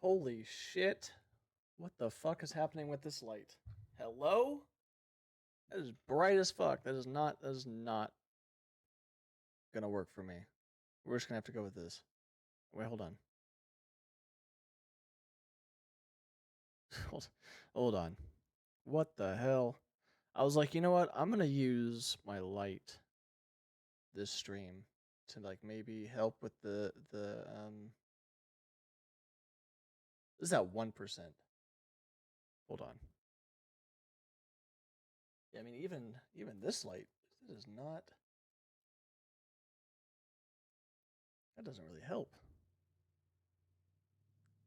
Holy shit. What the fuck is happening with this light? Hello? That is bright as fuck. That is not gonna work for me. We're just gonna have to go with this. Wait, hold on. hold on. What the hell? I was like, you know what? I'm gonna use my light this stream to like maybe help with the. This is at 1%. Hold on. Yeah, I mean even this light, this is not. That doesn't really help.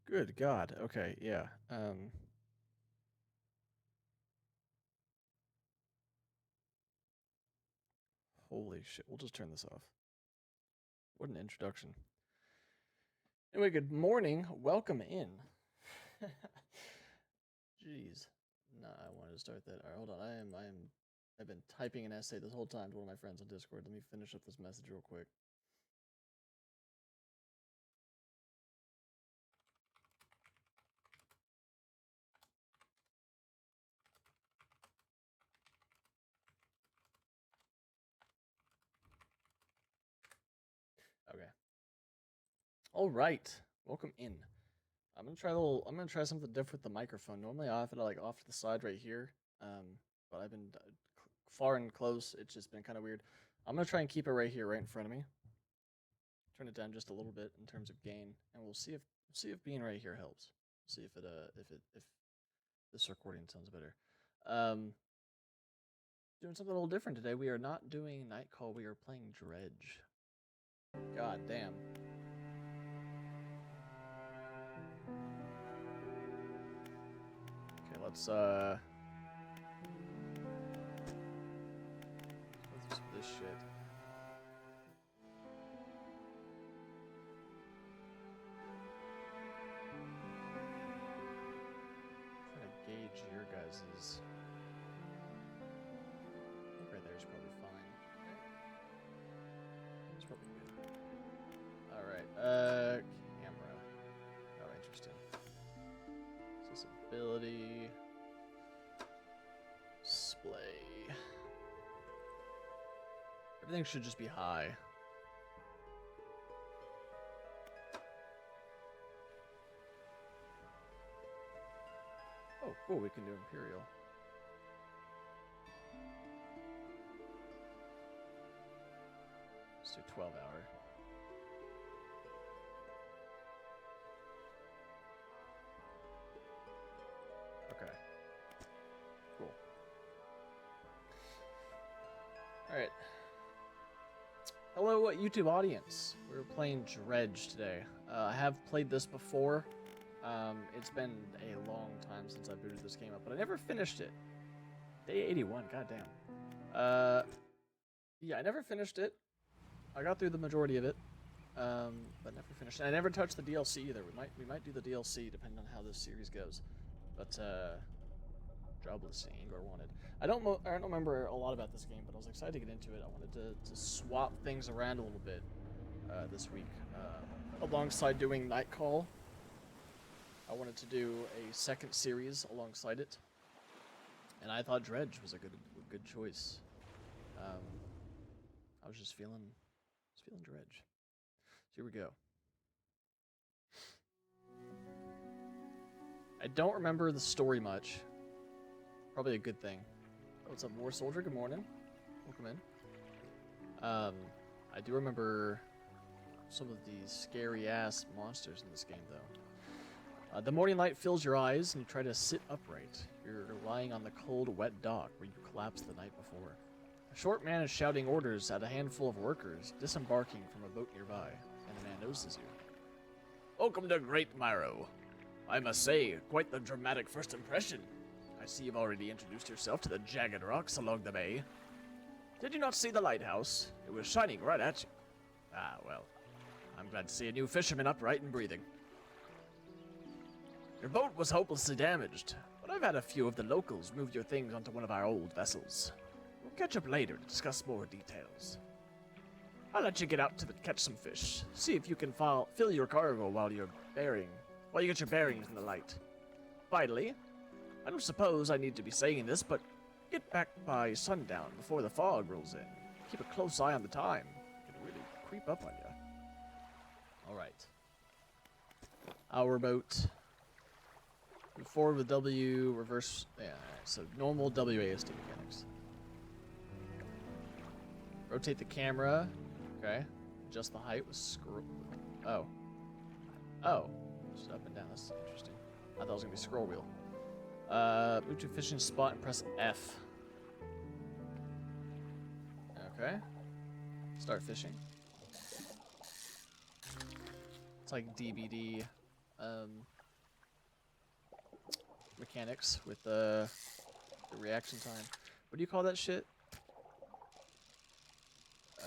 Good God. Okay, yeah. Holy shit. We'll just turn this off. What an introduction. Anyway, good morning. Welcome in. Jeez. Nah, I wanted to start that. All right, hold on. I've been typing an essay this whole time to one of my friends on Discord. Let me finish up this message real quick. Okay. All right. Welcome in. I'm gonna try something different with the microphone. Normally I have it like off to the side right here. But I've been far and close. It's just been kind of weird. I'm gonna try and keep it right here, right in front of me. Turn it down just a little bit in terms of gain, and we'll see if being right here helps. See if this recording sounds better. Doing something a little different today. We are not doing Night Call. We are playing Dredge. God damn. Okay, let's go through some of this shit. I'm trying to gauge your guys's. I think right there is probably fine. It's probably good. Alright, camera. Oh, interesting. Accessibility. Display. Everything should just be high. Oh, cool, we can do Imperial. Let's do 12 hour. Okay. Cool. Alright. Hello, YouTube audience. We're playing Dredge today. I have played this before. It's been a long time since I booted this game up, but I never finished it. Day 81, goddamn. Yeah, I never finished it. I got through the majority of it, but never finished it. I never touched the DLC either. We might do the DLC depending on how this series goes. But jobless, Angor wanted. I don't remember a lot about this game, but I was excited to get into it. I wanted to swap things around a little bit this week, alongside doing Night Call. I wanted to do a second series alongside it, and I thought Dredge was a good choice. I was just feeling Dredge. So here we go. I don't remember the story much. Probably a good thing. Oh, what's up, War Soldier? Good morning. Welcome in. I do remember some of these scary-ass monsters in this game, though. The morning light fills your eyes, and you try to sit upright. You're lying on the cold, wet dock where you collapsed the night before. A short man is shouting orders at a handful of workers disembarking from a boat nearby, and the man notices you. Welcome to Great Myro. I must say, quite the dramatic first impression. I see you've already introduced yourself to the jagged rocks along the bay. Did you not see the lighthouse? It was shining right at you. Ah, well. I'm glad to see a new fisherman upright and breathing. Your boat was hopelessly damaged, but I've had a few of the locals move your things onto one of our old vessels. We'll catch up later to discuss more details. I'll let you get out to catch some fish. See if you can fill your cargo while you're burying while you get your bearings in the light. Finally, I don't suppose I need to be saying this, but get back by sundown before the fog rolls in. Keep a close eye on the time. It can really creep up on you. Alright. Our boat. Move forward with W, reverse. Yeah, alright, so normal WASD mechanics. Rotate the camera. Okay. Adjust the height with scroll. Oh. Oh. Just up and down. That's interesting. I thought it was going to be scroll wheel. Move to a fishing spot and press F. Okay. Start fishing. It's like DBD mechanics with the reaction time. What do you call that shit? I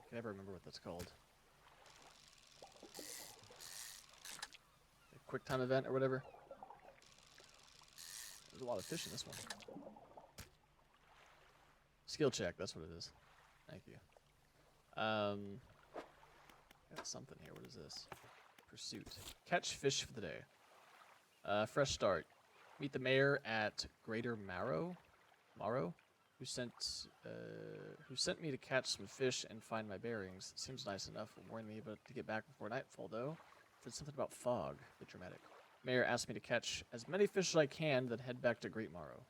can never remember what that's called. A quick time event or whatever. There's a lot of fish in this one. Skill check, that's what it is. Thank you. Got something here. What is this? Pursuit. Catch fish for the day. Fresh start. Meet the mayor at Greater Marrow, who sent me to catch some fish and find my bearings. Seems nice enough. Warned me about to get back before nightfall, though. Said something about fog. A bit dramatic. Mayor asked me to catch as many fish as I can, then head back to Great Marrow.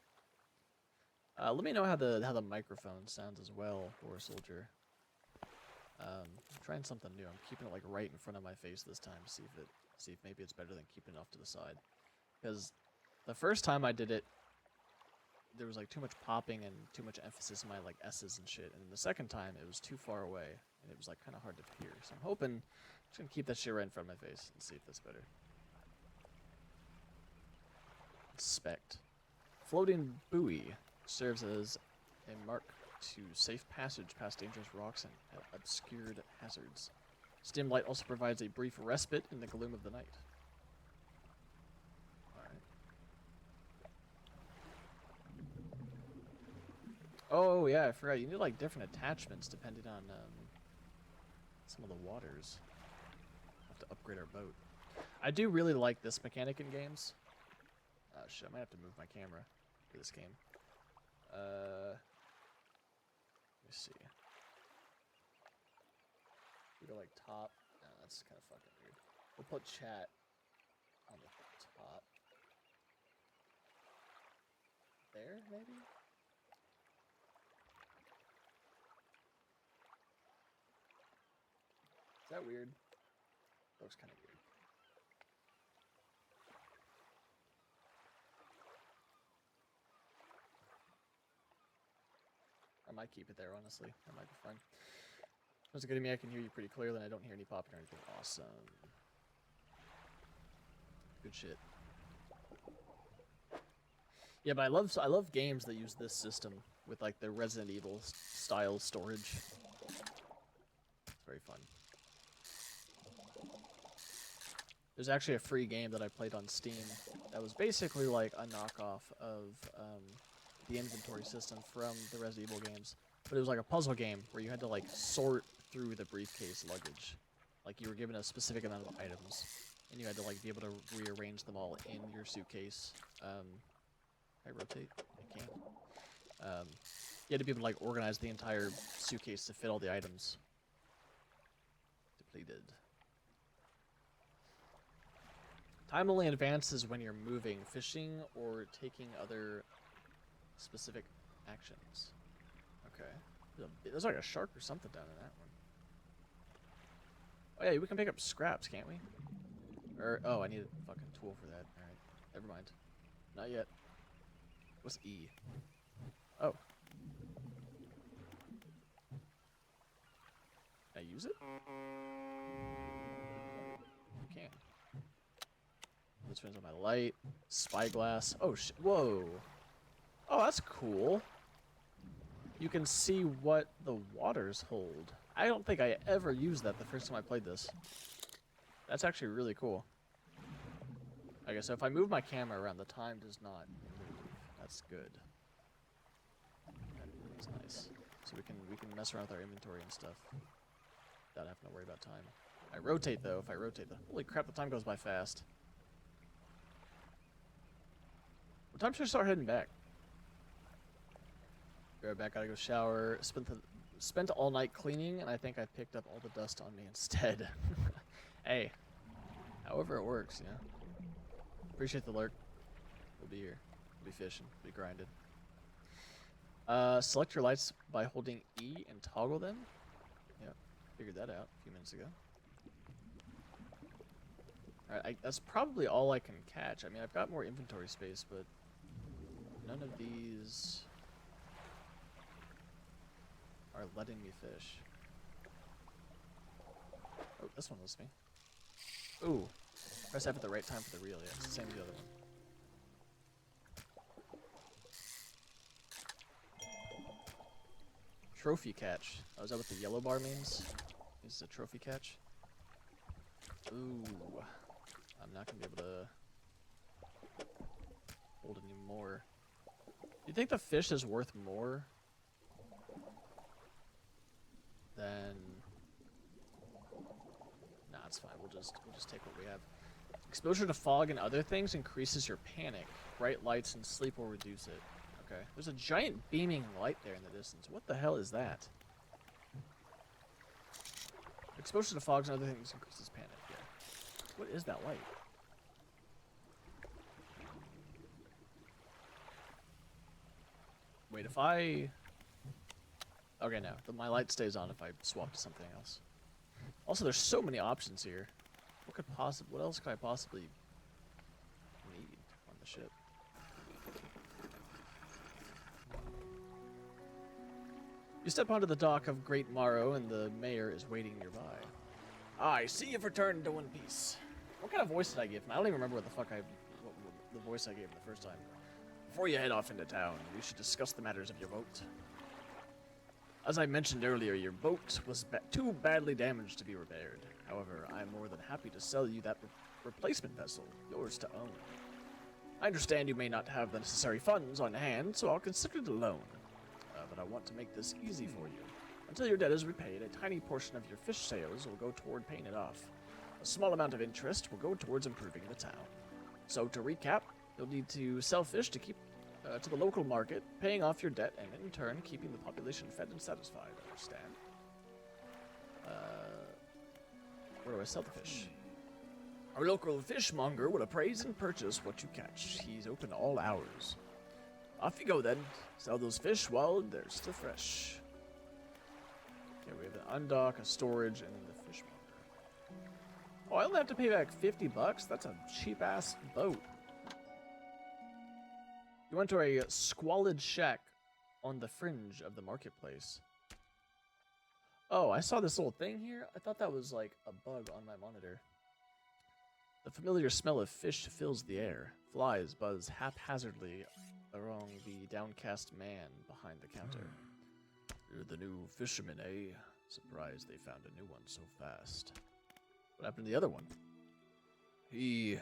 Let me know how the microphone sounds as well, War Soldier. I'm trying something new. I'm keeping it like right in front of my face this time to see if maybe it's better than keeping it off to the side. Because the first time I did it, there was like too much popping and too much emphasis in my like S's and shit. And the second time it was too far away and it was like kind of hard to hear. So I'm hoping I'm just gonna keep that shit right in front of my face and see if that's better. Inspect. Floating buoy serves as a mark to safe passage past dangerous rocks and obscured hazards. Stim light also provides a brief respite in the gloom of the night. Alright. Oh yeah, I forgot. You need like different attachments depending on some of the waters. Have to upgrade our boat. I do really like this mechanic in games. Oh shit, I might have to move my camera for this game. Let me see. We go like top. No, that's kind of fucking weird. We'll put chat on the top. There, maybe? Is that weird? Looks kind of weird. I might keep it there, honestly. That might be fine. Sounds good to me. I can hear you pretty clearly, and I don't hear any popping or anything. Awesome. Good shit. Yeah, but I love games that use this system with like the Resident Evil style storage. It's very fun. There's actually a free game that I played on Steam that was basically like a knockoff of the inventory system from the Resident Evil games. But it was like a puzzle game where you had to like sort through the briefcase luggage. Like you were given a specific amount of items, and you had to like be able to rearrange them all in your suitcase. I rotate? I can. You had to be able to like organize the entire suitcase to fit all the items. Depleted. Time only advances when you're moving, fishing, or taking other specific actions. Okay. There's like a shark or something down in that one. Oh yeah, we can pick up scraps, can't we? Or, oh, I need a fucking tool for that. Alright, never mind. Not yet. What's E? Oh. Can I use it? I can. This turns on my light. Spyglass. Oh, shit. Whoa. Oh, that's cool. You can see what the waters hold. I don't think I ever used that the first time I played this. That's actually really cool. Okay, so if I move my camera around, the time does not move. That's good. That's nice. So we can mess around with our inventory and stuff without having to worry about time. I rotate though. If I rotate the holy crap, the time goes by fast. What time should I start heading back? Be right back. Gotta go shower. Spent all night cleaning, and I think I picked up all the dust on me instead. Hey, however it works, yeah. Appreciate the lurk. We'll be here. We'll be fishing. We'll be grinded. Select your lights by holding E and toggle them. Yep, figured that out a few minutes ago. Alright, that's probably all I can catch. I mean, I've got more inventory space, but none of these are letting me fish. Oh, this one was me. Ooh, press F at the right time for the reel. Yeah, it's the same as the other one. Trophy catch. Oh, is that what the yellow bar means? Is a trophy catch? Ooh, I'm not gonna be able to hold any more. Do you think the fish is worth more than? Nah, it's fine. We'll just take what we have. Exposure to fog and other things increases your panic. Bright lights and sleep will reduce it. Okay. There's a giant beaming light there in the distance. What the hell is that? Exposure to fogs and other things increases panic. Yeah. What is that light? Wait, if I... Okay, no. My light stays on if I swap to something else. Also, there's so many options here. What else could I possibly need on the ship? You step onto the dock of Great Morrow, and the mayor is waiting nearby. I see you've returned to one piece. What kind of voice did I give him? I don't even remember what the voice I gave him the first time. Before you head off into town, we should discuss the matters of your boat. As I mentioned earlier, your boat was too badly damaged to be repaired. However, I am more than happy to sell you that replacement vessel, yours to own. I understand you may not have the necessary funds on hand, so I'll consider it a loan. But I want to make this easy for you. Until your debt is repaid, a tiny portion of your fish sales will go toward paying it off. A small amount of interest will go towards improving the town. So to recap, you'll need to sell fish to keep to the local market, paying off your debt, and in turn keeping the population fed and satisfied. Understand? Where do I sell the fish? Our local fishmonger will appraise and purchase what you catch. He's open all hours. Off you go then. Sell those fish while they're still fresh. Okay, we have an undock, a storage, and the fishmonger. Oh, I only have to pay back $50? That's a cheap-ass boat. You went to a squalid shack on the fringe of the marketplace. Oh, I saw this little thing here. I thought that was like a bug on my monitor. The familiar smell of fish fills the air. Flies buzz haphazardly along the downcast man behind the counter. You're the new fisherman, eh? Surprised they found a new one so fast. What happened to the other one? He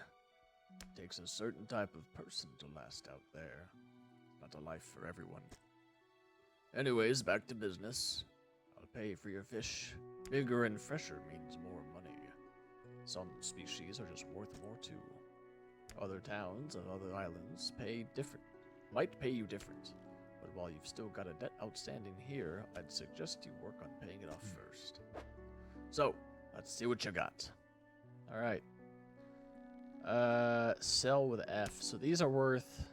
takes a certain type of person to last out there. Not a life for everyone. Anyways, back to business. I'll pay for your fish. Bigger and fresher means more money. Some species are just worth more too. Other towns and other islands might pay you different. But while you've still got a debt outstanding here, I'd suggest you work on paying it off first. So, let's see what you got. Alright. Sell with F. So these are worth...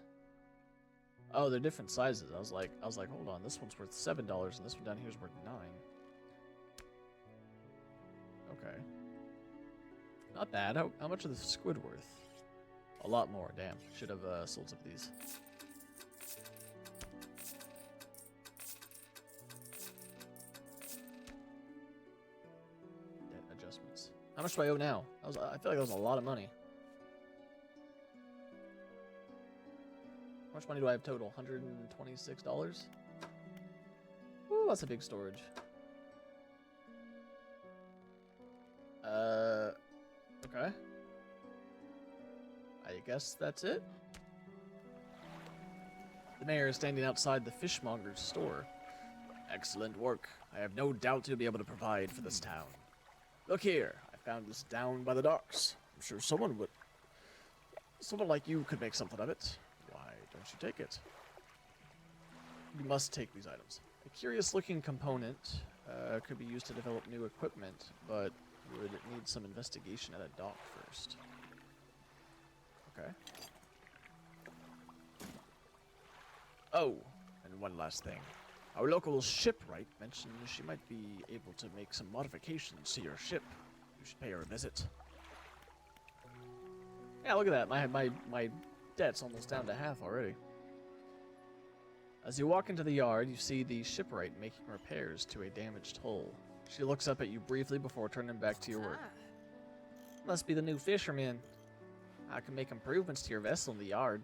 Oh, they're different sizes. I was like, hold on, this one's worth $7 and this one down here is worth $9. Okay. Not bad. How much are the squid worth? A lot more, damn. Should have sold some of these. Debt adjustments. How much do I owe now? I feel like that was a lot of money. How much money do I have total? $126? Ooh, that's a big storage. Okay. I guess that's it. The mayor is standing outside the fishmonger's store. Excellent work. I have no doubt you'll be able to provide for this town. Look here, I found this down by the docks. I'm sure someone like you could make something of it. Why don't you take it? You must take these items. A curious-looking component could be used to develop new equipment, but you would need some investigation at a dock first. Okay. Oh, and one last thing. Our local shipwright mentioned she might be able to make some modifications to your ship. You should pay her a visit. Yeah, look at that. My debt's almost down to half already. As you walk into the yard, you see the shipwright making repairs to a damaged hull. She looks up at you briefly before turning back to your work. Must be the new fisherman. I can make improvements to your vessel in the yard.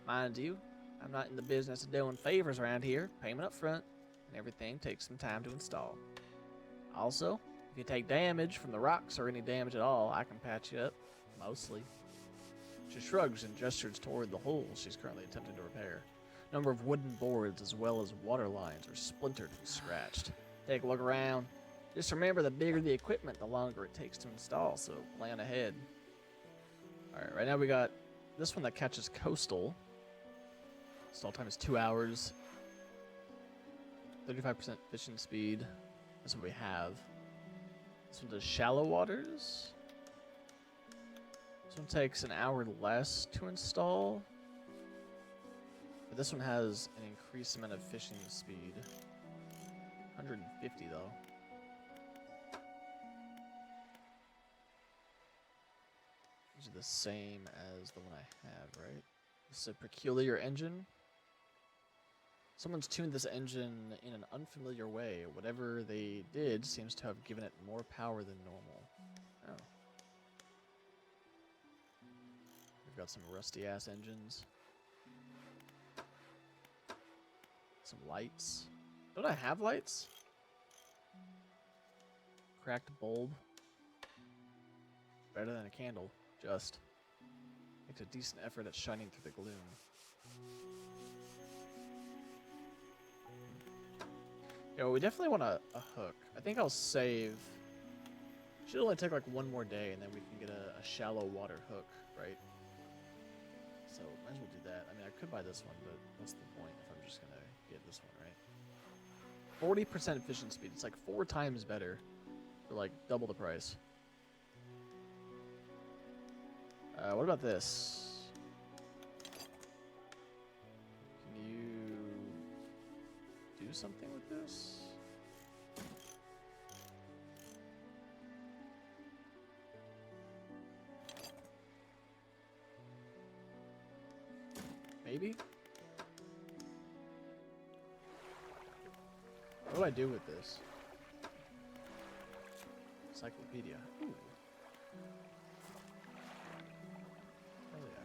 Mind you, I'm not in the business of doing favors around here. Payment up front, and everything takes some time to install. Also, if you take damage from the rocks or any damage at all, I can patch you up. Mostly. She shrugs and gestures toward the hole she's currently attempting to repair. A number of wooden boards as well as water lines are splintered and scratched. Take a look around. Just remember, the bigger the equipment, the longer it takes to install, so plan ahead. Alright, right now we got this one that catches coastal. Install time is 2 hours. 35% fishing speed. That's what we have. This one does shallow waters. This one takes an hour less to install. But this one has an increased amount of fishing speed. 150 though. These are the same as the one I have, right? This is a peculiar engine. Someone's tuned this engine in an unfamiliar way. Whatever they did seems to have given it more power than normal. Oh. We've got some rusty-ass engines. Some lights. Don't I have lights? Cracked bulb. Better than a candle, just. Makes a decent effort at shining through the gloom. Yeah, well, we definitely want a hook. I think I'll save. Should only take like one more day, and then we can get a shallow water hook, right? So might as well do that. I mean, I could buy this one, but what's the point if I'm just gonna get this one, right? 40% efficient speed. It's like 4 times better for like double the price. What about this? Can you do something with this? Maybe? What do I do with this? Encyclopedia. Ooh. Hell yeah.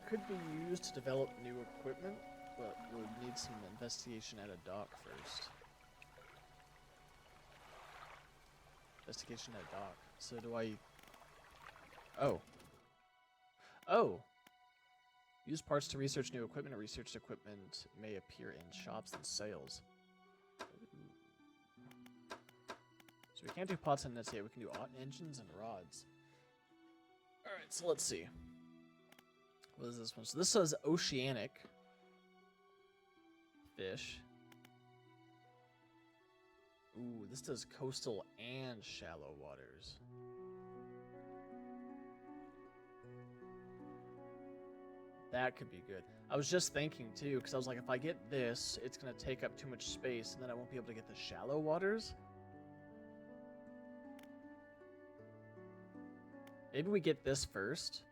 Could be used to develop new equipment, but would need some investigation at a dock first. Investigation at dock. So do I... Oh. Oh! Use parts to research new equipment. Researched equipment may appear in shops and sales. Ooh. So we can't do pots and nets yet. We can do engines and rods. Alright, so let's see. What is this one? So this says oceanic fish. Ooh, this does coastal and shallow waters. That could be good. I was just thinking too, because I was like, if I get this, it's going to take up too much space, and then I won't be able to get the shallow waters. Maybe we get this first,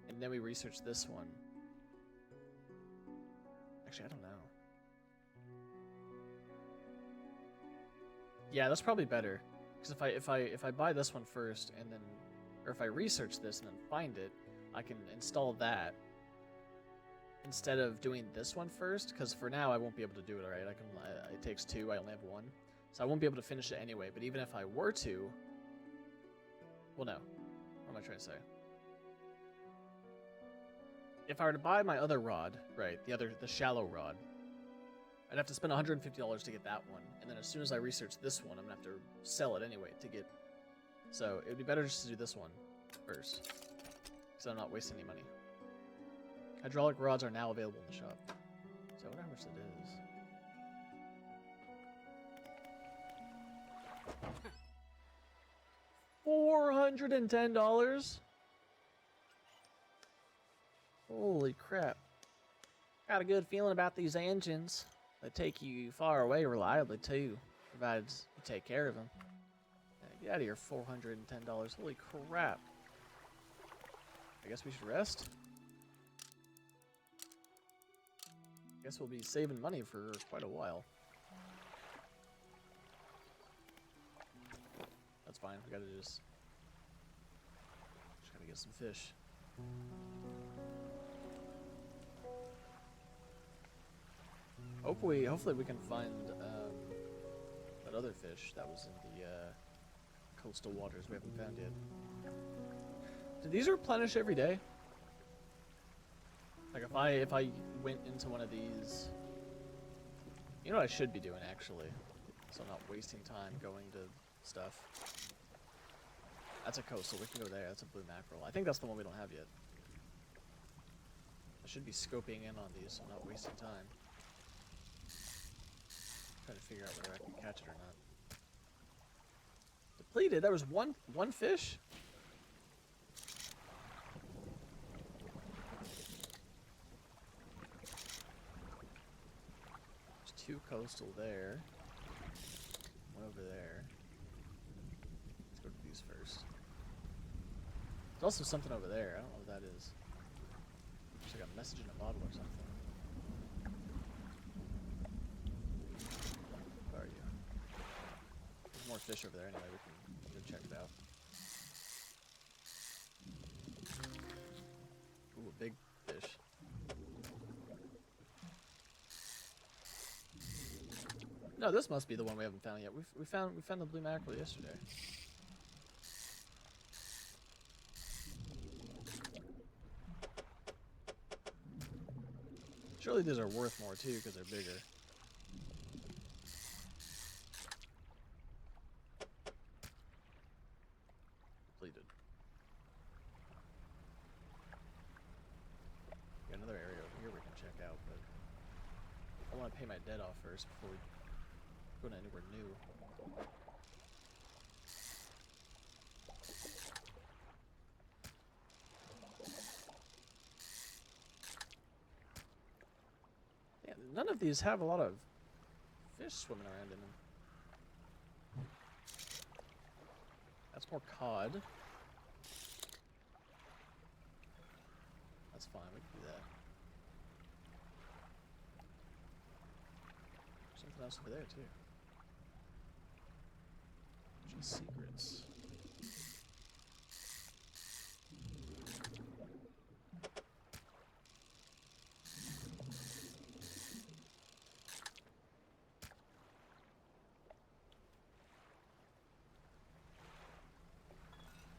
and then we research this one. Actually, I don't know. Yeah, that's probably better. Because if I buy this one first, and then, or if I research this and then find it, I can install that instead of doing this one first. Because for now, I won't be able to do it. All right, it takes 2. I only have 1, so I won't be able to finish it anyway. But even if I were to, well, no. What am I trying to say? if I were to buy my other rod, right, the shallow rod, I'd have to spend $150 to get that one, and then as soon as I research this one, I'm gonna have to sell it anyway to get. So it would be better just to do this one first, so I'm not wasting any money. Hydraulic rods are now available in the shop. So I wonder how much that is. $410. Holy crap! Got a good feeling about these engines. They take you far away reliably too, provided you take care of them. Get out of here, $410. Holy crap! I guess we should rest. Guess we'll be saving money for quite a while. That's fine. We gotta just gotta get some fish. Hopefully we can find that other fish that was in the coastal waters we haven't found yet. Do these replenish every day? Like if I went into one of these, you know what I should be doing actually, so I'm not wasting time going to stuff. That's a coastal. We can go there. That's a blue mackerel. I think that's the one we don't have yet. I should be scoping in on these, so I'm not wasting time. Trying to figure out whether I can catch it or not. Depleted. There was one fish. There's 2 coastal there. 1 over there. Let's go to these first. There's also something over there. I don't know what that is. Looks like a message in a bottle or something. Where are you? There's more fish over there anyway. We can go check it out. Ooh, a big fish. No, this must be the one we haven't found yet. We found the blue mackerel yesterday. Surely these are worth more too because they're bigger. Depleted. Got another area over here we can check out, but I want to pay my debt off first before we go to anywhere new. Yeah, none of these have a lot of fish swimming around in them. That's more cod. That's fine, we can do that. Something else over there too. Just secrets.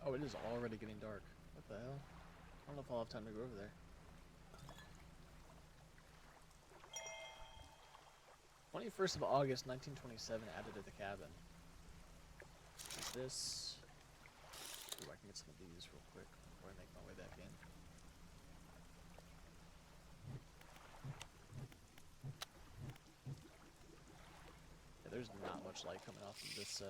Oh, it is already getting dark. What the hell? I don't know if I'll have time to go over there. 21st of August, 1927, added to the cabin. This. Ooh, I can get some of these real quick before I make my way back in. Yeah, there's not much light coming off of this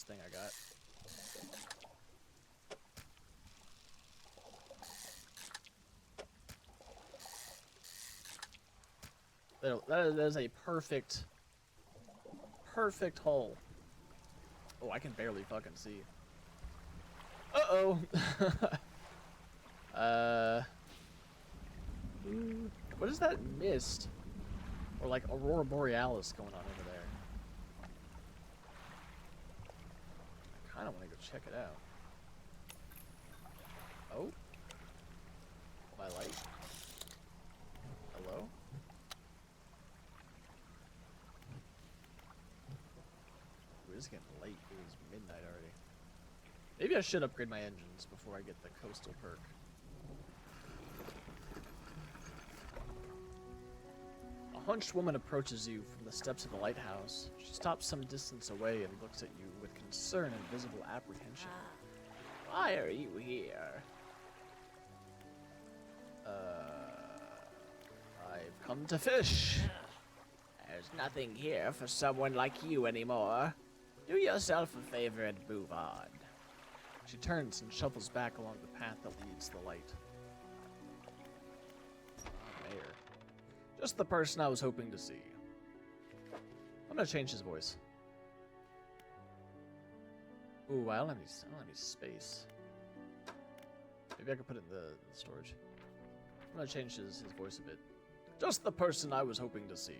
thing I got. That is a perfect hole. Oh, I can barely fucking see. Uh-oh. What is that mist? Or like Aurora Borealis going on over there? I kind of want to go check it out. Oh? My light? Hello? Ooh, it's getting late. It was midnight already. Maybe I should upgrade my engines before I get the coastal perk. A hunched woman approaches you from the steps of the lighthouse. She stops some distance away and looks at you with concern and visible apprehension. Why are you here? I've come to fish. There's nothing here for someone like you anymore. Do yourself a favor and move on. She turns and shuffles back along the path that leads to the light. Mayor. Just the person I was hoping to see. I'm gonna change his voice. Ooh, I don't have any space. Maybe I could put it in the storage. I'm gonna change his voice a bit. Just the person I was hoping to see.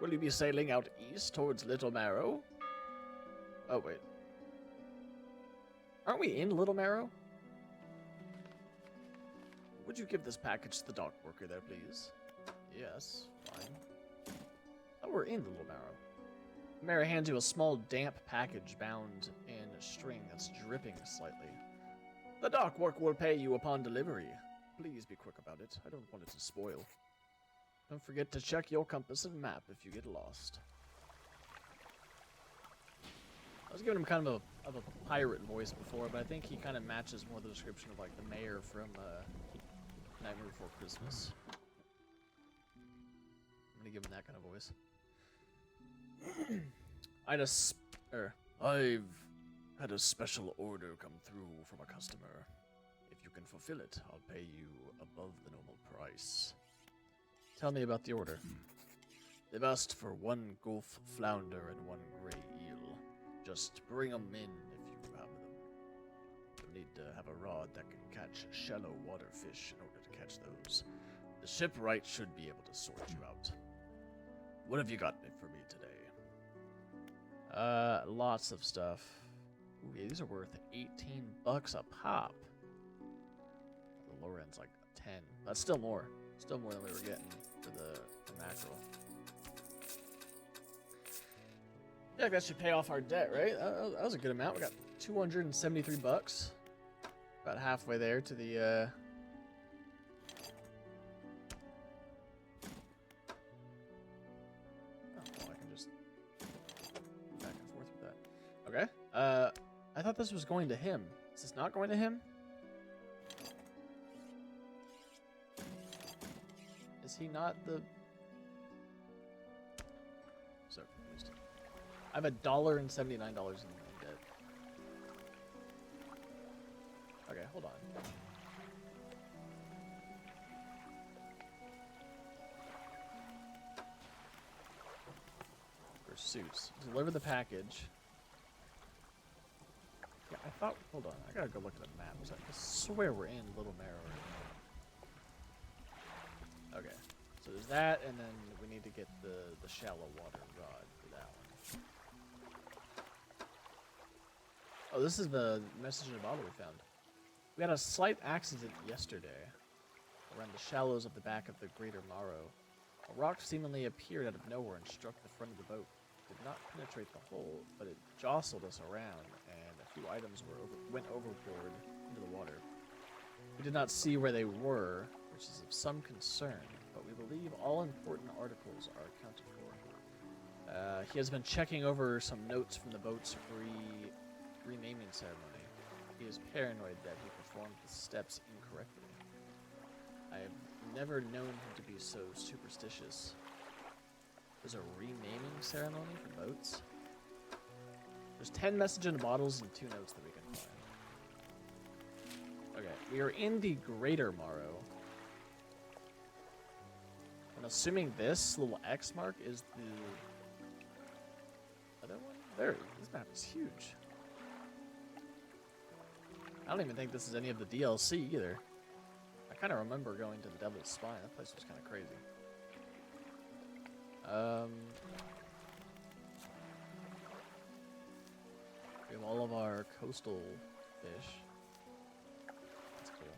Will you be sailing out east towards Little Marrow? Oh, wait. Aren't we in Little Marrow? Would you give this package to the dock worker there, please? Yes, fine. Oh, we're in Little Marrow. Mary hands you a small, damp package bound in a string that's dripping slightly. The dock worker will pay you upon delivery. Please be quick about it. I don't want it to spoil. Don't forget to check your compass and map if you get lost. I was giving him kind of a pirate voice before, but I think he kind of matches more the description of like the mayor from Nightmare Before Christmas. I'm gonna give him that kind of voice. I've had a special order come through from a customer. If you can fulfill it, I'll pay you above the normal price. Tell me about the order. They've asked for 1 gulf flounder and 1 gray eel. Just bring them in if you have them. You'll need to have a rod that can catch shallow water fish in order to catch those. The shipwright should be able to sort you out. What have you got for me today? Lots of stuff. Ooh, yeah, these are worth $18 a pop. The lower end's like 10. That's still more. Still more than we were getting for the mackerel. Yeah, that should pay off our debt, right? That was a good amount. We got $273. About halfway there to the, Oh, well, I can just back and forth with that. Okay. I thought this was going to him. Is this not going to him? Is he not the... So confused. I have $1.79 in debt. Okay, hold on. Pursuits. Deliver the package. Yeah, I thought... Hold on. I gotta go look at the map. I swear we're in Little Marrow right now. Okay. So there's that, and then we need to get the shallow water rod for that one. Oh, this is the message in a bottle we found. We had a slight accident yesterday around the shallows of the back of the Greater Marrow. A rock seemingly appeared out of nowhere and struck the front of the boat. It did not penetrate the hull, but it jostled us around, and a few items went overboard into the water. We did not see where they were, which is of some concern, but we believe all important articles are accounted for. He has been checking over some notes from the boat's renaming ceremony. He is paranoid that he performed the steps incorrectly. I have never known him to be so superstitious. There's a renaming ceremony for boats? There's 10 message in the bottles and 2 notes that we can find. Okay, we are in the Greater Marrow. I'm assuming this little X mark is the other one? There, this map is huge. I don't even think this is any of the DLC either. I kind of remember going to the Devil's Spine. That place was kind of crazy. We have all of our coastal fish. That's cool.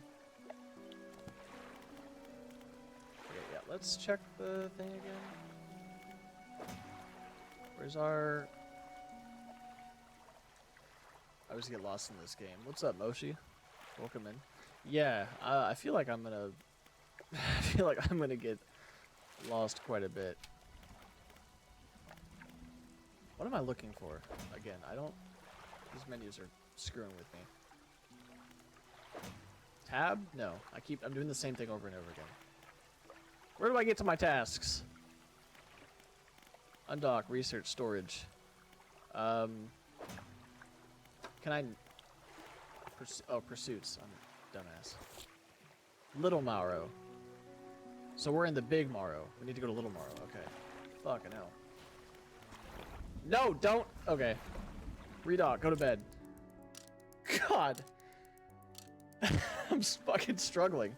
Okay, yeah, let's check the thing again. Where's our... I always get lost in this game. What's up, Moshi? Welcome in. Yeah, I feel like I'm gonna... I feel like I'm gonna get lost quite a bit. What am I looking for? Again, I don't... These menus are screwing with me. Tab? No. I'm doing the same thing over and over again. Where do I get to my tasks? Undock, research, storage. Can I... pursuits. I'm a dumbass. Little Morrow. So we're in the Big Morrow. We need to go to Little Morrow. Okay. Fucking hell. No, don't! Okay. Redock, go to bed. God! I'm fucking struggling.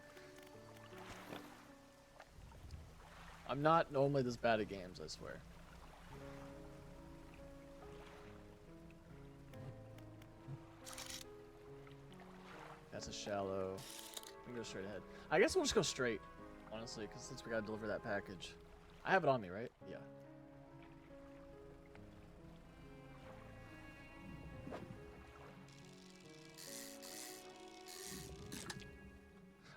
I'm not normally this bad at games, I swear. That's a shallow. We can go straight ahead. I guess we'll just go straight, honestly, because since we gotta deliver that package. I have it on me, right? Yeah.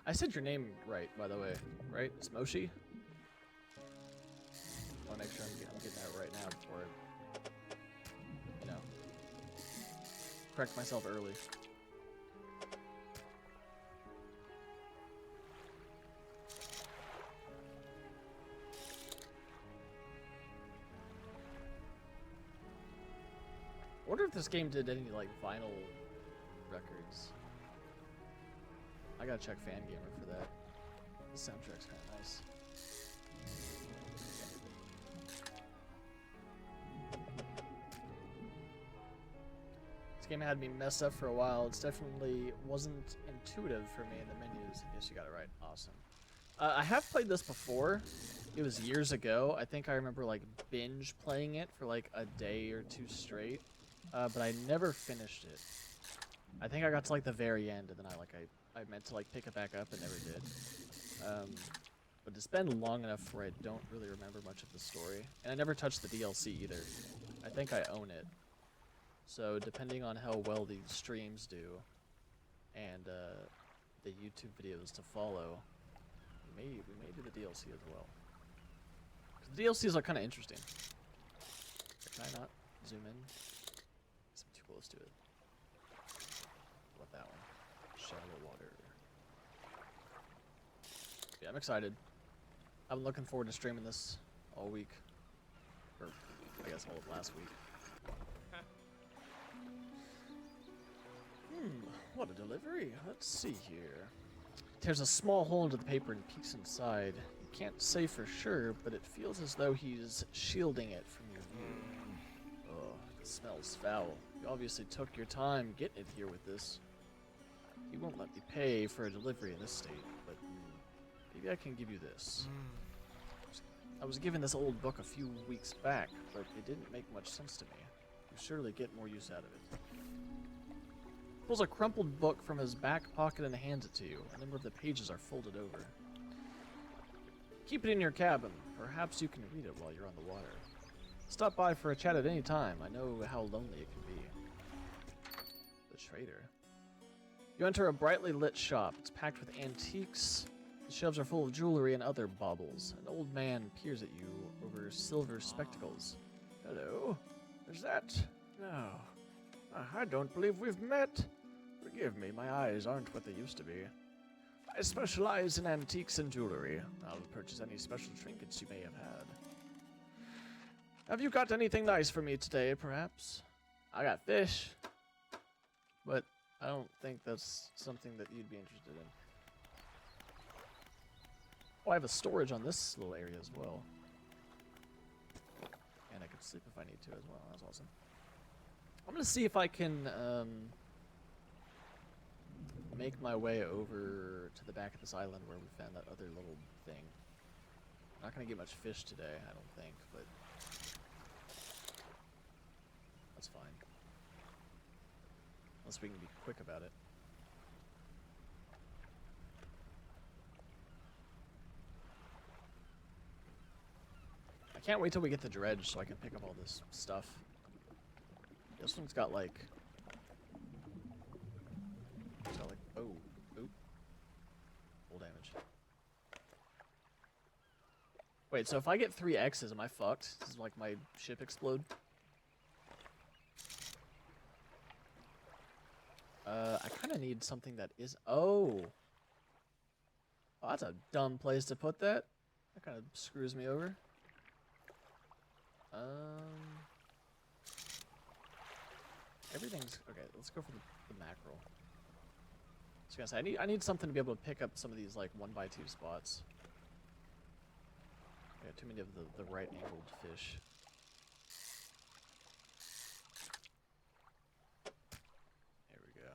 I said your name right, by the way, right? It's Moshi? I want to make sure I'm getting that right now before I, you know, correct myself early. I wonder if this game did any, like, vinyl records. I gotta check Fangamer for that. The soundtrack's kind of nice. This game had me messed up for a while. It's definitely wasn't intuitive for me in the menus. Yes, you got it right. Awesome. I have played this before. It was years ago. I think I remember like binge playing it for like a day or two straight, but I never finished it. I think I got to like the very end, and then I meant to like pick it back up and never did. But it's been long enough where I don't really remember much of the story, and I never touched the DLC either. I think I own it. So depending on how well these streams do, and the YouTube videos to follow, we may do the DLC as well. 'Cause the DLCs are kind of interesting. Can I not zoom in? I'm too close to it. What that one? Shallow water. Yeah, I'm excited. I've been looking forward to streaming this all week, or I guess all of last week. What a delivery. Let's see here. Tears a small hole into the paper and peeks inside. You can't say for sure, but it feels as though he's shielding it from your view. Oh, it smells foul. You obviously took your time getting it here with this. He won't let me pay for a delivery in this state, but maybe I can give you this. I was given this old book a few weeks back, but it didn't make much sense to me. You surely get more use out of it. Pulls a crumpled book from his back pocket and hands it to you. A number of the pages are folded over. Keep it in your cabin. Perhaps you can read it while you're on the water. Stop by for a chat at any time. I know how lonely it can be. The trader. You enter a brightly lit shop. It's packed with antiques. The shelves are full of jewelry and other baubles. An old man peers at you over silver spectacles. Hello? Is that? No. I don't believe we've met. Forgive me, my eyes aren't what they used to be. I specialize in antiques and jewelry. I'll purchase any special trinkets you may have had. Have you got anything nice for me today, perhaps? I got fish. But I don't think that's something that you'd be interested in. Oh, I have a storage on this little area as well. And I can sleep if I need to as well. That's awesome. I'm gonna see if I can make my way over to the back of this island where we found that other little thing. Not gonna get much fish today, I don't think, but that's fine. Unless we can be quick about it. I can't wait till we get the dredge so I can pick up all this stuff. This one's got like Wait, so if I get 3 X's, am I fucked? Does like my ship explode? I kind of need something that is... Oh! Oh, that's a dumb place to put that. That kind of screws me over. Everything's... Okay, let's go for the mackerel. I was gonna say, I need something to be able to pick up some of these, like, 1x2 spots. I got too many of the right-angled fish. There we go.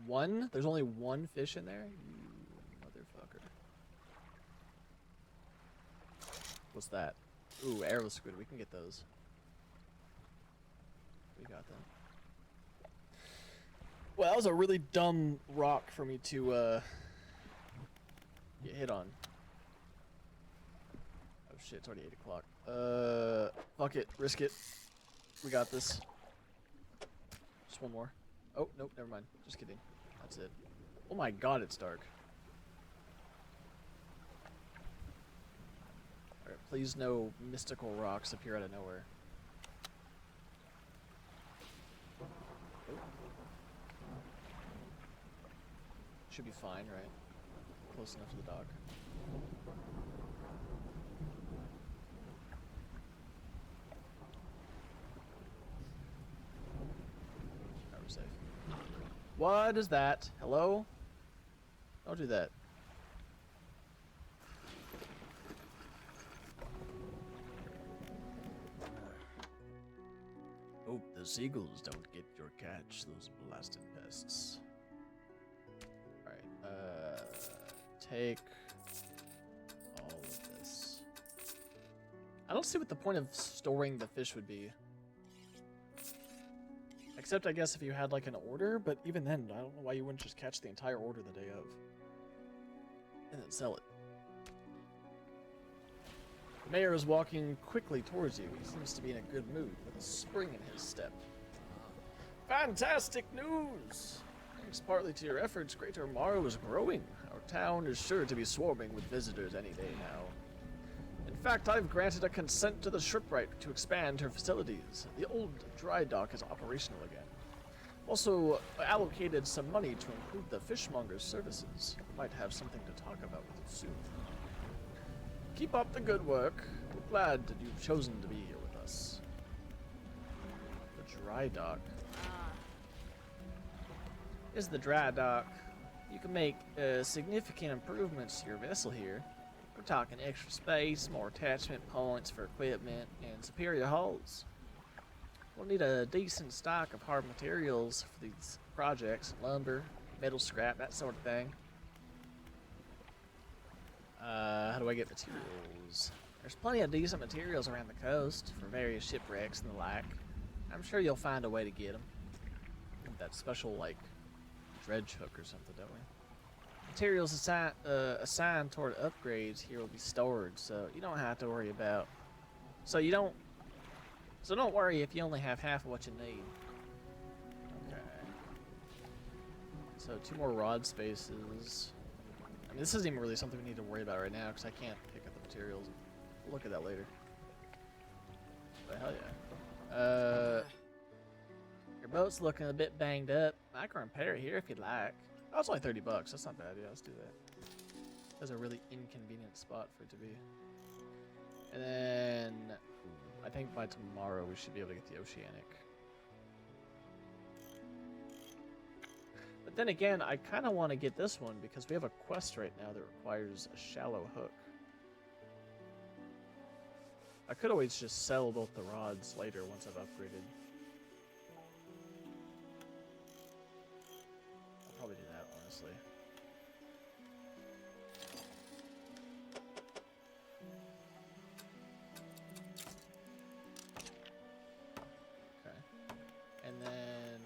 One? There's only one fish in there? You motherfucker. What's that? Ooh, arrow squid. We can get those. We got them. Well, that was a really dumb rock for me to get hit on. Oh shit, it's already 8 o'clock. Fuck it, risk it. We got this. Just one more. Oh, nope, never mind. Just kidding. That's it. Oh my god, it's dark. Alright, please no mystical rocks appear out of nowhere. Should be fine, right? Close enough to the dock. Now we're safe. What is that? Hello? Don't do that. Hope the seagulls don't get your catch, those blasted pests. Take all of this. I don't see what the point of storing the fish would be. Except, I guess, if you had, like, an order, but even then, I don't know why you wouldn't just catch the entire order the day of. And then sell it. The mayor is walking quickly towards you. He seems to be in a good mood, with a spring in his step. Fantastic news! Thanks partly to your efforts, Greater Morrow is growing. Our town is sure to be swarming with visitors any day now. In fact, I've granted a consent to the shipwright to expand her facilities. The old dry dock is operational again. Also, allocated some money to improve the fishmonger's services. We might have something to talk about with you soon. Keep up the good work. We're glad that you've chosen to be here with us. The dry dock. Is the dry dock. You can make significant improvements to your vessel here. We're talking extra space, more attachment points for equipment, and superior hulls. We'll need a decent stock of hard materials for these projects, lumber, metal scrap, that sort of thing. How do I get materials? There's plenty of decent materials around the coast for various shipwrecks and the like. I'm sure you'll find a way to get them. That special, like, dredge hook or something, don't we? Materials assigned toward upgrades here will be stored, so you don't have to worry about. So don't worry if you only have half of what you need. Okay. So 2 more rod spaces. I mean, this isn't even really something we need to worry about right now because I can't pick up the materials. We'll look at that later. But hell yeah. Your boat's looking a bit banged up. I can repair it here if you'd like. Oh, it's only $30. That's not bad. Yeah, let's do that. That's a really inconvenient spot for it to be. And then I think by tomorrow we should be able to get the Oceanic. But then again, I kind of want to get this one because we have a quest right now that requires a shallow hook. I could always just sell both the rods later once I've upgraded. I'll probably do that, honestly. Okay. And then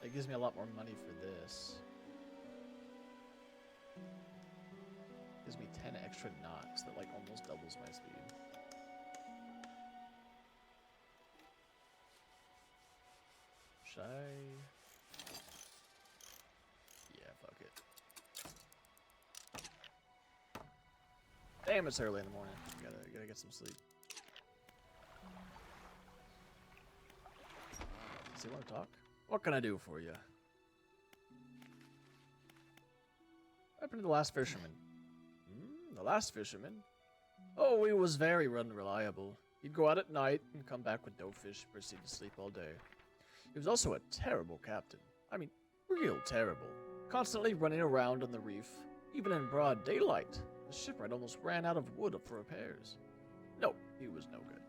it gives me a lot more money for this. Gives me 10 extra knots that like almost doubles my speed. Should I? Yeah, fuck it. Damn, it's early in the morning. Gotta get some sleep. Does he want to talk? What can I do for you? What happened to the last fisherman? The last fisherman? Oh, he was very unreliable. He'd go out at night and come back with no fish, proceed to sleep all day. He was also a terrible captain. I mean, real terrible. Constantly running around on the reef, even in broad daylight. The shipwright almost ran out of wood for repairs. No, he was no good.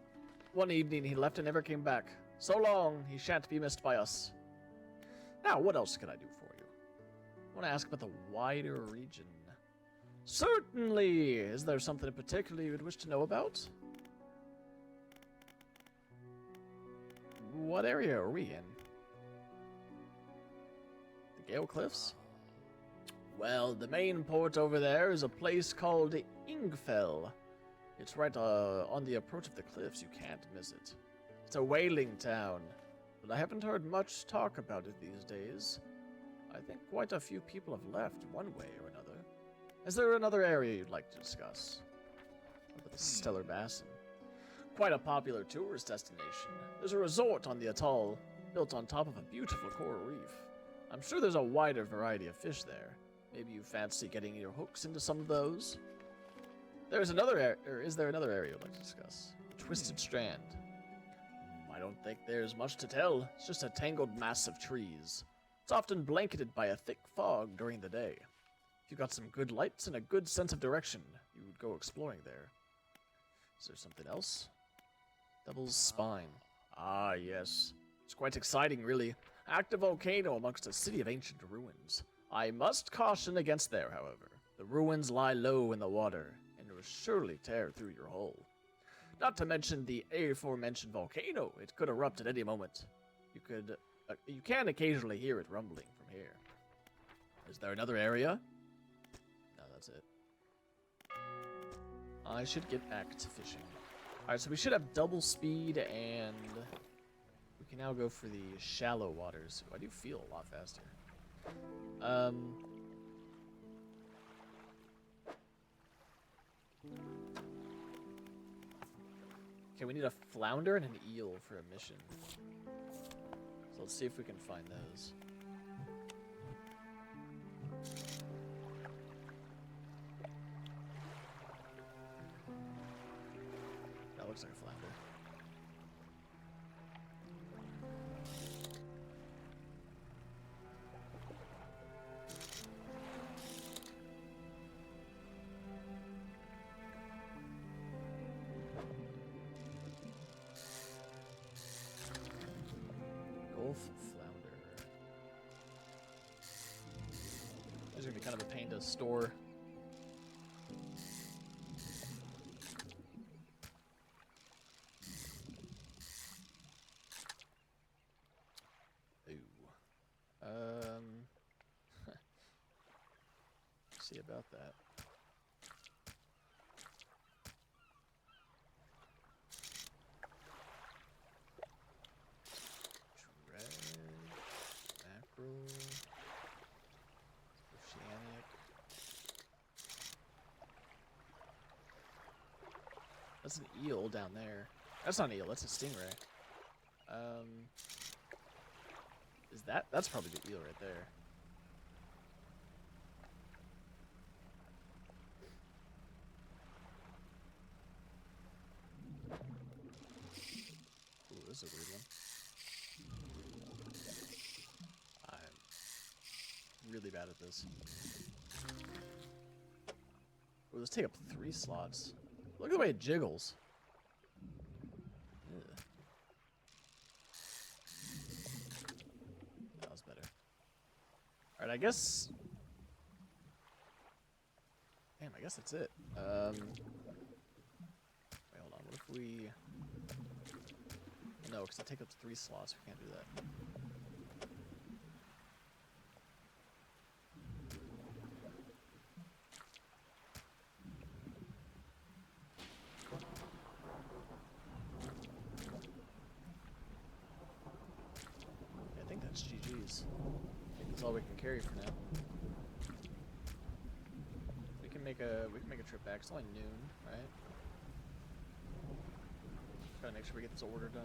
One evening he left and never came back. So long, he shan't be missed by us. Now, what else can I do for you? I want to ask about the wider region. Certainly! Is there something in particular you would wish to know about? What area are we in? The Gale Cliffs? Well, the main port over there is a place called Ingfell. It's right on the approach of the cliffs. You can't miss it. It's a whaling town, but I haven't heard much talk about it these days. I think quite a few people have left one way or another. Is there another area you'd like to discuss? How about the Stellar Basin? Quite a popular tourist destination. There's a resort on the atoll, built on top of a beautiful coral reef. I'm sure there's a wider variety of fish there. Maybe you fancy getting your hooks into some of those? Is there another area you'd like to discuss? Twisted Strand. I don't think there's much to tell. It's just a tangled mass of trees. It's often blanketed by a thick fog during the day. If you got some good lights and a good sense of direction, you would go exploring there. Is there something else? Devil's Spine. Ah, yes. It's quite exciting, really. Active volcano amongst a city of ancient ruins. I must caution against there, however. The ruins lie low in the water, and will surely tear through your hull. Not to mention the aforementioned volcano. It could erupt at any moment. You can occasionally hear it rumbling from here. Is there another area? No, that's it. I should get back to fishing. Alright, so we should have double speed, and we can now go for the shallow waters. I do feel a lot faster. Okay, we need a flounder and an eel for a mission. So let's see if we can find those. That looks like a flounder. Flounder. This is gonna be kind of a pain to store. Ooh. See about that. That's an eel down there. That's not an eel, that's a stingray. That's probably the eel right there. Ooh, this is a weird one. I'm really bad at this. Ooh, let's take up 3 slots. Look at the way it jiggles. Ugh. That was better. Alright, I guess... Damn, I guess that's it. Wait, hold on. What if we... No, because I take up 3 slots. We can't do that. GG's. I think that's all we can carry for now. We can make a trip back. It's only noon, right? Gotta make sure we get this order done.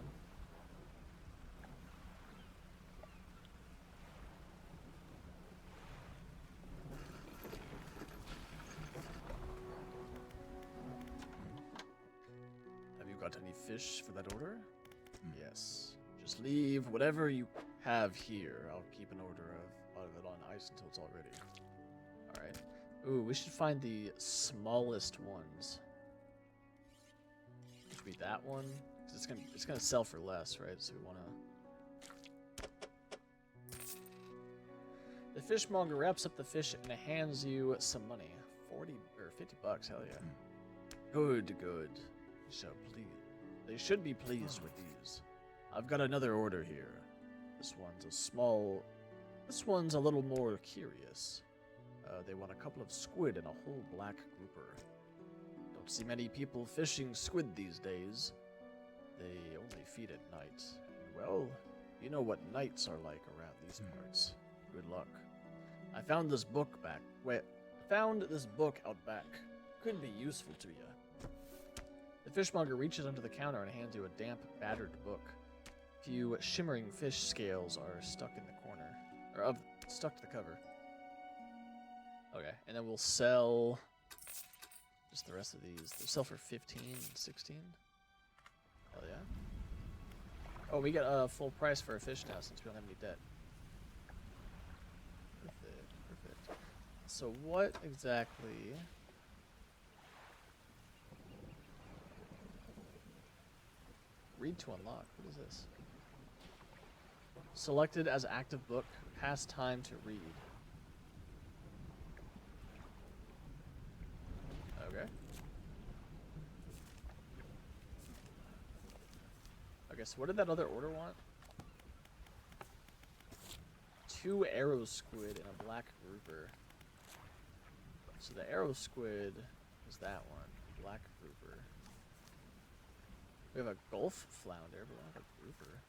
Have you got any fish for that order? Yes. Just leave whatever you have here. I'll keep an order of it on ice until it's all ready. Alright. Ooh, we should find the smallest ones. Which would be that one. 'Cause it's gonna sell for less, right? So we wanna. The fishmonger wraps up the fish and hands you some money. 40 or 50 bucks, hell yeah. Good, good. They should be pleased with these. I've got another order here. This one's a little more curious. They want a couple of squid and a whole black grouper. Don't see many people fishing squid these days. They only feed at night. Well, you know what nights are like around these parts. Good luck. I found this book out back. Could be useful to you. The fishmonger reaches under the counter and hands you a damp, battered book. A few shimmering fish scales are stuck in the corner, or stuck to the cover. Okay, and then we'll sell just the rest of these. They'll sell for 15, 16. Hell yeah. Oh, we get a full price for a fish now since we don't have any debt. Perfect, perfect. So what exactly? Read to unlock. What is this? Selected as active book. Pass time to read. Okay. Okay, so what did that other order want? 2 arrow squid and a black grouper. So the arrow squid is that one. Black grouper. We have a Gulf flounder, but we don't have a grouper.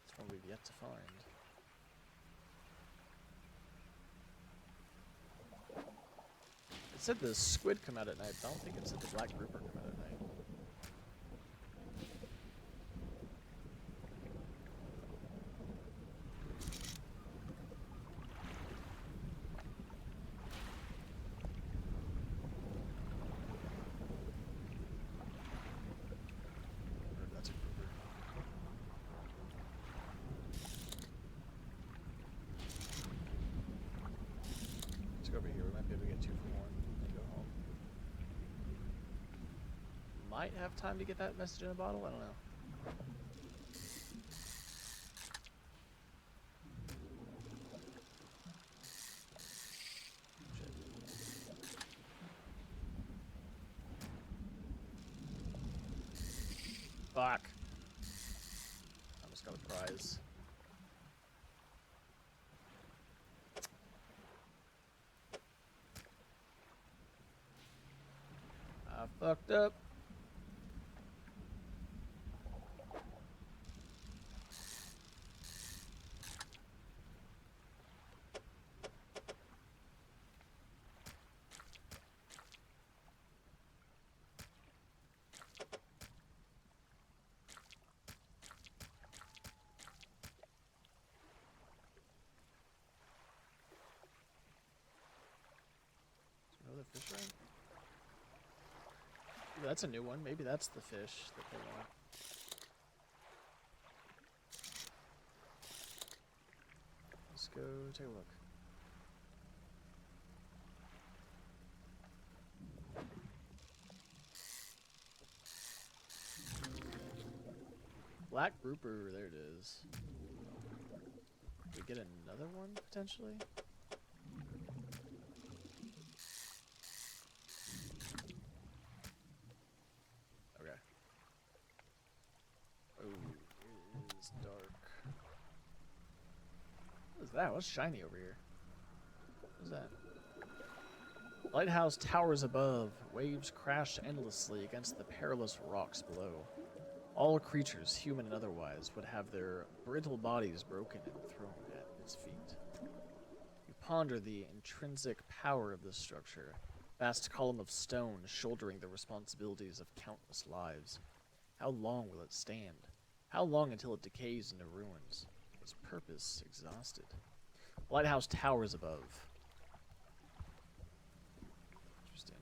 That's one we've yet to find. It said the squid come out at night, but I don't think it said the black grouper come out at night. Over here, we might be able to get 2 for 1 and go home. Might have time to get that message in a bottle, I don't know. Shit. Fuck. Almost got a prize. I fucked up. Is there another fish around? Ooh, that's a new one. Maybe that's the fish that they want. Let's go take a look. Black grouper, there it is. We get another one potentially? Okay. Oh, it is dark. What is that? What's shiny over here? What is that? Lighthouse towers above. Waves crash endlessly against the perilous rocks below. All creatures, human and otherwise, would have their brittle bodies broken and thrown at its feet. You ponder the intrinsic power of this structure. Vast column of stone shouldering the responsibilities of countless lives. How long will it stand? How long until it decays into ruins? Its purpose exhausted. Lighthouse towers above. Interesting.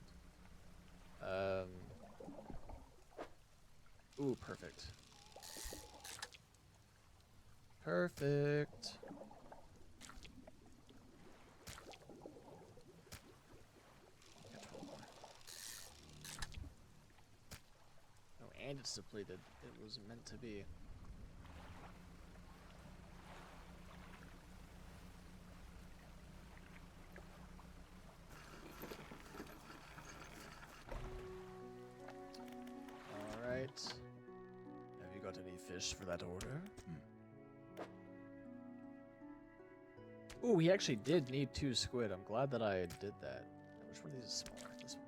Ooh, perfect. Perfect. Oh, and it's depleted. It was meant to be. Alright. Have you got any fish for that order? Ooh, he actually did need 2 squid. I'm glad that I did that. Which one of these is smaller? This one.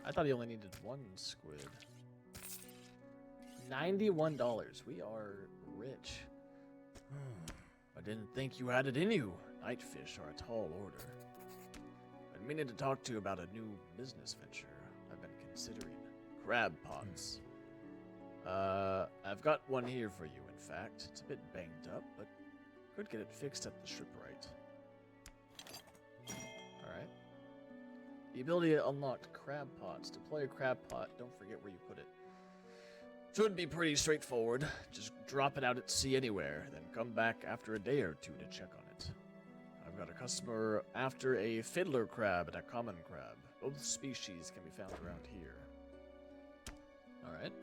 I thought he only needed 1 squid. $91. We are rich. I didn't think you had it in you. Nightfish are a tall order. I'm meaning to talk to you about a new business venture I've been considering. Crab pots. I've got one here for you, in fact. It's a bit banged up, but could get it fixed at the shipwright. Alright. The ability to unlock crab pots. Deploy a crab pot. Don't forget where you put it. Should be pretty straightforward. Just drop it out at sea anywhere, then come back after a day or 2 to check on it. I've got a customer after a fiddler crab and a common crab. Both species can be found around here. Alright.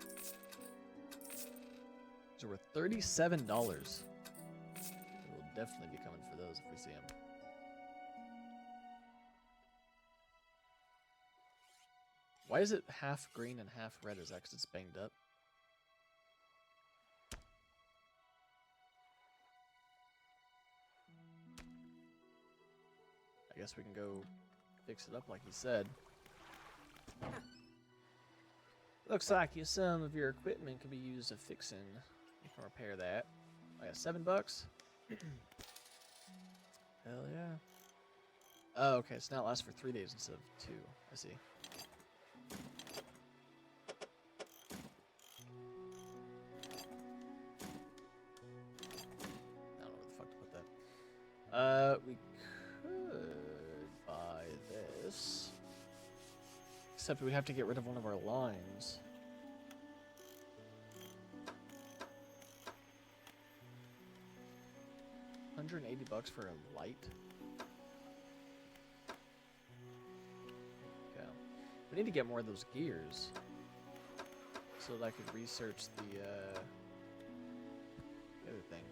So we're $37. We'll definitely be coming for those if we see them. Why is it half green and half red? Is that because it's banged up? I guess we can go fix it up like he said. Looks like some of your equipment could be used to fixing. You can repair that. Oh yeah, $7? Hell yeah. Oh, okay, so now it lasts for 3 days instead of 2. I see. I don't know where the fuck to put that. We could buy this. Except we have to get rid of one of our lines. $180 for a light. Okay. We need to get more of those gears so that I could research the other thing.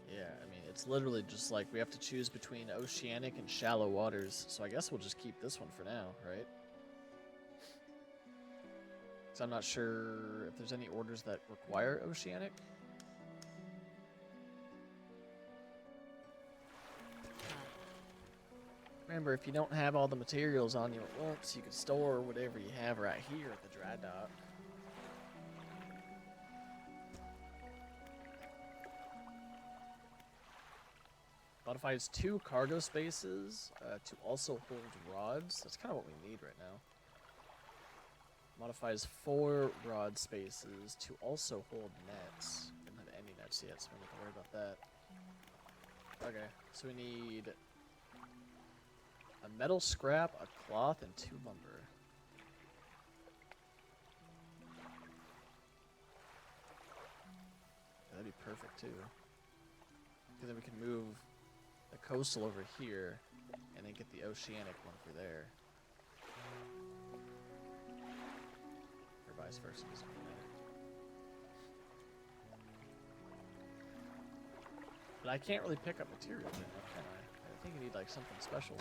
Yeah, I mean, it's literally just like we have to choose between oceanic and shallow waters, so I guess we'll just keep this one for now, right? So I'm not sure if there's any orders that require oceanic. Remember, if you don't have all the materials on you at once, you can store whatever you have right here at the dry dock. Modifies 2 cargo spaces to also hold rods. That's kind of what we need right now. Modifies 4 rod spaces to also hold nets. We don't have any nets yet, so we don't have to worry about that. Okay, so we need a metal scrap, a cloth, and 2 lumber. That'd be perfect too. Because then we can move the coastal over here and then get the oceanic one for there. Or vice versa. Doesn't really matter. But I can't really pick up materials right now, can I? I think I need like something special.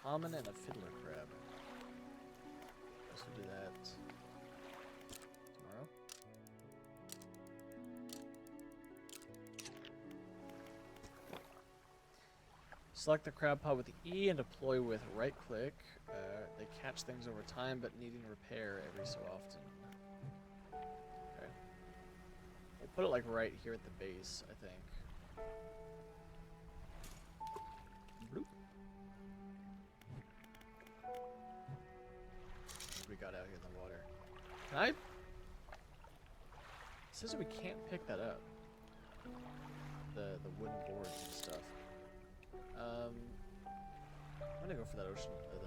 Common and a fiddler crab. Guess we'll do that tomorrow. Select the crab pod with E and deploy with right click. They catch things over time, but needing repair every so often. Okay. We'll put it like right here at the base, I think. Bloop. What we got out here in the water? Can I? It says that we can't pick that up. The wooden boards and stuff. I'm gonna go for that ocean, the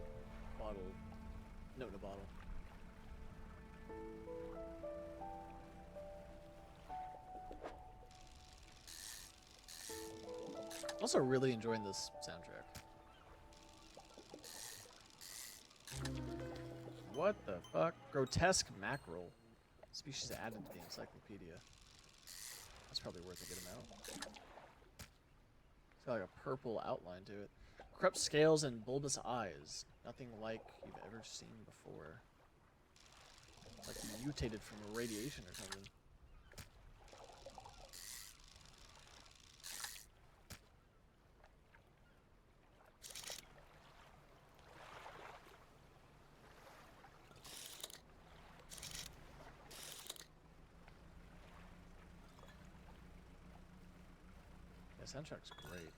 bottle. Note in a bottle. Also, really enjoying this soundtrack. What the fuck? Grotesque mackerel. Species added to the encyclopedia. That's probably worth a good amount. It's got like a purple outline to it. Corrupt scales and bulbous eyes. Nothing like you've ever seen before. Like mutated from radiation or something. Yeah, soundtrack's great.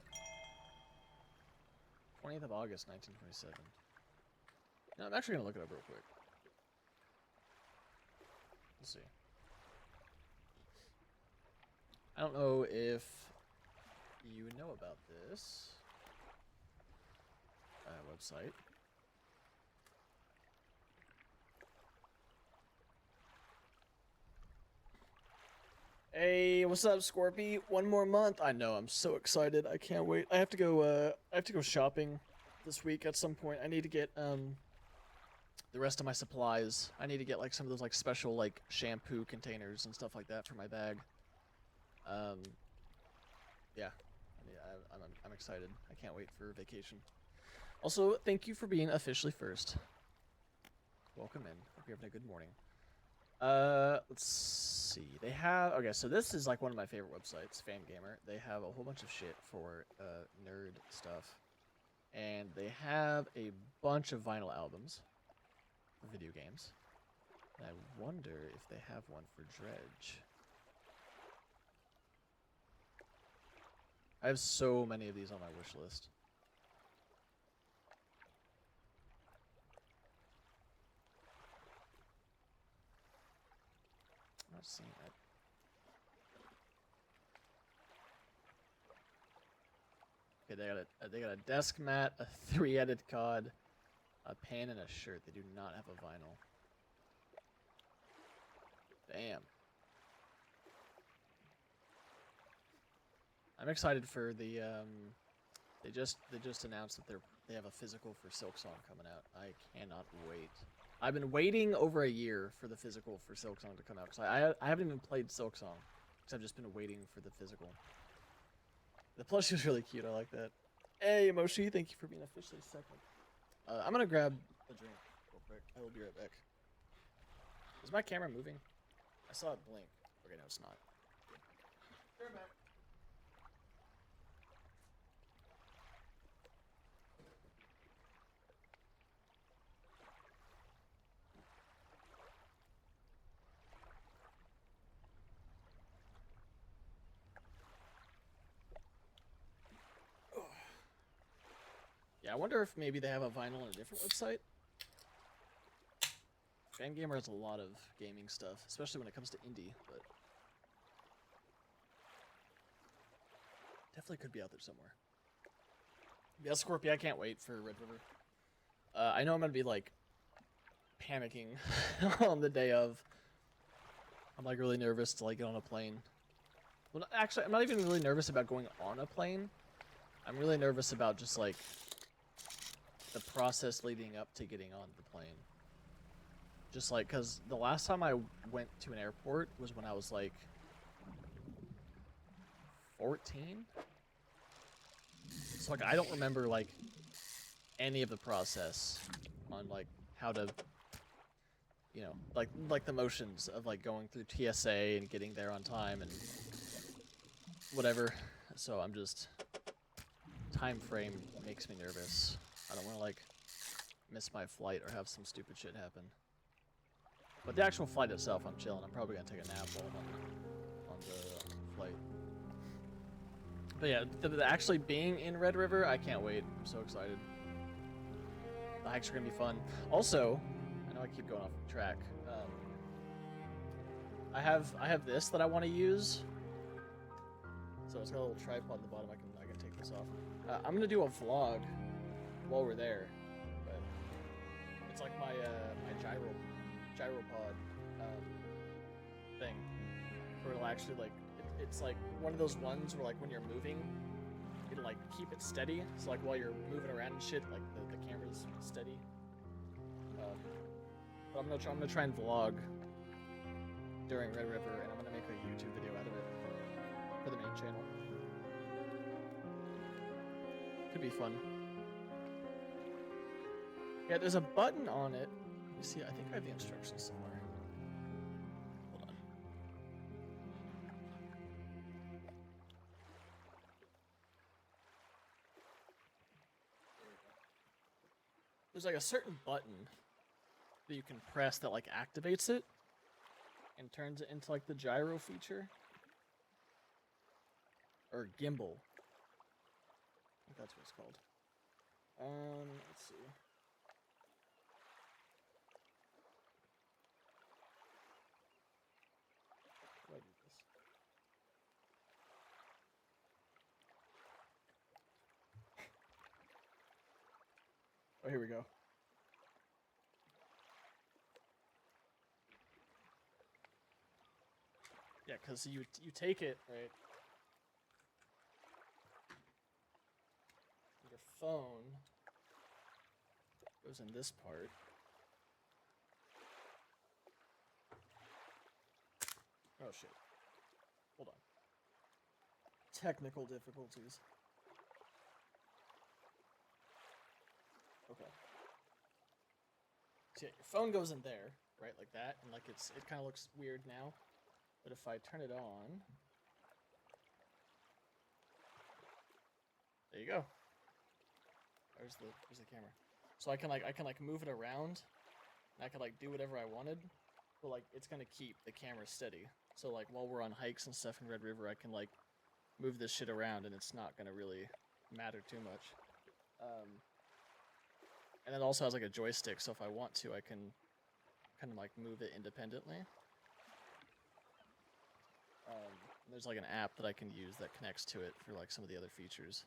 20th of August, 1927. No, I'm actually gonna look it up real quick. We'll see. I don't know if you know about this website. Hey, what's up, Scorpy? One more month. I know. I'm so excited. I can't wait. I have to go. I have to go shopping this week at some point. I need to get the rest of my supplies. I need to get like some of those like special like shampoo containers and stuff like that for my bag. Yeah. I'm excited. I can't wait for vacation. Also, thank you for being officially first. Welcome in. Hope you're having a good morning. Let's see. They have, okay, so this is like one of my favorite websites, Fangamer. They have a whole bunch of shit for nerd stuff. And they have a bunch of vinyl albums for video games. And I wonder if they have one for Dredge. I have so many of these on my wish list. I'm not seeing that. Okay, they got a desk mat, a 3-headed cod, a pen, and a shirt. They do not have a vinyl. Damn. I'm excited for the they just announced that they have a physical for Silksong coming out. I cannot wait. I've been waiting over a year for the physical for Silksong to come out, because I haven't even played Silksong, because I've just been waiting for the physical. The plushie was really cute. I like that. Hey, Moshi, thank you for being officially second. I'm gonna grab a drink real quick. I will be right back. Is my camera moving? I saw it blink. Okay, no, it's not. Turn back. Yeah, I wonder if maybe they have a vinyl on a different website. Fangamer has a lot of gaming stuff, especially when it comes to indie, but definitely could be out there somewhere. Yeah, Scorpio, I can't wait for Red River. I know I'm gonna be like panicking on the day of. I'm like really nervous to like get on a plane. Well, actually, I'm not even really nervous about going on a plane. I'm really nervous about just like the process leading up to getting on the plane. Just like, cause the last time I went to an airport was when I was like 14. So like I don't remember like any of the process on like how to, you know, like the motions of like going through TSA and getting there on time and whatever. So I'm just time frame makes me nervous. I don't want to like miss my flight or have some stupid shit happen. But the actual flight itself, I'm chilling. I'm probably gonna take a nap while I'm on the flight. But yeah, the actually being in Red River, I can't wait. I'm so excited. The hikes are gonna be fun. Also, I know I keep going off track. I have this that I want to use. So it's got a little tripod on the bottom. I can take this off. I'm gonna do a vlog while we're there. But it's like my my gyropod thing, where it'll actually like it's like one of those ones where like when you're moving, it'll like keep it steady. So like while you're moving around and shit, like the camera's steady. But I'm gonna try and vlog during Red River, and I'm gonna make a YouTube video out of it for the main channel. Could be fun. Yeah, there's a button on it. Let me see. I think I have the instructions somewhere. Hold on. There's like a certain button that you can press that like activates it and turns it into like the gyro feature. Or gimbal. I think that's what it's called. Let's see. How do I do this? Oh, here we go. Yeah, because you take it, right? Your phone goes in this part. Oh shit. Hold on. Technical difficulties. Okay. So yeah, your phone goes in there, right, like that, and like it kind of looks weird now. But if I turn it on, there you go. There's the camera. So I can move it around, and I can like do whatever I wanted, but like it's gonna keep the camera steady. So like while we're on hikes and stuff in Red River, I can like move this shit around, and it's not gonna really matter too much. And it also has like a joystick, so if I want to, I can kind of like move it independently. There's like an app that I can use that connects to it for like some of the other features.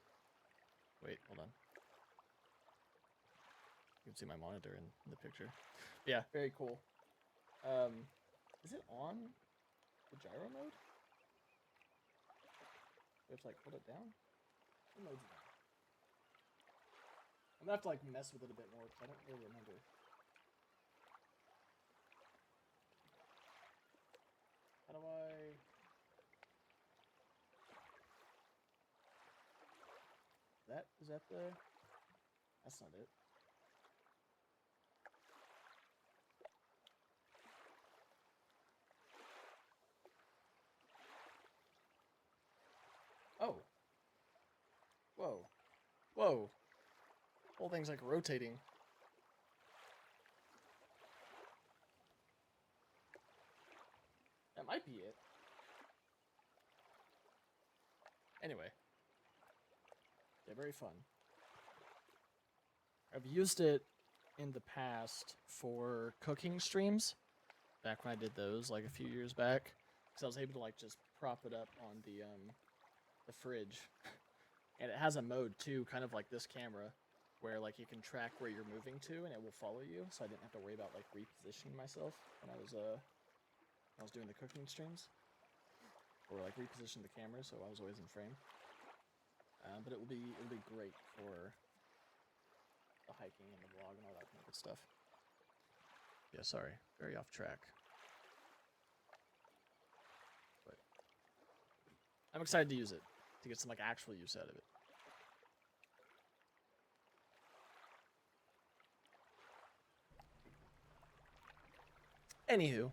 Wait, hold on. You can see my monitor in the picture. Yeah, very cool. Is it on the gyro mode? We have to like hold it down? What mode's it on? I'm gonna have to like mess with it a bit more because I don't really remember. How do I... Is that the... That's not it. Oh. Whoa. Whoa. Whole thing's like rotating. That might be it. Anyway. Yeah, very fun. I've used it in the past for cooking streams. Back when I did those, like a few years back. Because I was able to like just prop it up on the fridge. And it has a mode too, kind of like this camera, where like you can track where you're moving to and it will follow you, so I didn't have to worry about like repositioning myself when I was doing the cooking streams, or like reposition the camera so I was always in frame. But it'll be great for the hiking and the vlog and all that kind of good stuff. Yeah, sorry, very off track. But I'm excited to use it, to get some like actual use out of it. Anywho.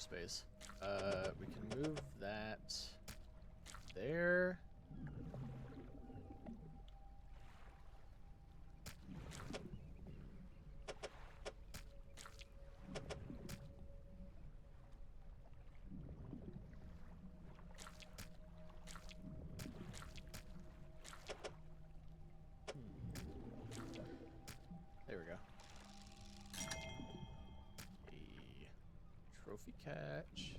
workspace. We can move that there. There we go. A trophy catch.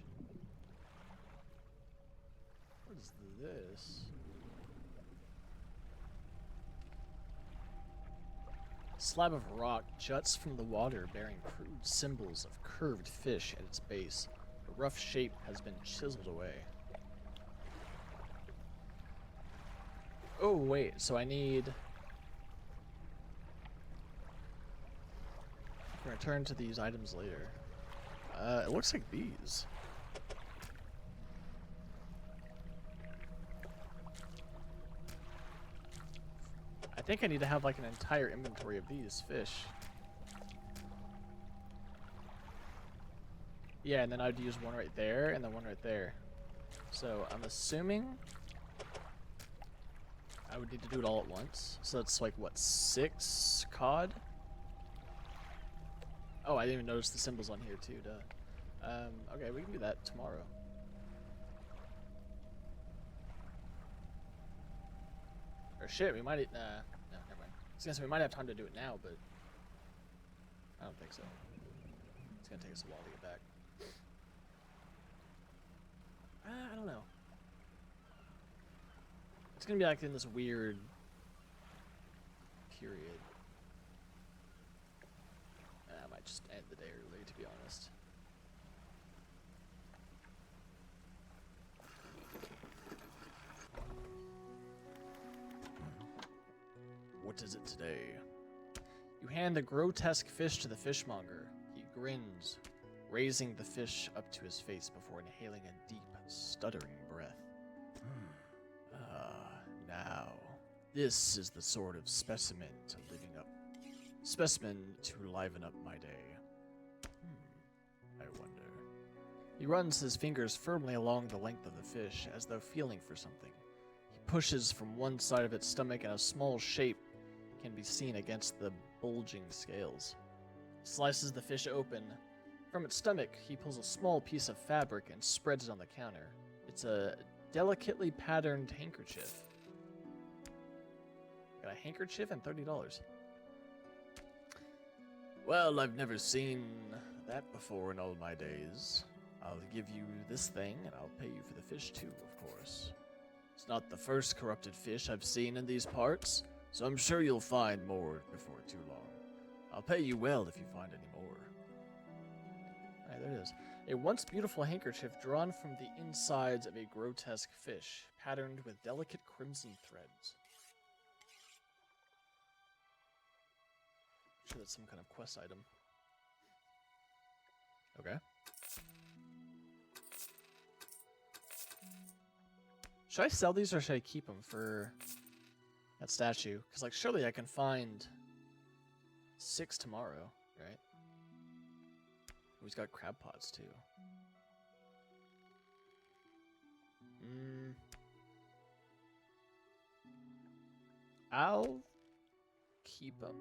What is this? A slab of rock juts from the water, bearing crude symbols of curved fish at its base. The rough shape has been chiseled away. Oh, wait, so I need... We're gonna turn to these items later. It looks like these. I think I need to have like an entire inventory of these fish. Yeah, and then I'd use one right there and then one right there. So I'm assuming I would need to do it all at once. So that's like, what, 6 cod? Oh, I didn't even notice the symbols on here too, duh. Okay, we can do that tomorrow. Or shit, we might, no, never mind. I was gonna say we might have time to do it now, but I don't think so. It's gonna take us a while to get back. I don't know. It's gonna be like in this weird period. I might just end the day early, to be honest. What is it today? You hand the grotesque fish to the fishmonger. He grins, raising the fish up to his face before inhaling a deep, stuttering breath. Now, this is the sort of specimen to liven up my day. I wonder. He runs his fingers firmly along the length of the fish, as though feeling for something. He pushes from one side of its stomach, and a small shape can be seen against the bulging scales. He slices the fish open. From its stomach, he pulls a small piece of fabric and spreads it on the counter. It's a delicately patterned handkerchief. Got a handkerchief and $30. Well, I've never seen that before in all my days. I'll give you this thing, and I'll pay you for the fish too, of course. It's not the first corrupted fish I've seen in these parts, so I'm sure you'll find more before too long. I'll pay you well if you find any more. Alright, there it is. A once beautiful handkerchief drawn from the insides of a grotesque fish, patterned with delicate crimson threads. I'm sure that's some kind of quest item. Okay. Should I sell these or should I keep them for that statue? Because, like, surely I can find 6 tomorrow, right? Oh, he's got crab pots, too. I'll keep them.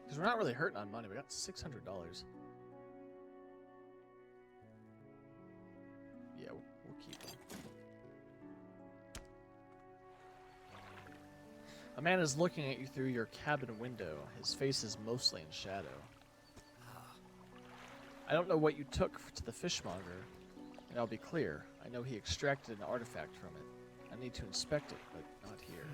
Because we're not really hurting on money. We got $600. Yeah, we'll keep them. A man is looking at you through your cabin window. His face is mostly in shadow. I don't know what you took to the fishmonger, and I'll be clear. I know he extracted an artifact from it. I need to inspect it, but not here.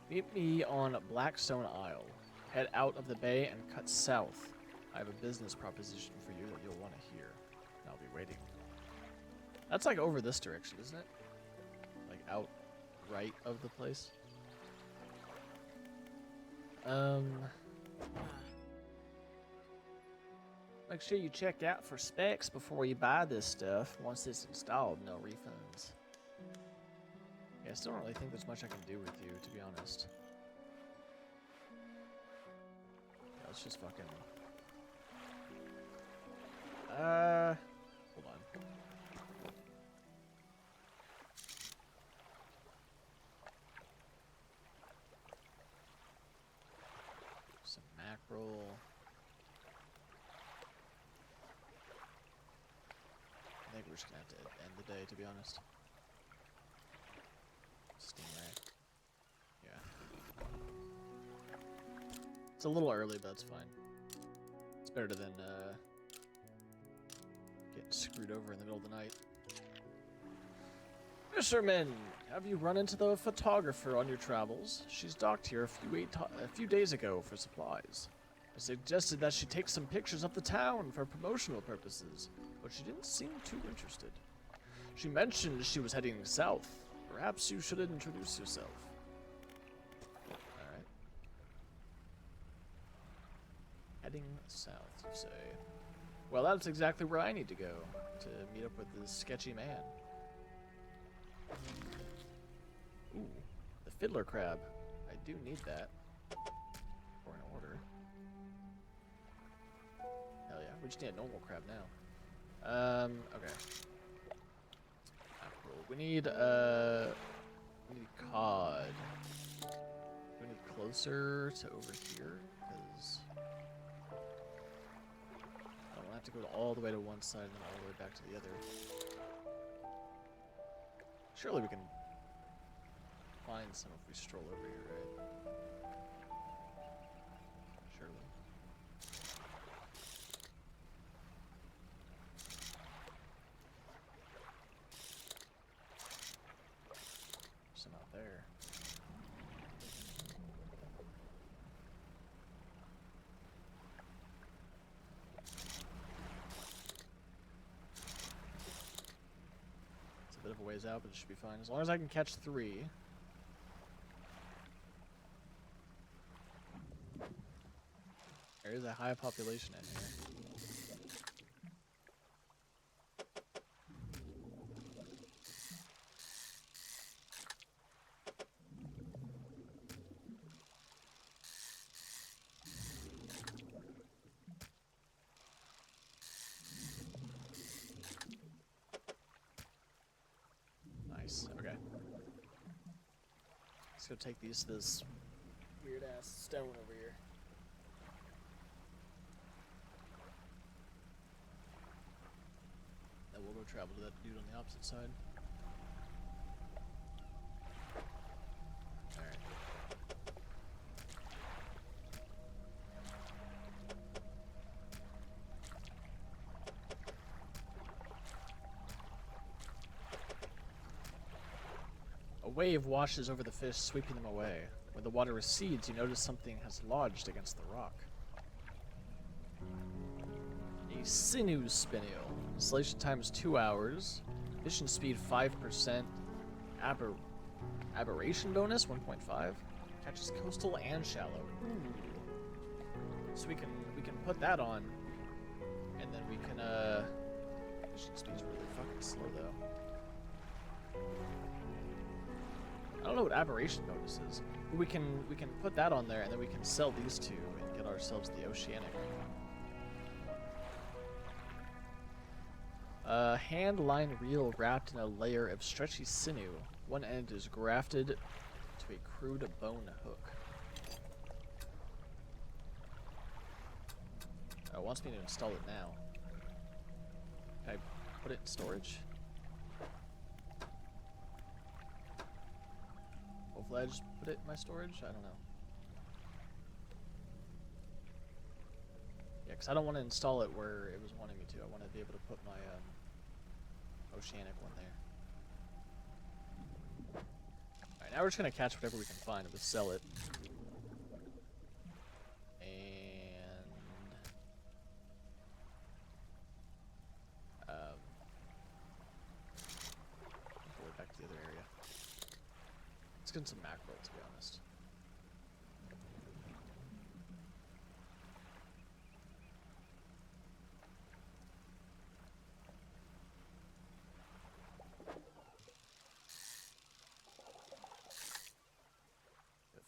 Meet me on Blackstone Isle. Head out of the bay and cut south. I have a business proposition for you that you'll want to hear. And I'll be waiting. That's like over this direction, isn't it? Like out right of the place. Make sure you check out for specs before you buy this stuff. Once it's installed, no refunds. Yeah, I still don't really think there's much I can do with you, to be honest. Yeah, let's just fucking... Some mackerel. I think we're just gonna have to end the day, to be honest. Stingray. Yeah. It's a little early, but that's fine. It's better than getting screwed over in the middle of the night. Fisherman, have you run into the photographer on your travels? She's docked here a few days ago for supplies. I suggested that she take some pictures of the town for promotional purposes, but she didn't seem too interested. She mentioned she was heading south. Perhaps you should introduce yourself. Alright. Heading south, you say. Well, that's exactly where I need to go, to meet up with this sketchy man. Ooh, the fiddler crab. I do need that for an order. Hell yeah, we just need a normal crab now. Okay. We need cod. We need closer to over here, because I don't have to go all the way to one side and then all the way back to the other. Surely we can find some if we stroll over here, right? Surely. Some out there. It's a bit of a ways out, but it should be fine. As long as I can catch 3. There is a high population in here. Nice, okay. Let's go take these to this weird ass stone over here. Then we'll go travel to that dude on the opposite side. Alright. A wave washes over the fish, sweeping them away. When the water recedes, you notice something has lodged against the rock. A sinew spinel. Installation time is 2 hours. Mission speed 5%. Aberration bonus 1.5. Catches coastal and shallow. Ooh. So we can put that on, and then we can mission speed's really fucking slow though. I don't know what aberration bonus is. But we can put that on there, and then we can sell these two and get ourselves the oceanic. Hand line reel wrapped in a layer of stretchy sinew. One end is grafted to a crude bone hook. Oh, it wants me to install it now. Can I put it in storage? Hopefully I just put it in my storage? I don't know. Yeah, because I don't want to install it where it was wanting me to. I want to be able to put my oceanic one there. Alright, now we're just going to catch whatever we can find and just sell it. And go back to the other area. Let's get some mackerel, to be honest.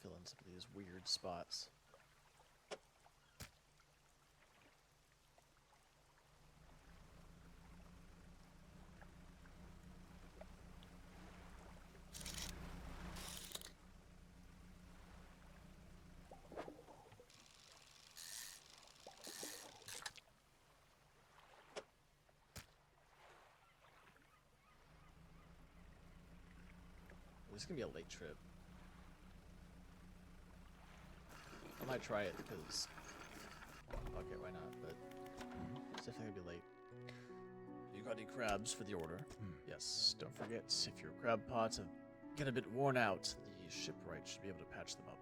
Fill in some of these weird spots. It's gonna be a late trip. I might try it because, okay, why not? But it's definitely gonna be late. You got any crabs for the order? Yes. Don't forget, if your crab pots have get a bit worn out, the shipwright should be able to patch them up.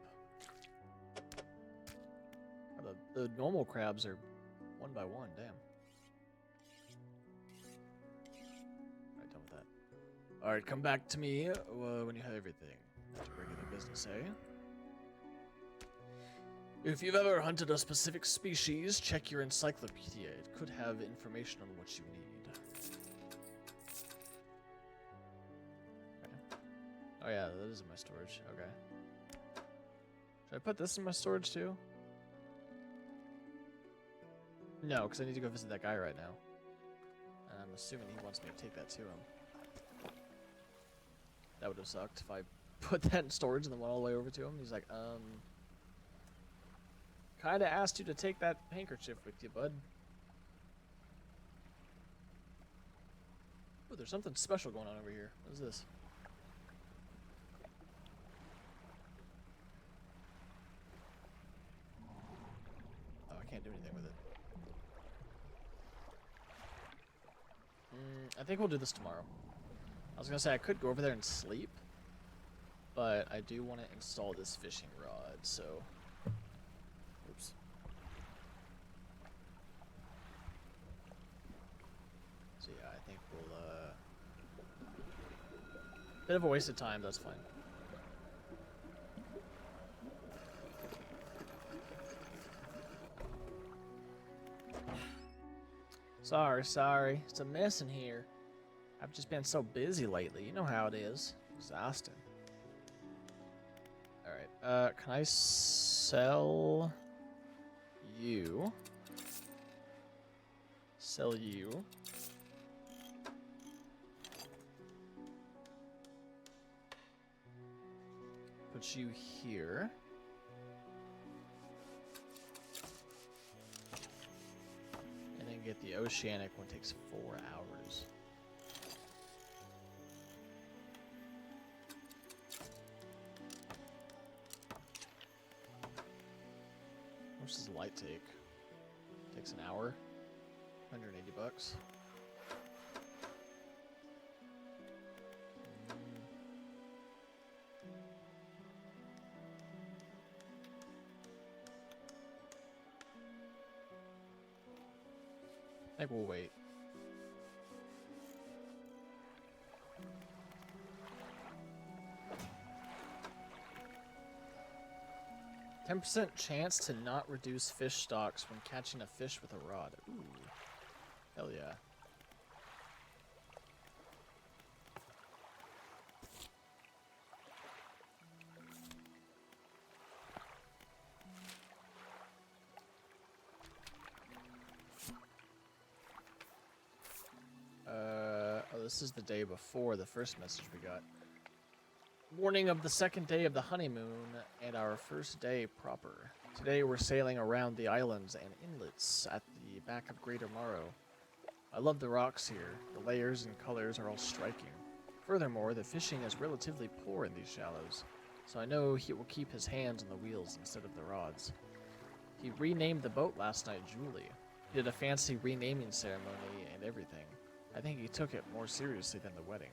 The normal crabs are one by one. Damn. Alright, done with that. Alright, come back to me when you have everything. That's regular business, eh? If you've ever hunted a specific species, check your encyclopedia. It could have information on what you need. Okay. Oh yeah, that is in my storage. Okay. Should I put this in my storage too? No, because I need to go visit that guy right now. And I'm assuming he wants me to take that to him. That would have sucked if I put that in storage and then went all the way over to him. He's like, kinda asked you to take that handkerchief with you, bud. Oh, there's something special going on over here. What is this? Oh, I can't do anything with it. I think we'll do this tomorrow. I was gonna say I could go over there and sleep, but I do want to install this fishing rod, so... Oops. So yeah, I think we'll, bit of a waste of time, that's fine. Sorry. It's a mess in here. I've just been so busy lately. You know how it is. Exhausting. Alright, can I sell you? Sell you. Put you here. And then get the oceanic one, takes 4 hours. How much does the light take? Takes an hour. 180 bucks. I think we'll wait. 10% chance to not reduce fish stocks when catching a fish with a rod. Ooh. Hell yeah. Oh, this is the day before the first message we got. Morning of the second day of the honeymoon and our first day proper. Today we're sailing around the islands and inlets at the back of Greater Morrow. I love the rocks here. The layers and colors are all striking. Furthermore, the fishing is relatively poor in these shallows, so I know he will keep his hands on the wheels instead of the rods. He renamed the boat last night Julie. He did a fancy renaming ceremony and everything. I think he took it more seriously than the wedding.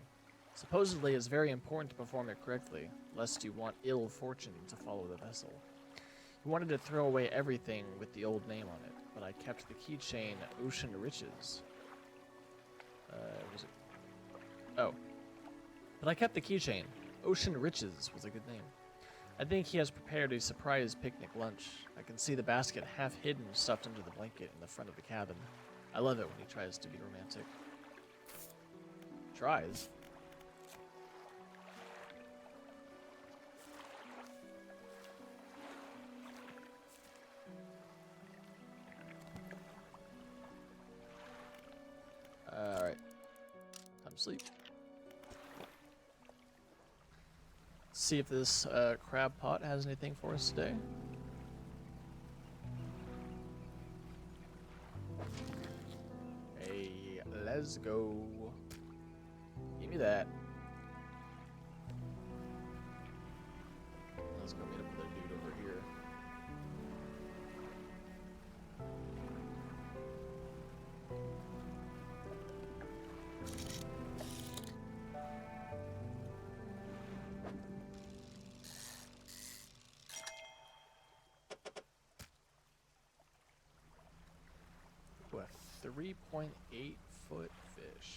Supposedly, it's very important to perform it correctly, lest you want ill fortune to follow the vessel. He wanted to throw away everything with the old name on it, but I kept the keychain Ocean Riches. But I kept the keychain. Ocean Riches was a good name. I think he has prepared a surprise picnic lunch. I can see the basket half hidden, stuffed under the blanket in the front of the cabin. I love it when he tries to be romantic. Tries? Alright. Time to sleep. See if this crab pot has anything for us today. Hey, let's go. Give me that. let's go meet up with a dude over here. Ooh, a 3.8-foot fish.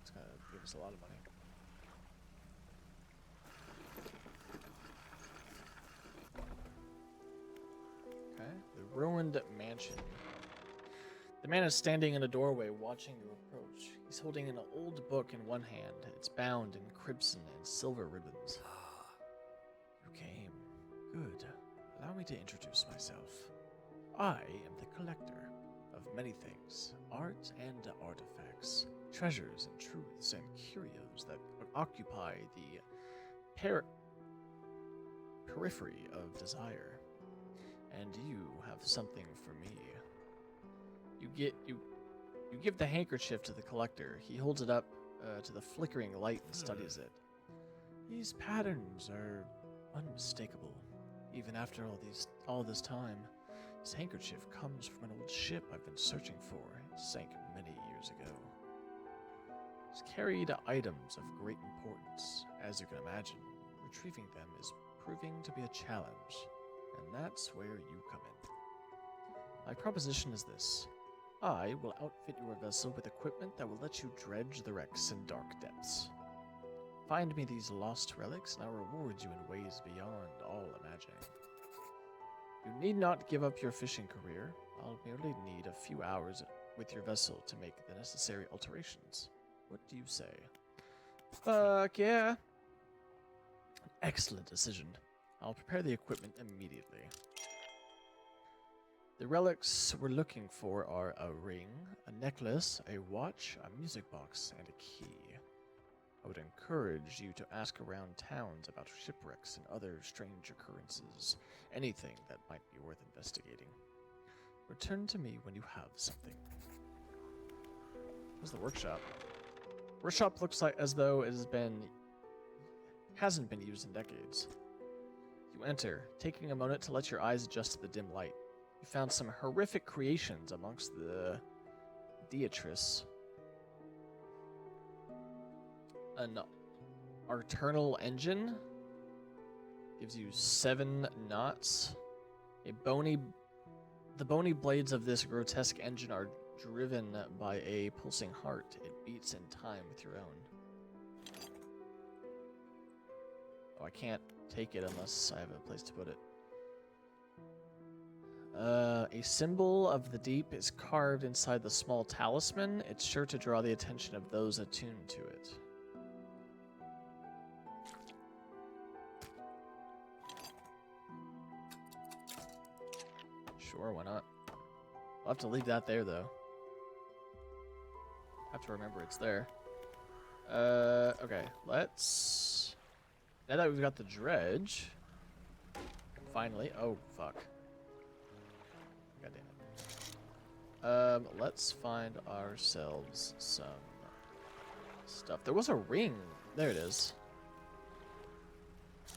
It's gonna give us a lot of money. Okay, the ruined mansion. The man is standing in a doorway watching you approach. He's holding an old book in one hand. It's bound in crimson and silver ribbons. You came. Good. Allow me to introduce myself. I am the collector of many things, art and artifacts, treasures and truths and curios that occupy the periphery of desire. And you have something for me. You give the handkerchief to the collector. He holds it up to the flickering light and studies it. These patterns are unmistakable. Even after all this time, this handkerchief comes from an old ship I've been searching for. It sank many years ago. It's carried items of great importance. As you can imagine, retrieving them is proving to be a challenge, and that's where you come in. My proposition is this. I will outfit your vessel with equipment that will let you dredge the wrecks in dark depths. Find me these lost relics, and I'll reward you in ways beyond all imagining. You need not give up your fishing career. I'll merely need a few hours with your vessel to make the necessary alterations. What do you say? Fuck yeah. Excellent decision. I'll prepare the equipment immediately. The relics we're looking for are a ring, a necklace, a watch, a music box, and a key. I would encourage you to ask around towns about shipwrecks and other strange occurrences, anything that might be worth investigating. Return to me when you have something. Where's the workshop? Workshop looks like as though it hasn't been used in decades. You enter, taking a moment to let your eyes adjust to the dim light. You found some horrific creations amongst the Deatrice. An arternal engine gives you 7 knots. The bony blades of this grotesque engine are driven by a pulsing heart. It beats in time with your own. Oh, I can't take it unless I have a place to put it. A symbol of the deep is carved inside the small talisman. It's sure to draw the attention of those attuned to it. Sure, why not? I'll have to leave that there, though. I have to remember it's there. Okay, let's... Now that we've got the dredge... Finally... Oh, fuck. God damn it. Let's find ourselves some stuff. There was a ring. There it is. I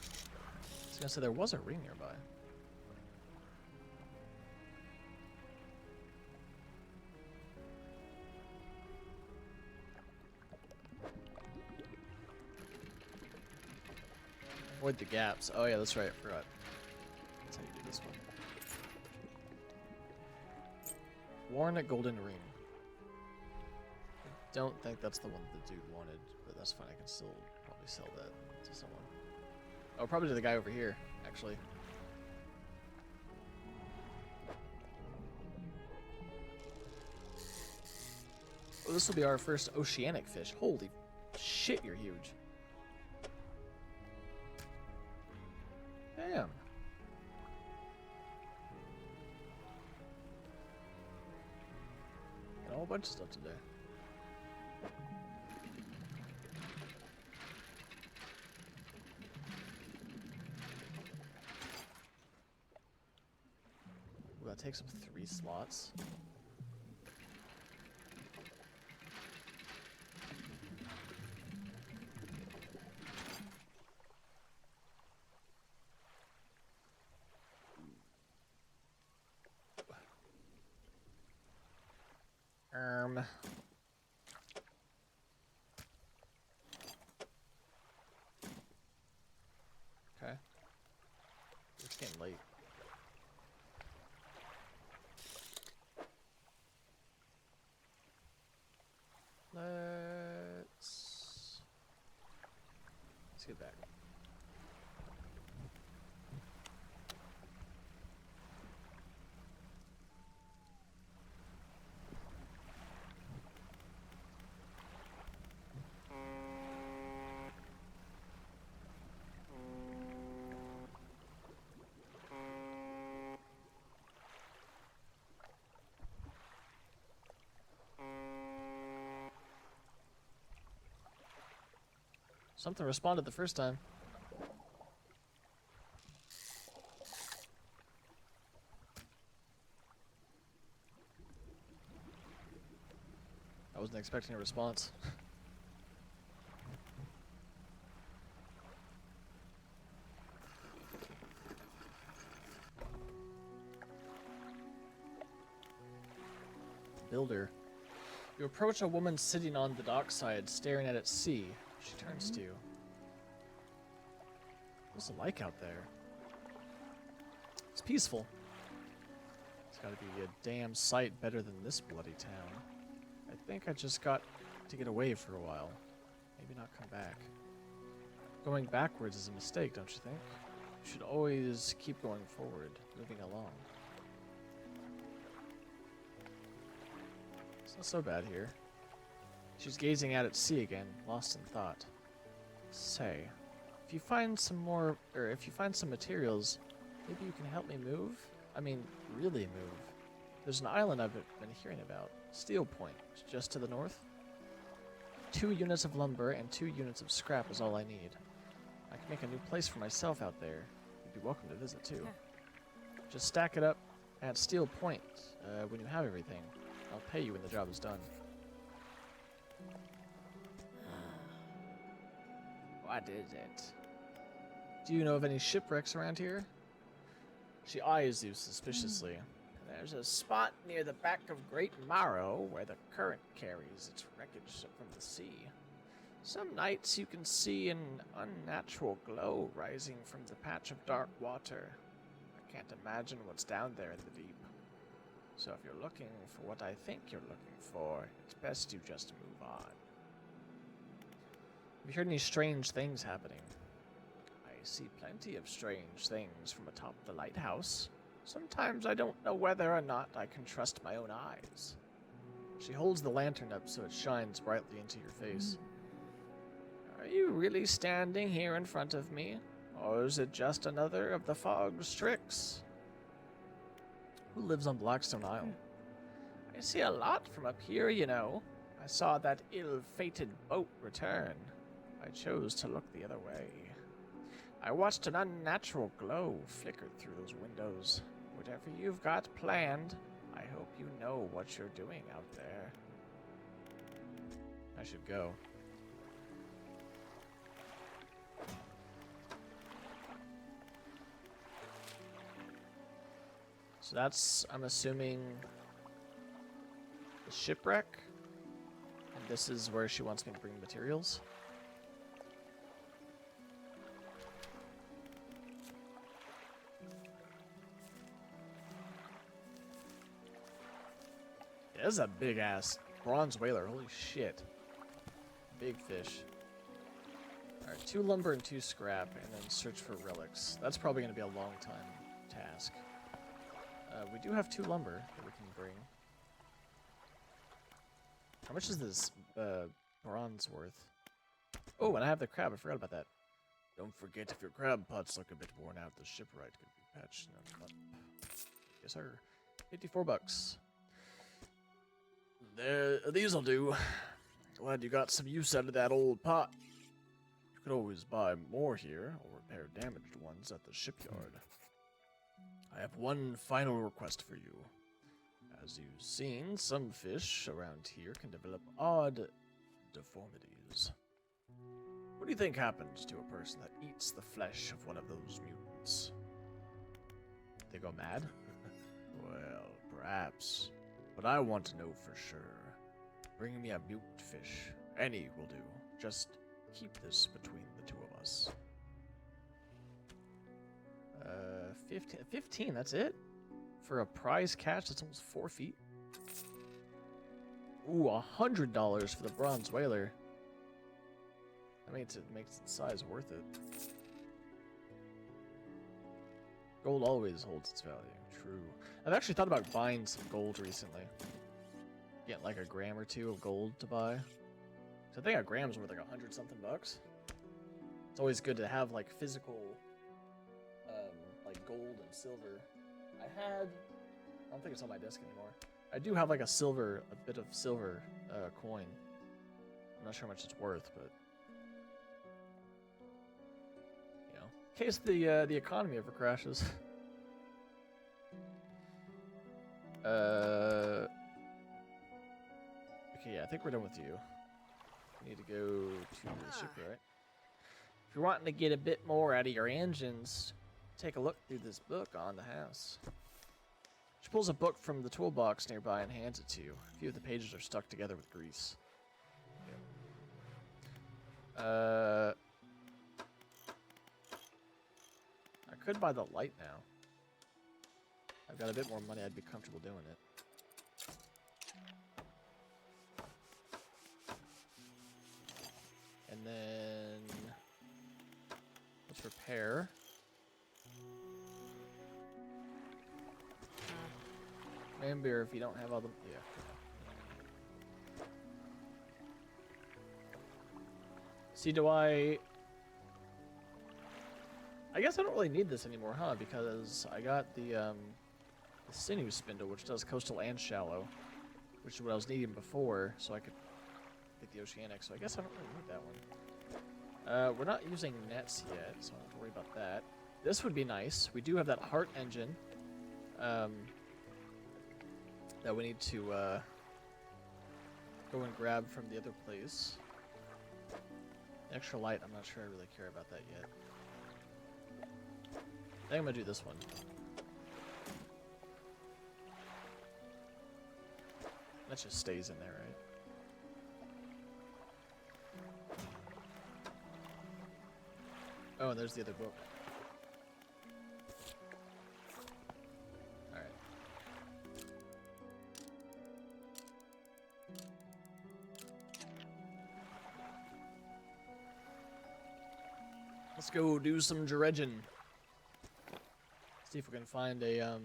was gonna say there was a ring nearby. Avoid the gaps. Oh yeah, that's right. I forgot. That's how you do this one. Worn a golden ring. I don't think that's the one the dude wanted, but that's fine. I can still probably sell that to someone. Oh, probably to the guy over here, actually. Oh, this will be our first oceanic fish. Holy shit, you're huge. Damn. Got a whole bunch of stuff today. Ooh, that takes up 3 slots. farm. Okay. It's getting late. Let's get back. Something responded the first time. I wasn't expecting a response. Builder. You approach a woman sitting on the dockside, staring at sea. She turns to you. What's it like out there? It's peaceful. It's gotta be a damn sight better than this bloody town. I think I just got to get away for a while. Maybe not come back. Going backwards is a mistake, don't you think? You should always keep going forward, moving along. It's not so bad here. She's gazing out at sea again, lost in thought. Say, if you find some materials, maybe you can help me move? I mean, really move. There's an island I've been hearing about. Steel Point, just to the north. 2 units of lumber and 2 units of scrap is all I need. I can make a new place for myself out there. You'd be welcome to visit too. Just stack it up at Steel Point when you have everything. I'll pay you when the job is done. What is it? Do you know of any shipwrecks around here? She eyes you suspiciously. There's a spot near the back of Great Marrow where the current carries its wreckage from the sea. Some nights you can see an unnatural glow rising from the patch of dark water. I can't imagine what's down there in the deep. So if you're looking for what I think you're looking for, it's best you just move on. Have you heard any strange things happening? I see plenty of strange things from atop the lighthouse. Sometimes I don't know whether or not I can trust my own eyes. She holds the lantern up so it shines brightly into your face. Are you really standing here in front of me? Or is it just another of the fog's tricks? Who lives on Blackstone Isle? I see a lot from up here, you know. I saw that ill-fated boat return. I chose to look the other way. I watched an unnatural glow flicker through those windows. Whatever you've got planned, I hope you know what you're doing out there. I should go. So that's, I'm assuming, the shipwreck. And this is where she wants me to bring materials. This is a big ass bronze whaler. Holy shit. Big fish. Alright, 2 lumber and 2 scrap, and then search for relics. That's probably going to be a long time task. We do have 2 lumber that we can bring. How much is this bronze worth? Oh, and I have the crab. I forgot about that. Don't forget, if your crab pots look a bit worn out, the shipwright could be patched up. Yes, sir. 54 bucks. These'll do. Glad you got some use out of that old pot. You could always buy more here, or repair damaged ones at the shipyard. I have one final request for you. As you've seen, some fish around here can develop odd deformities. What do you think happens to a person that eats the flesh of one of those mutants? They go mad? Well, perhaps. But I want to know for sure. Bring me a mute fish. Any will do. Just keep this between the two of us. 15, that's it? For a prize catch that's almost 4 feet? Ooh, $100 for the bronze whaler. That makes its size worth it. Gold always holds its value. True. I've actually thought about buying some gold recently. Get like a gram or two of gold to buy. So I think a gram's worth like 100 something bucks. It's always good to have like physical, like gold and silver. I don't think it's on my desk anymore. I do have like a bit of silver coin. I'm not sure how much it's worth, but you know, in case the economy ever crashes. Okay, yeah, I think we're done with you. We need to go to the shipwright. If you're wanting to get a bit more out of your engines, take a look through this book on the house. She pulls a book from the toolbox nearby and hands it to you. A few of the pages are stuck together with grease. Yep. I could buy the light now. I've got a bit more money, I'd be comfortable doing it. And then let's repair. Remember, if you don't have all the See, I guess I don't really need this anymore, huh? Because I got the sinew spindle, which does coastal and shallow, which is what I was needing before, so I could get the oceanic. So I guess I don't really need that one. We're not using nets yet, so I don't have to worry about that. This would be nice. We do have that heart engine that we need to go and grab from the other place. The extra light, I'm not sure I really care about that yet. I think I'm gonna do this one. That just stays in there, right? Oh, and there's the other book. Alright. Let's go do some dredging. See if we can find a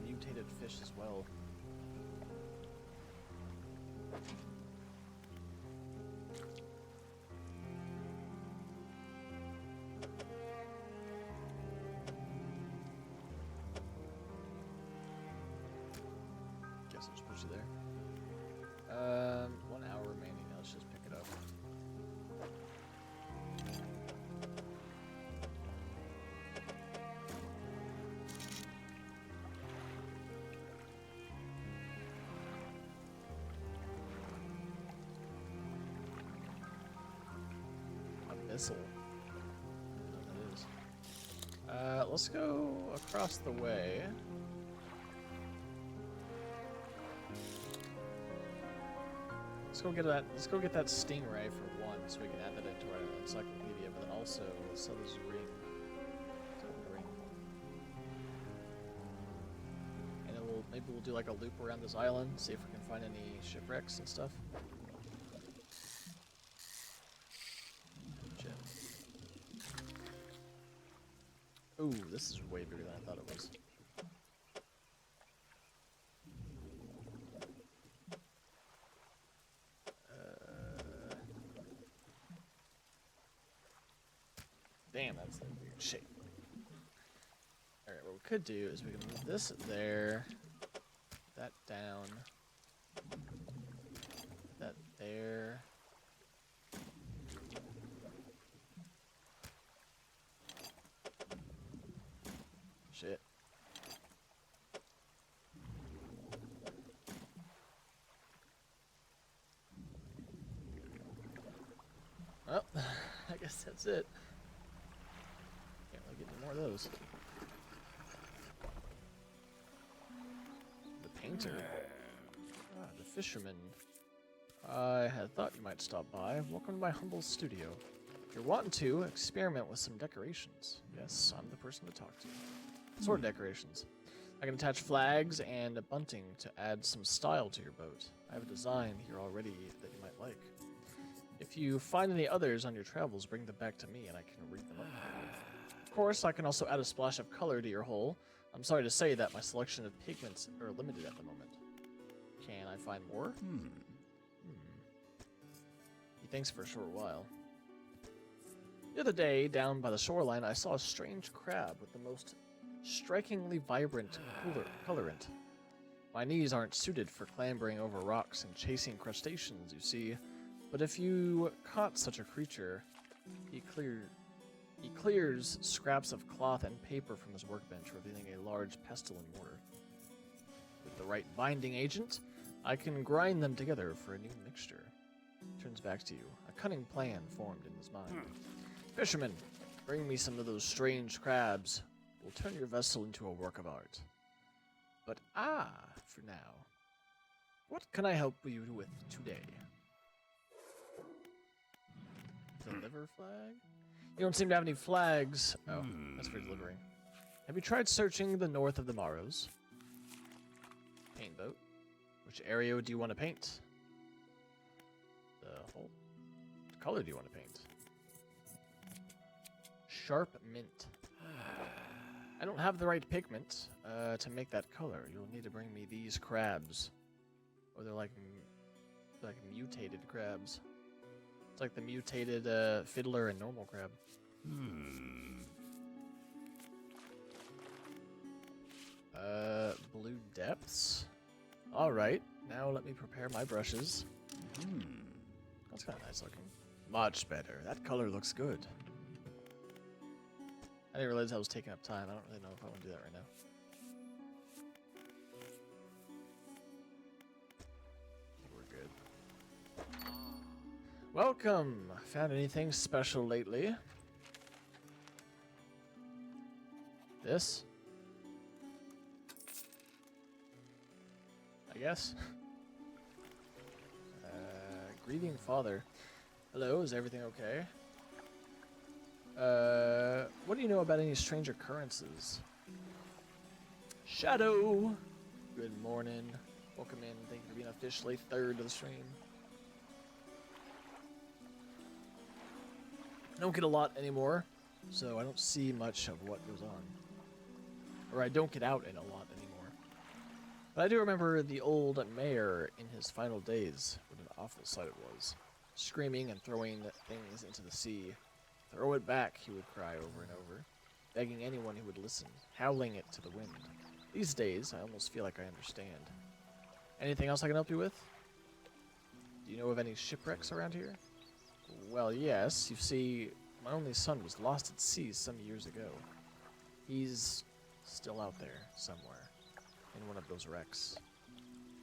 mutated fish as well. Guess I'll just put you there. 1 hour remaining. Let's just pick it up. Missile. I don't know what that is. Let's go across the way. Let's go get that stingray for one, so we can add that into our encyclopedia. But then also sell this ring. And then maybe we'll do like a loop around this island, see if we can find any shipwrecks and stuff. Ooh, this is way bigger than I thought it was. Damn, that's in weird shape. Alright, what we could do is we can move this there, that down, that there. Shit. Well, I guess that's it. Can't really get any more of those. painter. Ah, the fisherman. I had thought you might stop by. Welcome to my humble studio. If you're wanting to, experiment with some decorations. Yes, I'm the person to talk to. Sword decorations. I can attach flags and a bunting to add some style to your boat. I have a design here already that you might like. If you find any others on your travels, bring them back to me and I can read them up for you. Of course, I can also add a splash of color to your hull. I'm sorry to say that my selection of pigments are limited at the moment. Can I find more? He thinks for a short while. The other day, down by the shoreline, I saw a strange crab with the most strikingly vibrant colorant. My knees aren't suited for clambering over rocks and chasing crustaceans, you see, but if you caught such a creature, he clears scraps of cloth and paper from his workbench, revealing a large pestle and mortar. With the right binding agent, I can grind them together for a new mixture. Turns back to you, a cunning plan formed in his mind. Fisherman, bring me some of those strange crabs. We'll turn your vessel into a work of art. But for now, what can I help you with today? Deliver flag? You don't seem to have any flags. Oh, that's for delivering. Have you tried searching the north of the Maros? Paint boat. Which area do you want to paint? The whole. What color do you want to paint? Sharp mint. I don't have the right pigment to make that color. You'll need to bring me these crabs. Or they're like mutated crabs. It's like the mutated fiddler and normal crab. Blue depths. Alright, now let me prepare my brushes. That's kind of nice looking. Much better. That color looks good. I didn't realize I was taking up time. I don't really know if I want to do that right now. I think we're good. Welcome! Found anything special lately? This? I guess. Grieving father. Hello, is everything okay? What do you know about any strange occurrences? Shadow! Good morning. Welcome in. Thank you for being officially third to the stream. I don't get a lot anymore, so I don't see much of what goes on. Or I don't get out in a lot anymore. But I do remember the old mayor in his final days. What an awful sight it was. Screaming and throwing things into the sea. Throw it back, he would cry over and over, begging anyone who would listen, howling it to the wind. These days, I almost feel like I understand. Anything else I can help you with? Do you know of any shipwrecks around here? Well, yes. You see, my only son was lost at sea some years ago. He's still out there somewhere, in one of those wrecks,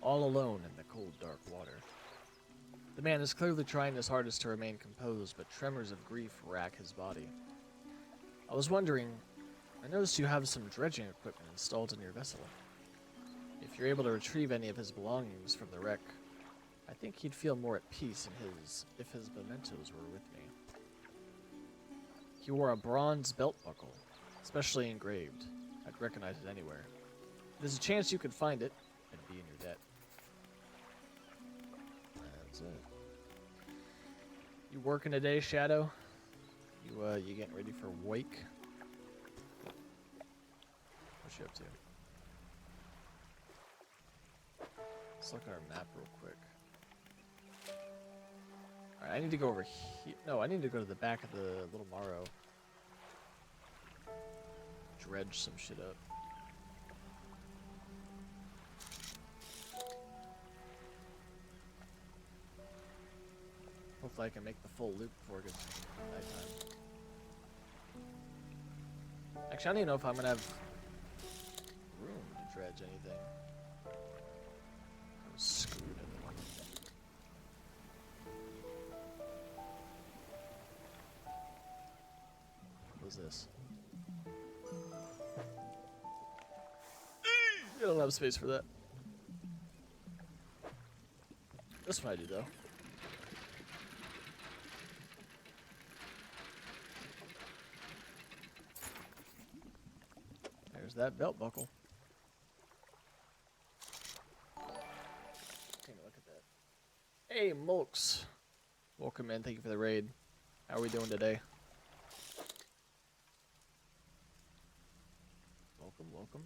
all alone in the cold, dark water. The man is clearly trying his hardest to remain composed, but tremors of grief rack his body. I was wondering, I noticed you have some dredging equipment installed in your vessel. If you're able to retrieve any of his belongings from the wreck, I think he'd feel more at peace if his mementos were with me. He wore a bronze belt buckle, specially engraved. I'd recognize it anywhere. There's a chance you could find it and be in your debt. That's it. You working today, Shadow? You getting ready for wake? What you up to? Let's look at our map real quick. Alright, I need to go over here. No, I need to go to the back of the little Morrow. Dredge some shit up. Hopefully I can make the full loop before it gets nighttime. Actually, I don't even know if I'm gonna have room to dredge anything. I was screwed in the one. What was this? I don't have space for that. This one I do, though. There's that belt buckle. Take a look at that. Hey, Mulks. Welcome in. Thank you for the raid. How are we doing today? Welcome, welcome.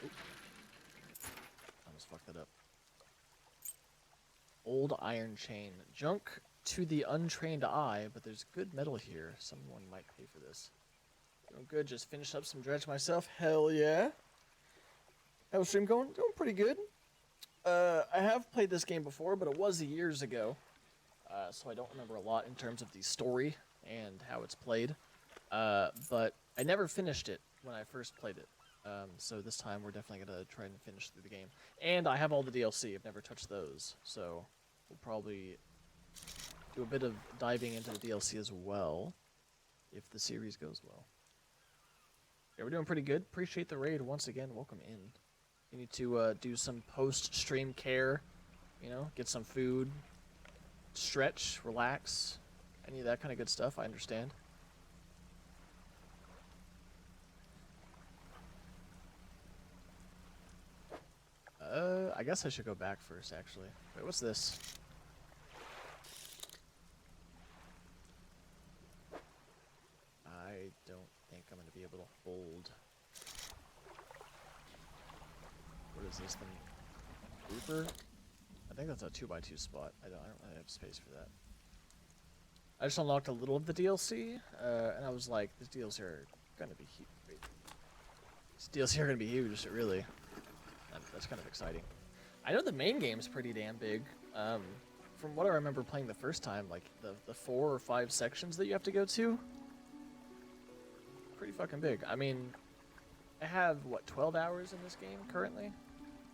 Oop. I almost fucked that up. Old iron chain. Junk to the untrained eye, but there's good metal here. Someone might pay for this. Doing good. Just finished up some dredge myself. Hell yeah. How's stream going? Doing pretty good. I have played this game before, but it was years ago. So I don't remember a lot in terms of the story and how it's played. But I never finished it when I first played it. So this time we're definitely going to try and finish through the game. And I have all the DLC. I've never touched those. So we'll probably do a bit of diving into the DLC as well, if the series goes well. Yeah, we're doing pretty good. Appreciate the raid once again. Welcome in. You need to do some post-stream care, you know, get some food, stretch, relax, any of that kind of good stuff. I understand. I guess I should go back first, actually. Wait, what's this? I don't think I'm going to be able to hold... What is this thing? Grouper? I think that's a 2x2 spot. I don't really have space for that. I just unlocked a little of the DLC, and I was like, these DLC are going to be huge. These DLC are going to be huge, really. That's kind of exciting. I know the main game's pretty damn big. From what I remember playing the first time, like the 4 or 5 sections that you have to go to, pretty fucking big. I mean, I have what 12 hours in this game currently,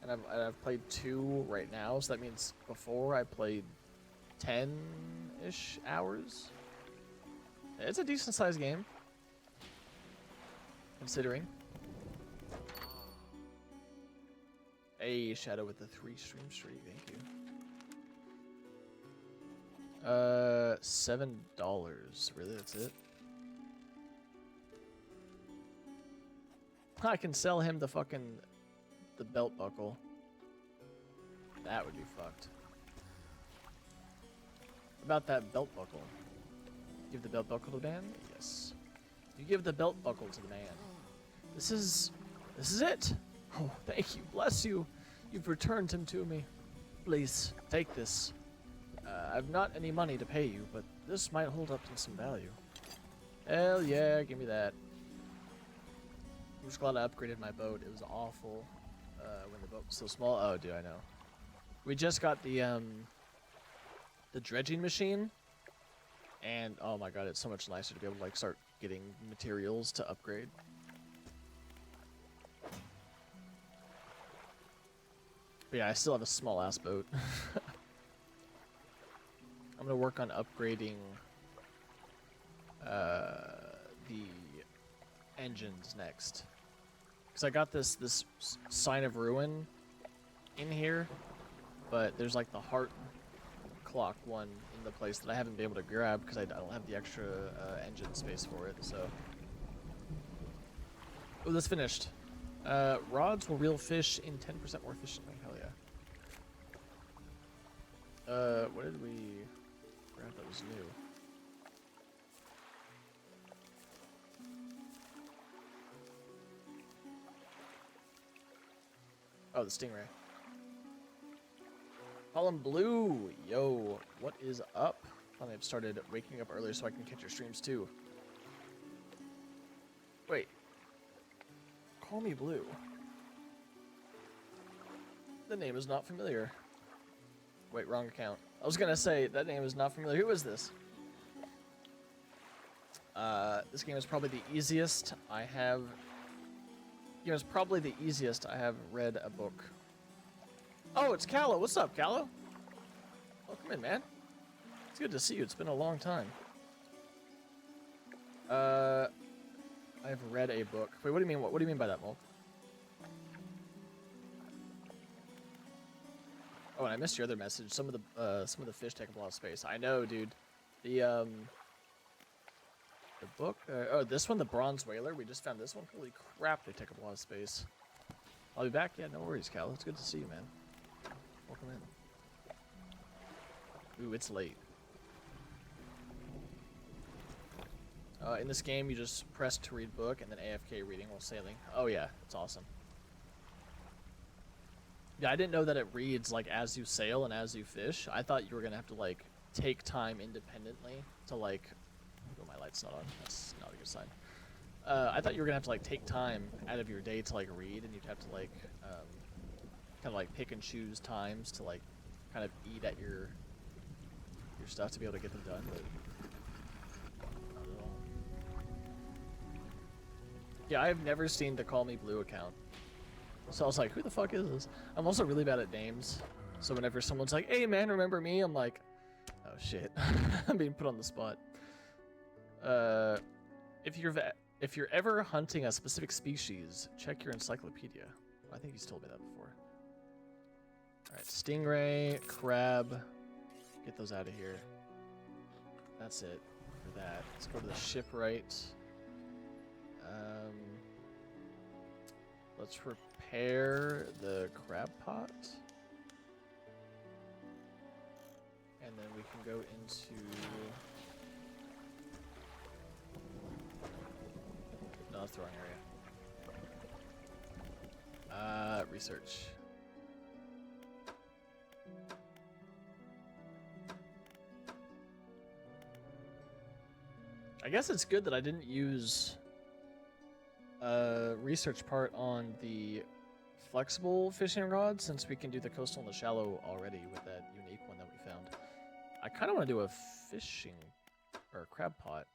and I've played 2 right now. So that means before I played 10-ish hours. It's a decent sized game, considering. Hey, Shadow with the 3 stream streak, thank you. $7. Really, that's it? I can sell him the belt buckle. That would be fucked. About that belt buckle. Give the belt buckle to the man? Yes. You give the belt buckle to the man. This is it. Oh, thank you. Bless you. You've returned him to me. Please, take this. I've not any money to pay you, but this might hold up in some value. Hell yeah, give me that. I'm just glad I upgraded my boat. It was awful when the boat was so small. Oh, dude, I know. We just got the dredging machine, and oh my god, it's so much nicer to be able to like start getting materials to upgrade. But yeah, I still have a small ass boat. I'm gonna work on upgrading the engines next, because I got this sign of ruin in here, but there's like the heart clock one in the place that I haven't been able to grab because I don't have the extra engine space for it. So, oh, that's finished. Rods will reel fish in 10% more efficiently. Hell yeah. What did we grab that was new? Oh, the stingray. Column Blue, yo, what is up? Finally, I've started waking up earlier so I can catch your streams too. Wait. Call me Blue. The name is not familiar. Wait, wrong account. I was gonna say, that name is not familiar. Who is this? This game is probably the easiest I have... It was probably the easiest I have read a book. Oh, it's Callow. What's up, Callow? Welcome in, man. It's good to see you. It's been a long time. I've read a book. Wait, what do you mean? What do you mean by that, Mulk? Oh, and I missed your other message. Some of the fish take up a lot of space. I know, dude. The book. Oh, this one, the bronze whaler. We just found this one. Holy crap, they take up a lot of space. I'll be back. Yeah, no worries, Cal. It's good to see you, man. Welcome in. Ooh, it's late. In this game, you just press to read book and then AFK reading while sailing. Oh yeah, it's awesome. Yeah, I didn't know that it reads like as you sail and as you fish. I thought you were gonna have to like take time independently to like. Oh, my light's not on. That's not a good sign. I thought you were gonna have to like take time out of your day to like read, and you'd have to like kind of like pick and choose times to like kind of eat at your stuff to be able to get them done. But not at all. Yeah, I've never seen the Call Me Blue account. So I was like, who the fuck is this? I'm also really bad at names. So whenever someone's like, hey man, remember me? I'm like, oh shit. I'm being put on the spot. If you're ever hunting a specific species, check your encyclopedia. I think he's told me that before. Alright, stingray, crab. Get those out of here. That's it for that. Let's go to the shipwright. Let's repair the crab pot. And then we can go into... No, that's the wrong area. Research. I guess it's good that I didn't use research part on the flexible fishing rod, since we can do the coastal and the shallow already with that unique one that we found. I kind of want to do a fishing or a crab pot.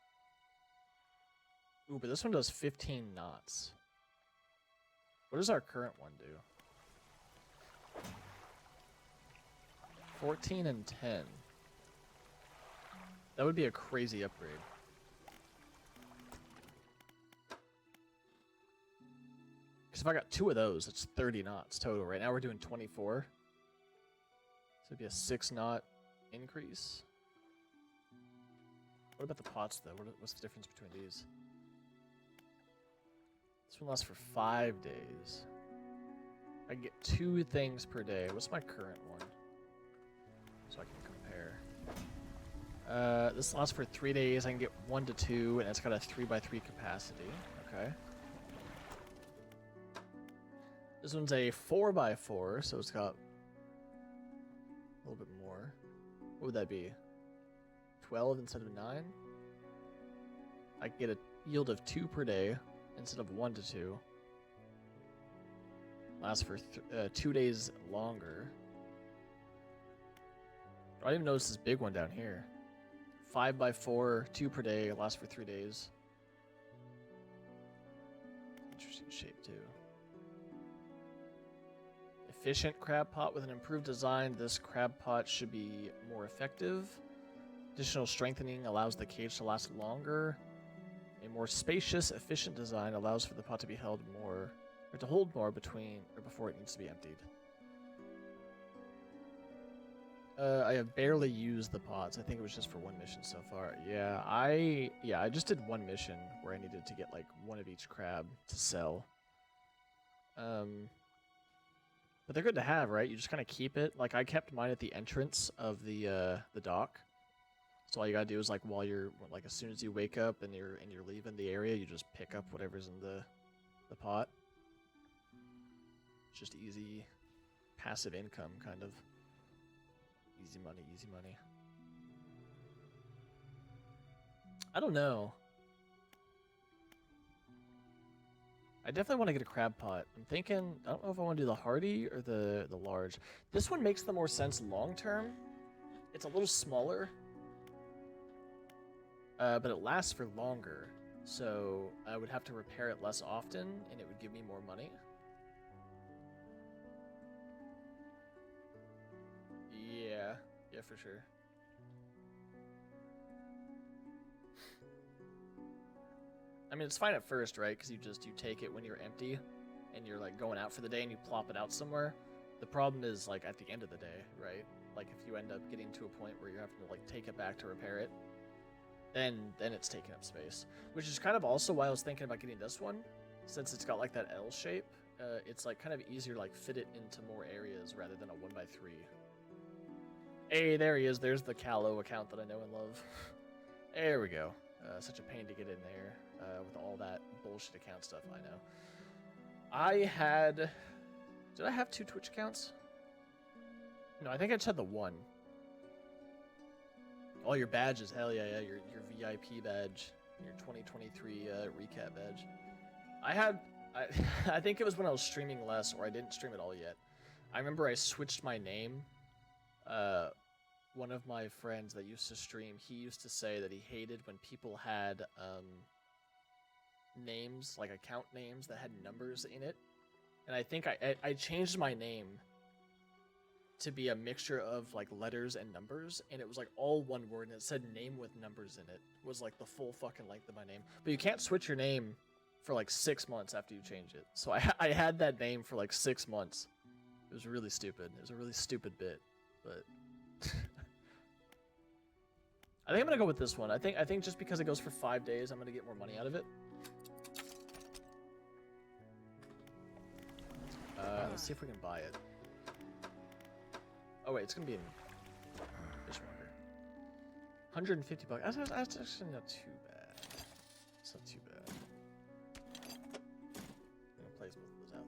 Ooh, but this one does 15 knots. What does our current one do? 14 and 10. That would be a crazy upgrade. Because if I got 2 of those, it's 30 knots total. Right now we're doing 24. So it'd be a 6 knot increase. What about the pots though? What's the difference between these? This one lasts for 5 days. I can get 2 things per day. What's my current one? So I can compare. This lasts for 3 days. I can get 1 to 2, and it's got a 3x3 capacity. Okay. This one's a 4x4, so it's got a little bit more. What would that be? 12 instead of 9? I get a yield of 2 per day instead of 1 to 2. Lasts for 2 days longer. I didn't even notice this big one down here. 5x4, 2 per day, lasts for 3 days. Interesting shape too. Efficient crab pot with an improved design. This crab pot should be more effective. Additional strengthening allows the cage to last longer. A more spacious, efficient design allows for the pot to be held more, or to hold more between or before it needs to be emptied. I have barely used the pots. I think it was just for 1 mission so far. Yeah, I just did 1 mission where I needed to get like 1 of each crab to sell. But they're good to have, right? You just kind of keep it. Like I kept mine at the entrance of the dock. So all you gotta do is like while you're like as soon as you wake up and you're leaving the area, you just pick up whatever's in the pot. It's just easy passive income kind of. Easy money, easy money. I don't know. I definitely want to get a crab pot. I'm thinking, I don't know if I want to do the hardy or the large. This one makes the more sense long term. It's a little smaller. But it lasts for longer. So I would have to repair it less often and it would give me more money. Yeah, for sure. I mean, it's fine at first, right? Because you take it when you're empty and you're like going out for the day and you plop it out somewhere. The problem is, like, at the end of the day, right? Like, if you end up getting to a point where you're having to, like, take it back to repair it, then it's taking up space. Which is kind of also why I was thinking about getting this one, since it's got, like, that L shape. It's, like, kind of easier to, like, fit it into more areas rather than a 1x3. Hey, there he is. There's the Callow account that I know and love. There we go. Such a pain to get in there with all that bullshit account stuff, I know. I had... Did I have 2 Twitch accounts? No, I think I just had the one. All your badges, hell yeah, your VIP badge, your 2023 recap badge. I think it was when I was streaming less, or I didn't stream at all yet. I remember I switched my name. One of my friends that used to stream, he used to say that he hated when people had names, like account names that had numbers in it. And I think I changed my name to be a mixture of like letters and numbers, and it was like all one word, and it said name with numbers in it. It was like the full fucking length of my name. But you can't switch your name for like 6 months after you change it. So I had that name for like 6 months. It was really stupid. It was a really stupid bit, but I think I'm gonna go with this one. I think just because it goes for 5 days, I'm gonna get more money out of it. Let's see if we can buy it. Oh wait, it's gonna be in Fishmonger. 150 bucks. That's actually not too bad. It's not too bad. I'm gonna place both of those out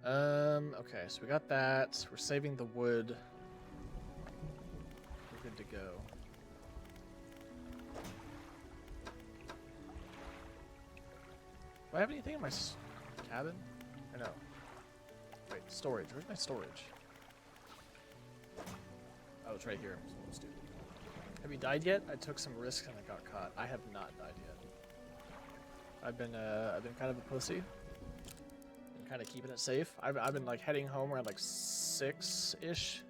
there. Okay, so we got that. We're saving the wood. We're good to go. Do I have anything in my cabin? Or no? Wait, storage. Where's my storage? Oh, it's right here. I'm so stupid. Have you died yet? I took some risks and I got caught. I have not died yet. I've been kind of a pussy. Been kind of keeping it safe. I've been like heading home around like 6-ish.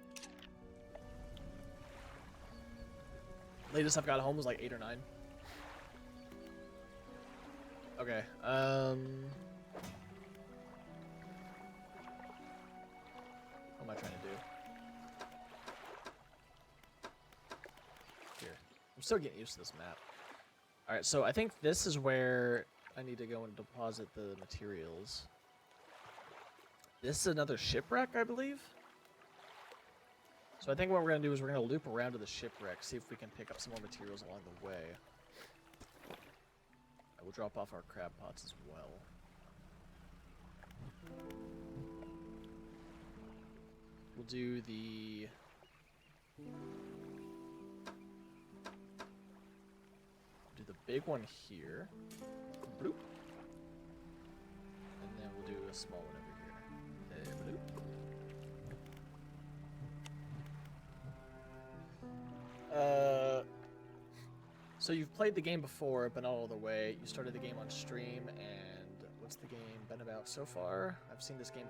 Latest I've got home was like 8 or 9. Okay. What am I trying to do? Here. I'm still getting used to this map. Alright, so I think this is where I need to go and deposit the materials. This is another shipwreck, I believe? So I think what we're going to do is we're going to loop around to the shipwreck, see if we can pick up some more materials along the way. I will drop off our crab pots as well. We'll do the... do the big one here. Bloop. And then we'll do a small one over here. Bloop. So you've played the game before, but not all the way. You started the game on stream, and what's the game been about so far? I've seen this game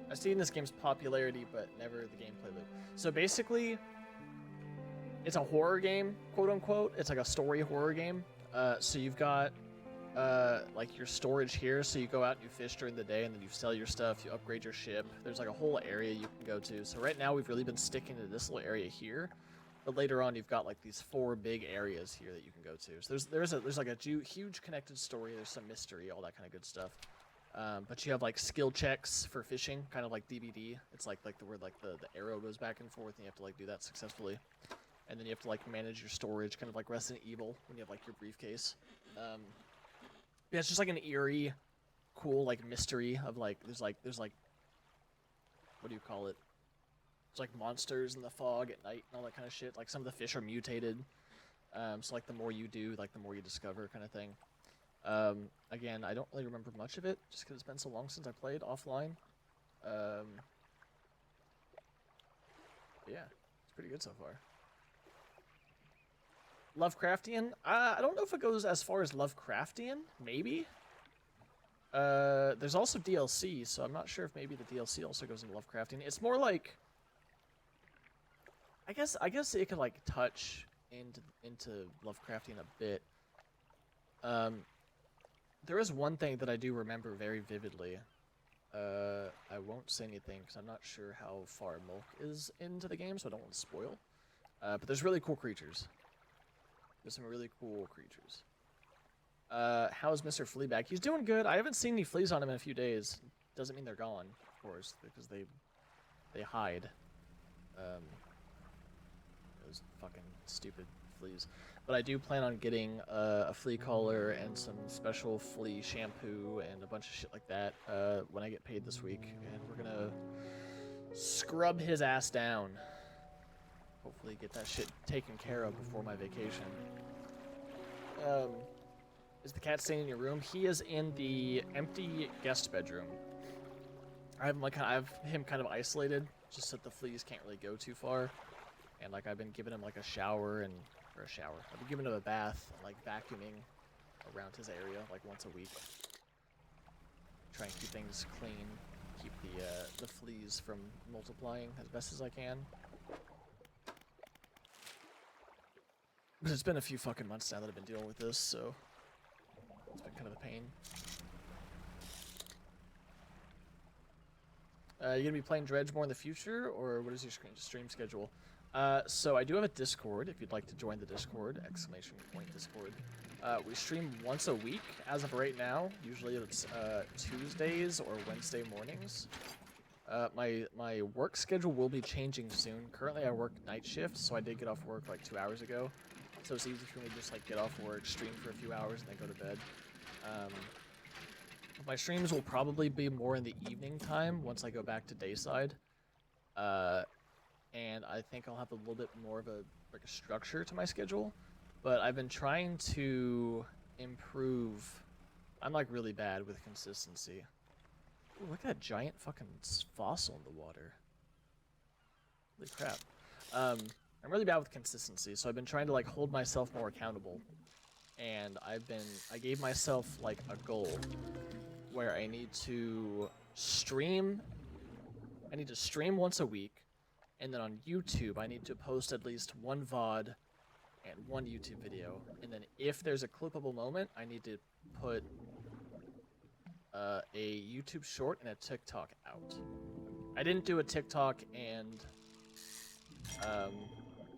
I've seen this game's popularity, but never the gameplay loop. So basically, it's a horror game, quote unquote. It's like a story horror game. So you've got like your storage here. So you go out and you fish during the day, and then you sell your stuff. You upgrade your ship. There's like a whole area you can go to. So right now we've really been sticking to this little area here. But later on, you've got like these 4 big areas here that you can go to. So there's like a huge connected story. There's some mystery, all that kind of good stuff. But you have like skill checks for fishing, kind of like DBD. It's like the word like the arrow goes back and forth, and you have to like do that successfully. And then you have to like manage your storage, kind of like Resident Evil when you have like your briefcase. Yeah, it's just like an eerie, cool like mystery of like there's like what do you call it? There's like monsters in the fog at night and all that kind of shit. Like some of the fish are mutated. So like the more you do, like the more you discover, kind of thing. Again, I don't really remember much of it, just because it's been so long since I played offline. But yeah, it's pretty good so far. Lovecraftian? I don't know if it goes as far as Lovecraftian. Maybe. There's also DLC, so I'm not sure if maybe the DLC also goes into Lovecraftian. It's more like... I guess it could like touch into Lovecraftian a bit. There is one thing that I do remember very vividly. I won't say anything because I'm not sure how far Milk is into the game, so I don't want to spoil. But there's really cool creatures. There's some really cool creatures. How's Mr. Fleabag? He's doing good. I haven't seen any fleas on him in a few days. Doesn't mean they're gone, of course, because they hide. Those fucking stupid fleas. But I do plan on getting a flea collar and some special flea shampoo and a bunch of shit like that when I get paid this week. And we're gonna scrub his ass down. Hopefully get that shit taken care of before my vacation. Is the cat staying in your room? He is in the empty guest bedroom. I have him kind of isolated, just so that the fleas can't really go too far. And like I've been giving him like a shower. I've been giving him a bath and like vacuuming around his area like once a week. Try and keep things clean, keep the fleas from multiplying as best as I can. But it's been a few fucking months now that I've been dealing with this, so it's been kind of a pain. You gonna be playing Dredge more in the future, or what is your stream schedule? So I do have a Discord, if you'd like to join the Discord, !Discord. We stream once a week, as of right now. Usually it's Tuesdays or Wednesday mornings. My work schedule will be changing soon. Currently I work night shift, so I did get off work like 2 hours ago. So it's easy for me to just like get off work, stream for a few hours, and then go to bed. My streams will probably be more in the evening time once I go back to dayside. And I think I'll have a little bit more of a structure to my schedule. But I've been trying to improve. I'm like really bad with consistency. Ooh, look at that giant fucking fossil in the water. Holy crap. I'm really bad with consistency, so I've been trying to like hold myself more accountable. And I gave myself like a goal where I need to stream once a week, and then on YouTube I need to post at least one VOD and one YouTube video, and then if there's a clippable moment, I need to put a YouTube short and a TikTok out. I didn't do a TikTok and a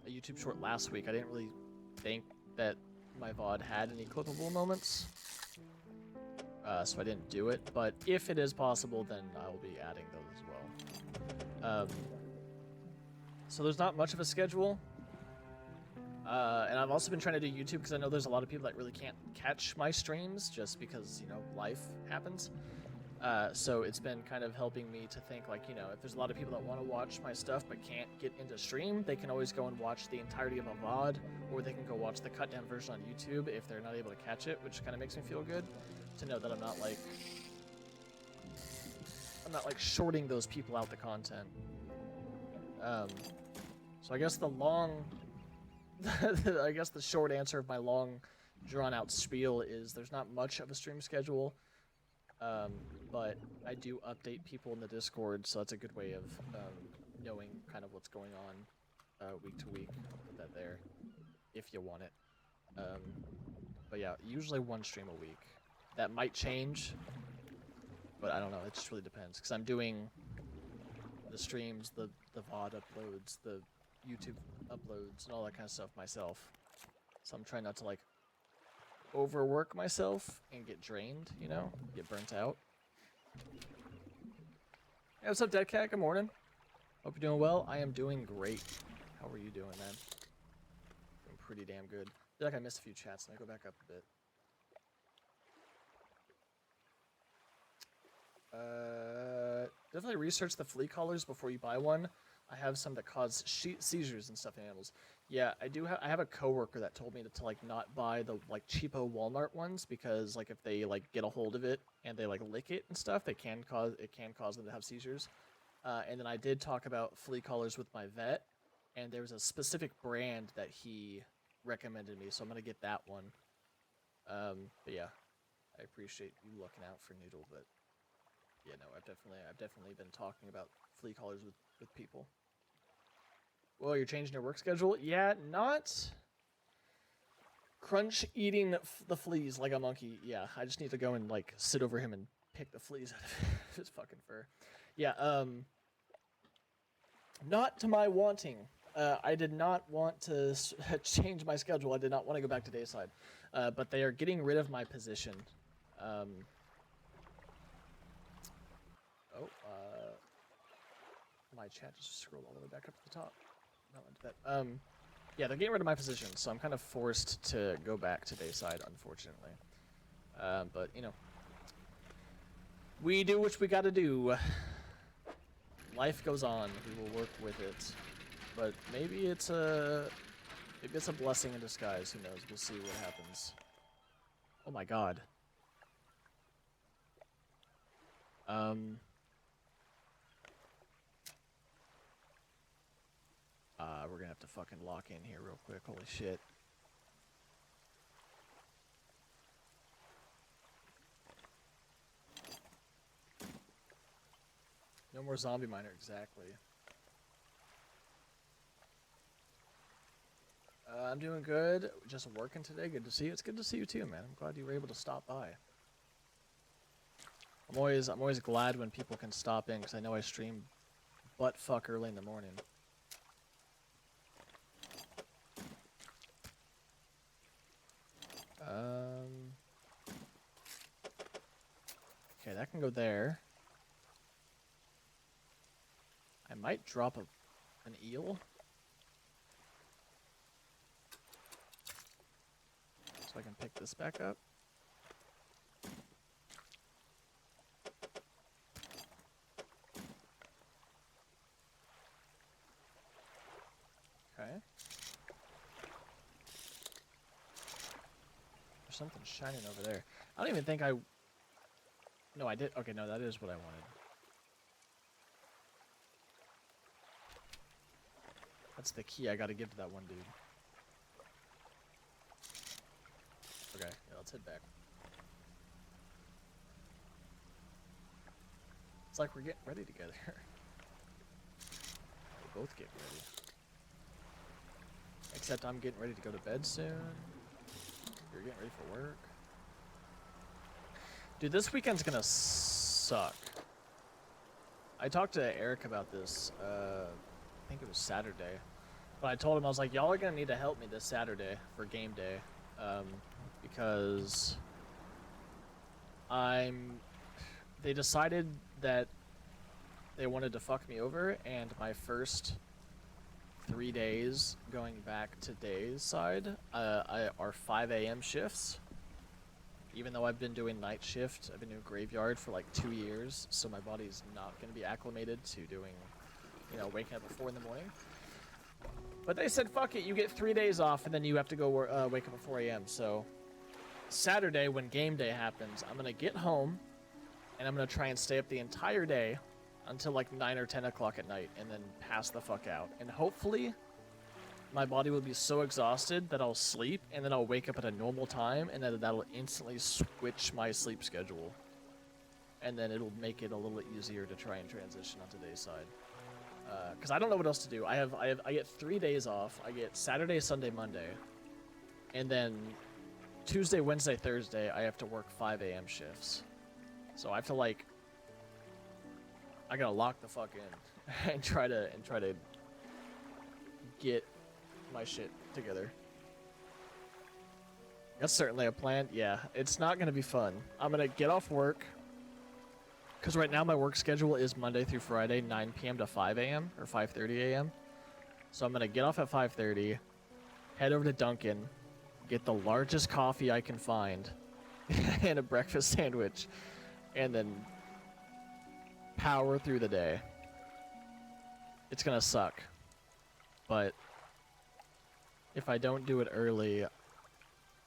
YouTube short last week. I didn't really think that my VOD had any clippable moments, so I didn't do it, but if it is possible, then I will be adding those as well. So there's not much of a schedule, and I've also been trying to do YouTube because I know there's a lot of people that really can't catch my streams just because, you know, life happens. So it's been kind of helping me to think, like, you know, if there's a lot of people that want to watch my stuff but can't get into stream, they can always go and watch the entirety of a VOD, or they can go watch the cut down version on YouTube if they're not able to catch it, which kind of makes me feel good to know that I'm not like shorting those people out the content. So I guess the short answer of my long drawn out spiel is there's not much of a stream schedule. But I do update people in the Discord, so that's a good way of knowing kind of what's going on week to week. I'll put that there if you want it. But yeah, usually one stream a week. That might change, but I don't know. It just really depends, because I'm doing the streams, the VOD uploads, the YouTube uploads, and all that kind of stuff myself. So I'm trying not to like overwork myself and get drained, you know, get burnt out. Hey, what's up, Dead Cat? Good morning. Hope you're doing well. I am doing great. How are you doing, man? Doing pretty damn good. I feel like I missed a few chats. Let me go back up a bit. Definitely research the flea collars before you buy one. I have some that cause seizures and stuffed animals. Yeah, I do. I have a coworker that told me to like not buy the like cheapo Walmart ones, because like if they like get a hold of it and they like lick it and stuff, it can cause them to have seizures. And then I did talk about flea collars with my vet, and there was a specific brand that he recommended me, so I'm gonna get that one. But yeah, I appreciate you looking out for Noodle, but yeah, no, I've definitely been talking about flea collars with people. Well, you're changing your work schedule? Yeah, not crunch eating the fleas like a monkey. Yeah, I just need to go and like sit over him and pick the fleas out of his fucking fur. Yeah, not to my wanting. I did not want to change my schedule. I did not want to go back to dayside. But they are getting rid of my position. My chat just scrolled all the way back up to the top. Not into that. Yeah, they're getting rid of my position, so I'm kind of forced to go back to dayside, unfortunately. But, you know, we do what we gotta do. Life goes on. We will work with it. But maybe it's a blessing in disguise. Who knows? We'll see what happens. Oh my god. We're gonna have to fucking lock in here real quick. Holy shit. No more zombie miner, exactly. I'm doing good. Just working today. Good to see you. It's good to see you too, man. I'm glad you were able to stop by. I'm always glad when people can stop in because I know I stream butt fuck early in the morning. Okay, that can go there. I might drop an eel. So I can pick this back up. Okay. There's something shining over there. I don't even think I... No, I did. Okay, no, that is what I wanted. That's the key I gotta give to that one dude. Okay, yeah, let's head back. It's like we're getting ready together. We're both getting ready. Except I'm getting ready to go to bed soon. You're getting ready for work. Dude, this weekend's gonna suck. I talked to Eric about this, I think it was Saturday. But I told him, I was like, y'all are gonna need to help me this Saturday for game day. Because they decided that they wanted to fuck me over, and my first 3 days going back to days side are 5 a.m. shifts. Even though I've been doing night shift, I've been doing graveyard for like 2 years, so my body's not going to be acclimated to doing, you know, waking up at 4 in the morning. But they said, fuck it, you get 3 days off, and then you have to go wake up at 4 a.m. So Saturday, when game day happens, I'm going to get home, and I'm going to try and stay up the entire day until like 9 or 10 o'clock at night, and then pass the fuck out. And hopefully my body will be so exhausted that I'll sleep, and then I'll wake up at a normal time, and then that'll instantly switch my sleep schedule. And then it'll make it a little easier to try and transition onto dayside. Because I don't know what else to do. I get 3 days off. I get Saturday, Sunday, Monday. And then Tuesday, Wednesday, Thursday, I have to work 5 a.m. shifts. So I have to, like... I gotta lock the fuck in and try to get my shit together. That's certainly a plan. Yeah, it's not gonna be fun. I'm gonna get off work, because right now my work schedule is Monday through Friday, 9 p.m. to 5 a.m. or 5:30 a.m. So I'm gonna get off at 5:30, head over to Dunkin', get the largest coffee I can find, and a breakfast sandwich, and then power through the day. It's gonna suck, but if I don't do it early,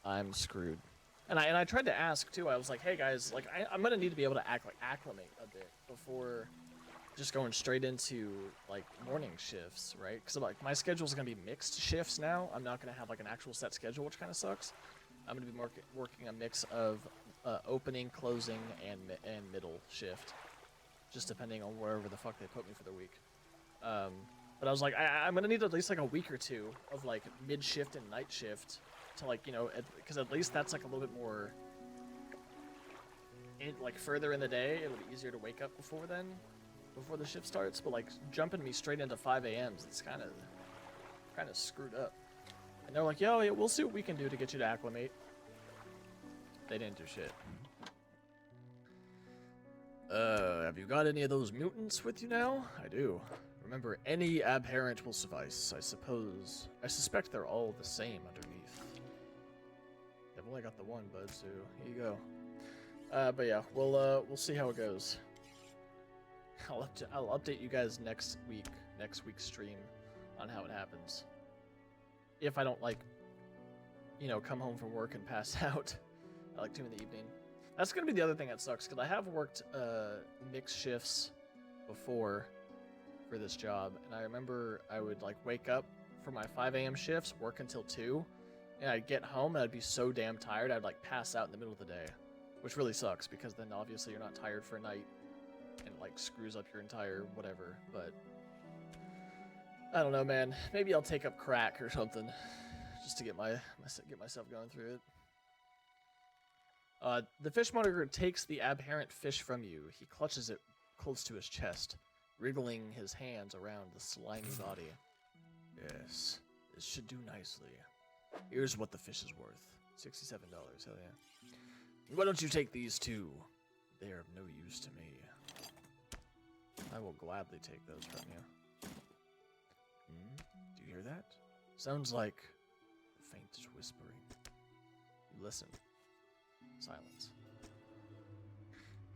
I'm screwed. And I tried to ask too. I was like, hey guys, like I'm gonna need to be able to acclimate a bit before just going straight into like morning shifts, right? Because like my schedule's gonna be mixed shifts now. I'm not gonna have like an actual set schedule, which kind of sucks. I'm gonna be working a mix of opening, closing, and middle shift, just depending on wherever the fuck they put me for the week. But I was like, I'm gonna need at least like a week or two of like mid shift and night shift to like, you know, because at least that's like a little bit more like further in the day, it'll be easier to wake up before then, before the shift starts. But like jumping me straight into 5 a.m.s, it's kind of screwed up. And they're like, yo, yeah, we'll see what we can do to get you to acclimate. They didn't do shit. Have you got any of those mutants with you now? I do. Remember, any abhorrent will suffice. I suspect they're all the same underneath. I've only got the one, bud, so here you go. But yeah, we'll see how it goes. I'll update you guys next week's stream on how it happens. If I don't, like, you know, come home from work and pass out at like 2 in the evening. That's gonna be the other thing that sucks, because I have worked mixed shifts before for this job, and I remember I would like wake up for my 5 a.m. shifts, work until 2, and I'd get home and I'd be so damn tired I'd like pass out in the middle of the day, which really sucks because then obviously you're not tired for a night and like screws up your entire whatever. But I don't know, man. Maybe I'll take up crack or something just to get myself going through it. The fishmonger takes the abhorrent fish from you. He clutches it close to his chest, wriggling his hands around the slimy body. Yes, this should do nicely. Here's what the fish is worth. $67, hell yeah. Why don't you take these too? They are of no use to me. I will gladly take those from you. Do you hear that? Sounds like the faintest whispering. You listen. Silence.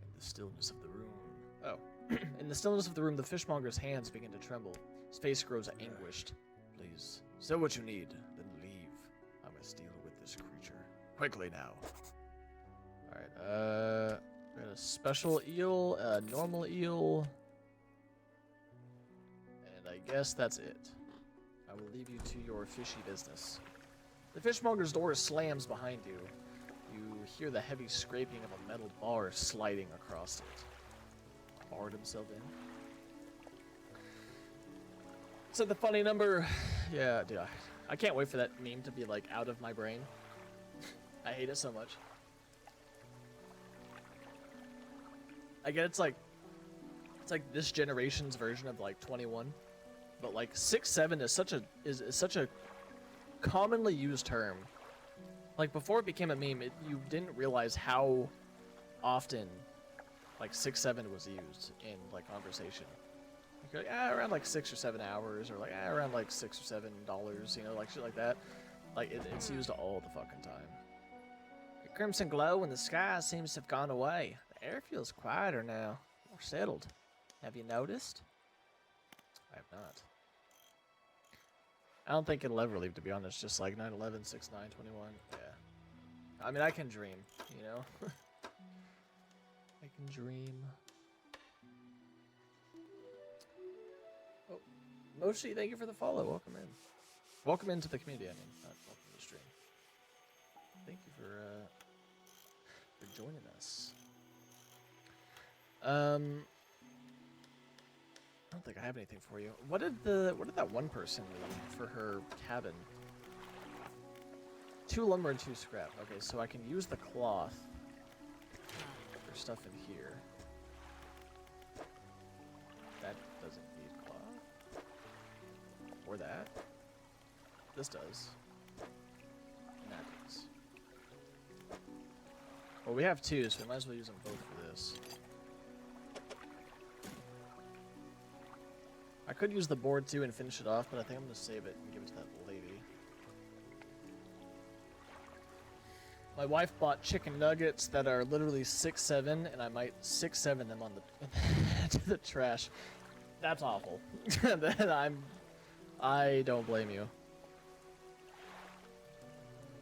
In the stillness of the room. Oh. In the stillness of the room, the fishmonger's hands begin to tremble. His face grows anguished. Please, say what you need, then leave. I must deal with this creature. Quickly now. Alright, we got a special eel, a normal eel. And I guess that's it. I will leave you to your fishy business. The fishmonger's door slams behind you. You hear the heavy scraping of a metal bar sliding across it. Barred himself in. So the funny number, yeah, dude, I can't wait for that meme to be like out of my brain. I hate it so much. I get it's like this generation's version of like 21, but like 6'7" is such a commonly used term. Like before it became a meme, you didn't realize how often like 6'7" was used in like conversation. Like, around like 6 or 7 hours, or like around like $6 or $7, you know, like shit like that. Like it's used all the fucking time. The crimson glow in the sky seems to have gone away. The air feels quieter now, more settled. Have you noticed? I have not. I don't think it'll ever leave, to be honest. Just like 9/11, 6/9/21. Yeah. I mean, I can dream, you know. I can dream. Oh, Moshi, thank you for the follow. Welcome in. Welcome into the community. I mean, not welcome to the stream. Thank you for joining us. I don't think I have anything for you. What did that one person need for her cabin? 2 lumber and 2 scrap. Okay, so I can use the cloth for stuff in here. That doesn't need cloth. Or that. This does. And that does. Well, we have 2, so we might as well use them both for this. I could use the board too and finish it off, but I think I'm going to save it and give it to that lady. My wife bought chicken nuggets that are literally 6'7", and I might 6'7" them on the to the trash. That's awful. I don't blame you.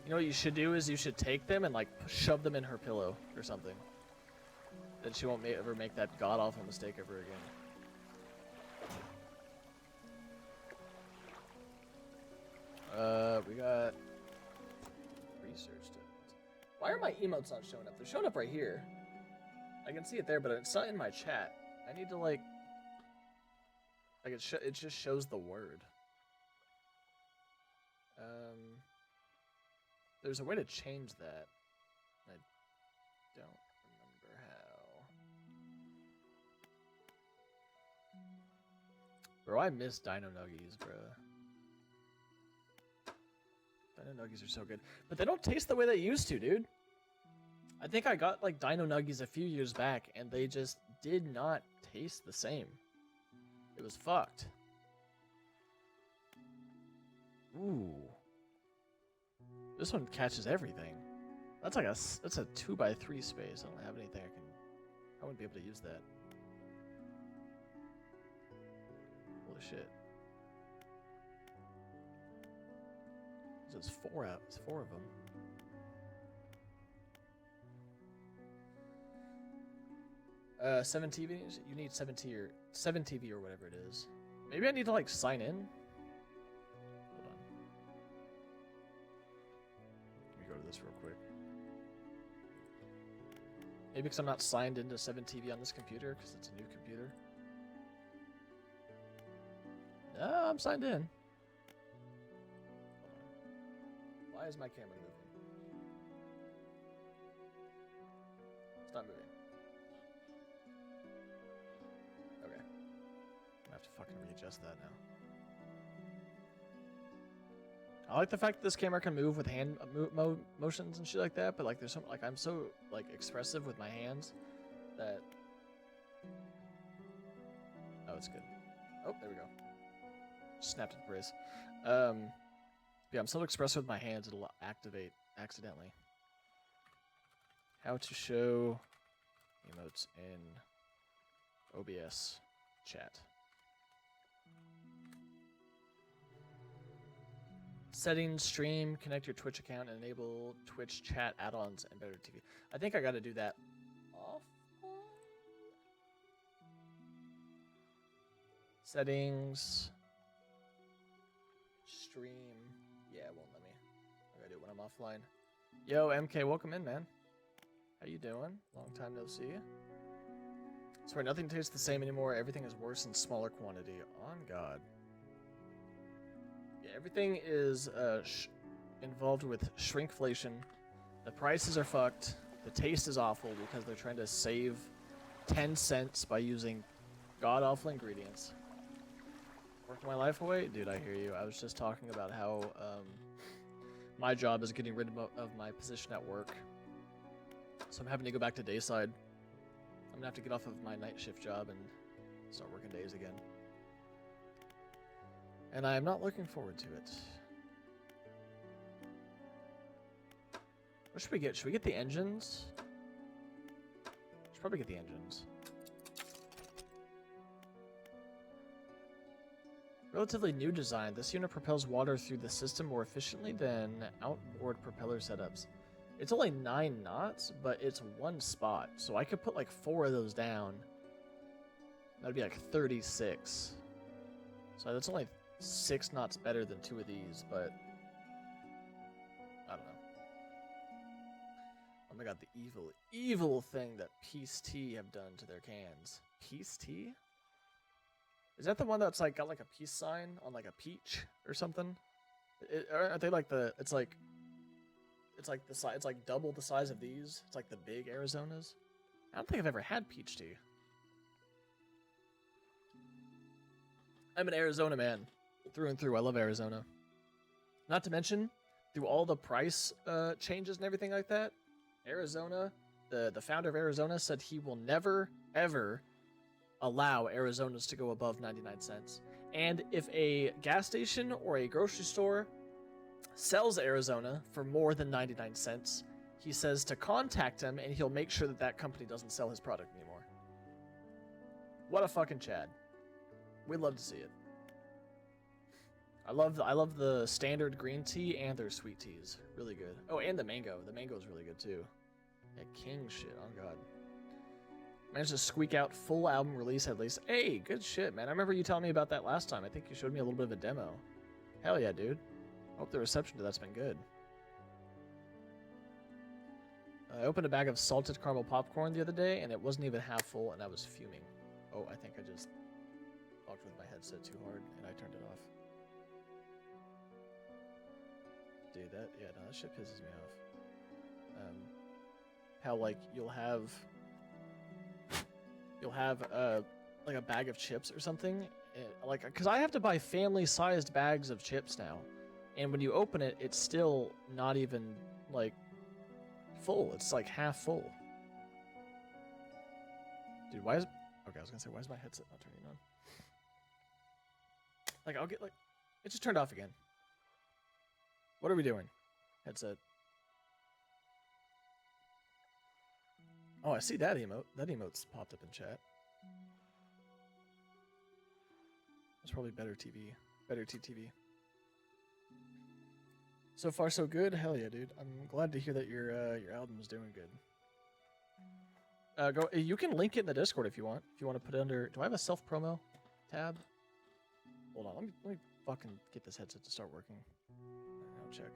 You know what you should do is you should take them and like shove them in her pillow or something. Then she won't ever make that god awful mistake ever again. We got researched it. Why are my emotes not showing up? They're showing up right here. I can see it there, but it's not in my chat. I need to like it just shows the word. There's a way to change that. I don't remember Bro, I miss Dino Nuggies, bro. Dino Nuggies are so good. But they don't taste the way they used to, dude. I think I got like Dino Nuggies a few years back, and they just did not taste the same. It was fucked. Ooh. This one catches everything. That's like that's a 2x3 space. I don't have anything I wouldn't be able to use that. Holy shit. There's four of them. Seven TVs? You need 7 TV or whatever it is. Maybe I need to like sign in. Hold on. Let me go to this real quick. Maybe because I'm not signed into 7TV on this computer because it's a new computer. No, I'm signed in. Why is my camera moving? It's not moving. Okay. I'm gonna have to fucking readjust that now. I like the fact that this camera can move with hand motions and shit like that, but like there's some like I'm so like expressive with my hands that. Oh, it's good. Oh, there we go. Snapped at the brace. Yeah, I'm so expressive with my hands it'll activate accidentally. How to show emotes in OBS chat. Settings, stream, connect your Twitch account, and enable Twitch chat add-ons and better TV. I think I got to do that offline. Settings, stream. Yeah, it won't let me. I gotta do it when I'm offline. Yo, MK, welcome in, man. How you doing? Long time no see. Swear nothing tastes the same anymore. Everything is worse in smaller quantity. On God. Yeah, everything is involved with shrinkflation. The prices are fucked. The taste is awful because they're trying to save 10 cents by using god-awful ingredients. Working my life away? Dude, I hear you. I was just talking about how my job is getting rid of my position at work. So I'm having to go back to dayside. I'm gonna have to get off of my night shift job and start working days again. And I am not looking forward to it. What should we get? Should we get the engines? Should probably get the engines. Relatively new design, this unit propels water through the system more efficiently than outboard propeller setups. It's only 9 knots, but it's one spot, so I could put like 4 of those down. That'd be like 36. So that's only 6 knots better than 2 of these, but I don't know. Oh my god, the evil thing that Peace Tea have done to their cans. Peace Tea? Is that the one that's like got like a peace sign on like a peach or something? Are they like the? It's like the size. It's like double the size of these. It's like the big Arizonas. I don't think I've ever had peach tea. I'm an Arizona man, through and through. I love Arizona. Not to mention, through all the price changes and everything like that, Arizona, the founder of Arizona said he will never ever allow Arizonas to go above 99 cents. And if a gas station or a grocery store sells Arizona for more than 99 cents, he says to contact him and he'll make sure that that company doesn't sell his product anymore. What a fucking Chad. We'd love to see it. I love the standard green tea and their sweet teas. Really good. Oh, and the mango. The mango is really good too. Yeah, king shit. Oh god. Managed to squeak out full album release at least. Hey, good shit, man. I remember you telling me about that last time. I think you showed me a little bit of a demo. Hell yeah, dude. Hope the reception to that's been good. I opened a bag of salted caramel popcorn the other day, and it wasn't even half full, and I was fuming. Oh, I think I just talked with my headset too hard, and I turned it off. Dude, that shit pisses me off. How, like, you'll have like a bag of chips or something, like, because I have to buy family-sized bags of chips now, and when you open it, it's still not even like full. It's like half full. Dude, why is... Okay, I was gonna say, why is my headset not turning on? Like, I'll get, like... It just turned off again. What are we doing? Headset. Oh, I see that emote. That emote's popped up in chat. That's probably better TV. Better TTV. So far, so good. Hell yeah, dude. I'm glad to hear that your album's doing good. Go. You can link it in the Discord if you want. If you want to put it under. Do I have a self promo tab? Hold on. Let me fucking get this headset to start working. I'll check.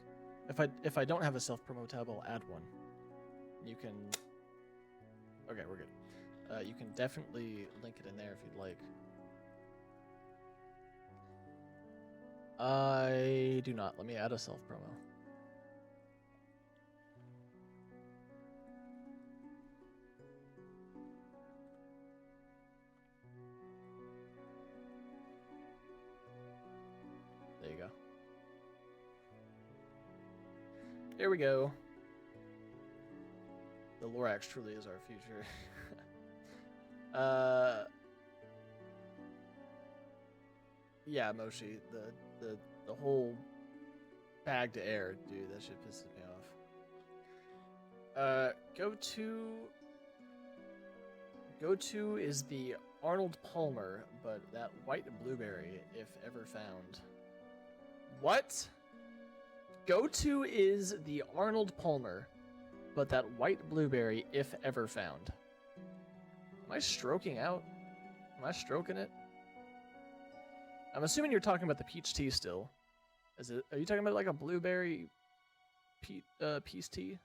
If I don't have a self promo tab, I'll add one. You can. Okay, we're good. You can definitely link it in there if you'd like. I do not. Let me add a self promo. There you go. There we go. The Lorax truly is our future. Yeah, Moshi, the whole bag to air, dude, that shit pisses me off. Go to is the Arnold Palmer, but that white blueberry, if ever found. What? Go to is the Arnold Palmer, but that white blueberry, if ever found. Am I stroking out? Am I stroking it? I'm assuming you're talking about the peach tea still. Is it? Are you talking about like a blueberry peach tea?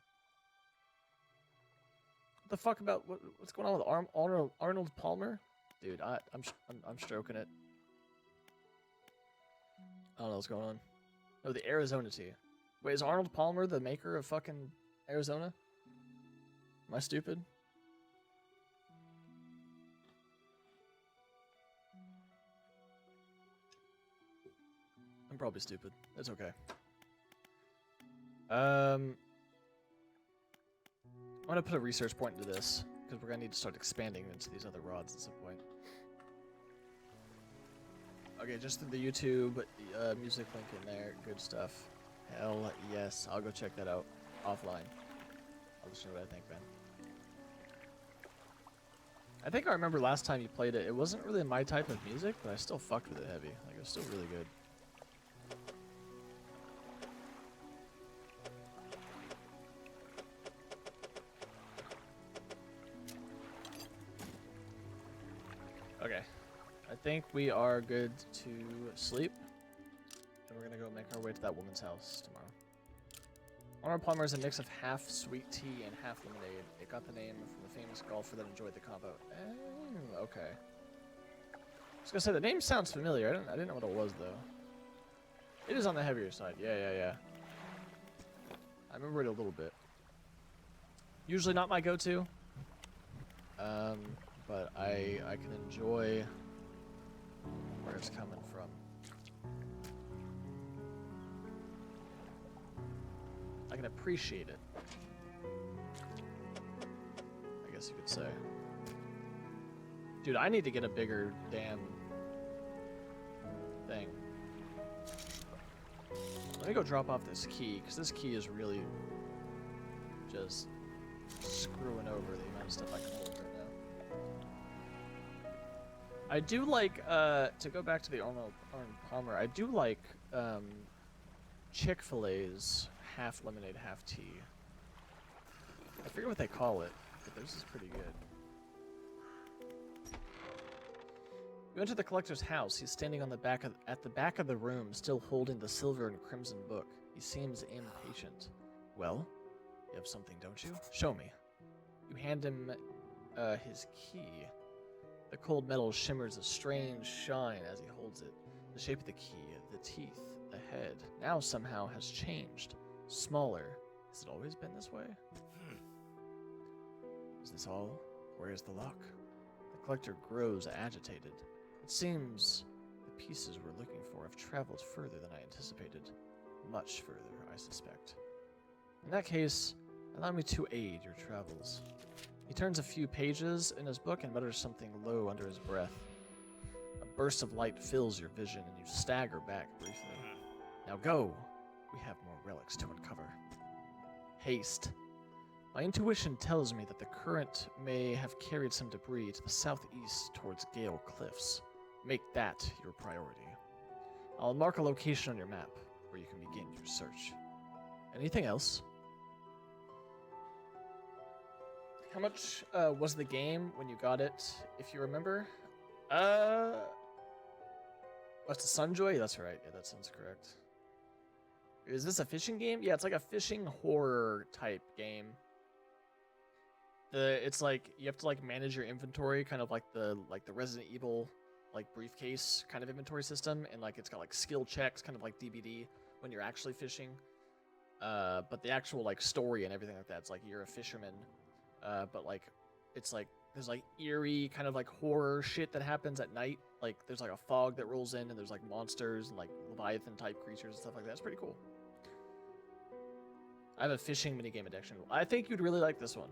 What the fuck about what's going on with Arnold Palmer? Dude, I'm stroking it. I don't know what's going on. No, the Arizona tea. Wait, is Arnold Palmer the maker of fucking Arizona? Am I stupid? I'm probably stupid. It's okay. I'm gonna put a research point into this because we're gonna need to start expanding into these other rods at some point. Okay, just through the YouTube music link in there. Good stuff. Hell yes. I'll go check that out offline. I'll just know what I think, man. I think I remember last time you played it. It wasn't really my type of music, but I still fucked with it heavy. Like, it was still really good. Okay. I think we are good to sleep. And we're gonna go make our way to that woman's house tomorrow. Arnold Palmer is a mix of half sweet tea and half lemonade. It got the name from the famous golfer that enjoyed the combo. Okay. I was gonna say the name sounds familiar. I didn't know what it was though. It is on the heavier side. Yeah. I remember it a little bit. Usually not my go-to. But I can enjoy where it's coming from. I can appreciate it. I guess you could say. Dude, I need to get a bigger damn thing. Let me go drop off this key, because this key is really just screwing over the amount of stuff I can hold right now. I do like, to go back to the Arnold Palmer, I do like Chick-fil-A's half lemonade, half tea. I forget what they call it, but this is pretty good. You enter the collector's house. He's standing on the at the back of the room, still holding the silver and crimson book. He seems impatient. Well, you have something, don't you? Show me. You hand him his key. The cold metal shimmers a strange shine as he holds it. The shape of the key, the teeth, the head, now somehow has changed. Smaller. Has it always been this way? Is this all? Where is the lock? The collector grows agitated. It seems pieces we're looking for have traveled further than I anticipated. Much further, I suspect. In that case, allow me to aid your travels. He turns a few pages in his book and mutters something low under his breath. A burst of light fills your vision and you stagger back briefly. Now go! We have more relics to uncover. Haste. My intuition tells me that the current may have carried some debris to the southeast towards Gale Cliffs. Make that your priority. I'll mark a location on your map where you can begin your search. Anything else? How much was the game when you got it, if you remember? What's the Sunjoy? That's right. Yeah, that sounds correct. Is this a fishing game? Yeah, it's like a fishing horror type game. It's like you have to like manage your inventory, kind of like the Resident Evil like briefcase kind of inventory system, and like it's got like skill checks, kind of like DBD when you're actually fishing. But the actual like story and everything like that, it's like you're a fisherman, but like it's like there's like eerie kind of like horror shit that happens at night. Like there's like a fog that rolls in, and there's like monsters and like Leviathan type creatures and stuff like that. It's pretty cool. I have a fishing minigame addiction. I think you'd really like this one.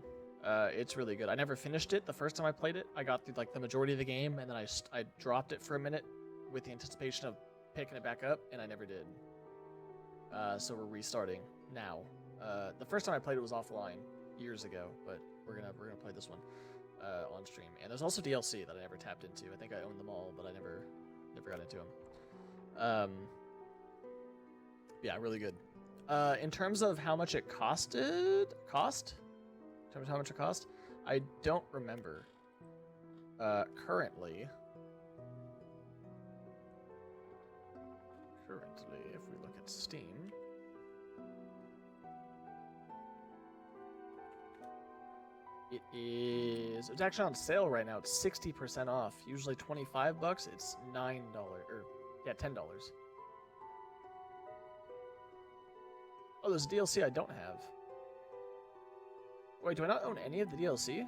It's really good. I never finished it the first time I played it. I got through like the majority of the game, and then I dropped it for a minute with the anticipation of picking it back up, and I never did. So we're restarting now. The first time I played it was offline years ago, but we're gonna play this one on stream. And there's also DLC that I never tapped into. I think I own them all, but I never got into them. Yeah, really good. In terms of how much it cost? In terms of how much it cost? I don't remember. Currently, if we look at Steam, it's actually on sale right now. It's 60% off. Usually $25. It's $9 or yeah, $10. Oh, there's DLC I don't have. Wait, do I not own any of the DLC?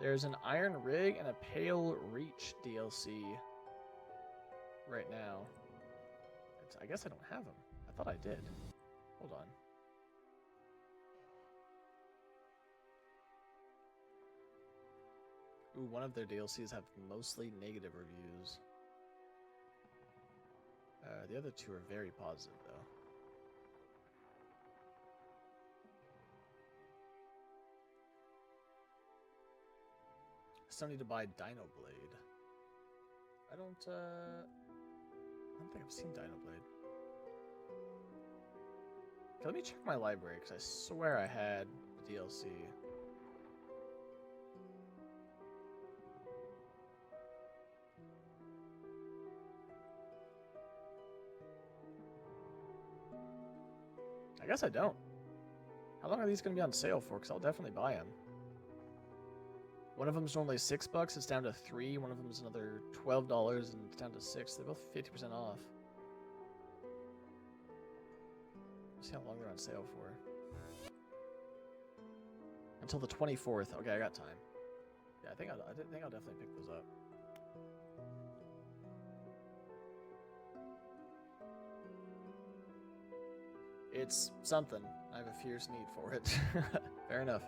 There's an Iron Rig and a Pale Reach DLC right now. I guess I don't have them. I thought I did. Hold on. Ooh, one of their DLCs have mostly negative reviews. The other two are very positive, though. I still need to buy Dino Blade. I don't think I've seen Dino Blade. Okay, let me check my library, because I swear I had the DLC. I guess I don't. How long are these going to be on sale for? Because I'll definitely buy them. One of them's normally $6. It's down to $3. One of them's another $12, and it's down to $6. They're both 50% off. Let's see how long they're on sale for. Until the 24th. Okay, I got time. Yeah, I think I'll definitely pick those up. It's something. I have a fierce need for it. Fair enough.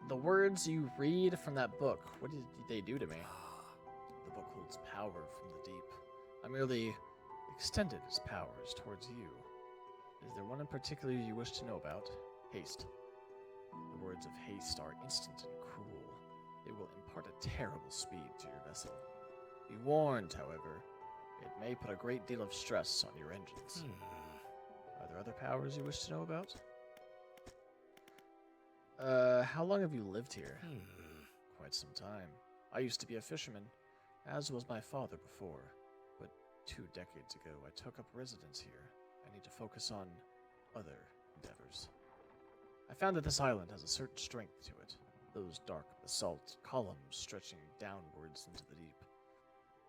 The words you read from that book, what did they do to me? The book holds power from the deep. I merely extended its powers towards you. Is there one in particular you wish to know about? Haste. The words of haste are instant and cruel. They will impart a terrible speed to your vessel. Be warned, however, it may put a great deal of stress on your engines. Are there other powers you wish to know about? How long have you lived here? Quite some time. I used to be a fisherman, as was my father before. But 2 decades ago, I took up residence here. I need to focus on other endeavors. I found that this island has a certain strength to it. Those dark basalt columns stretching downwards into the deep.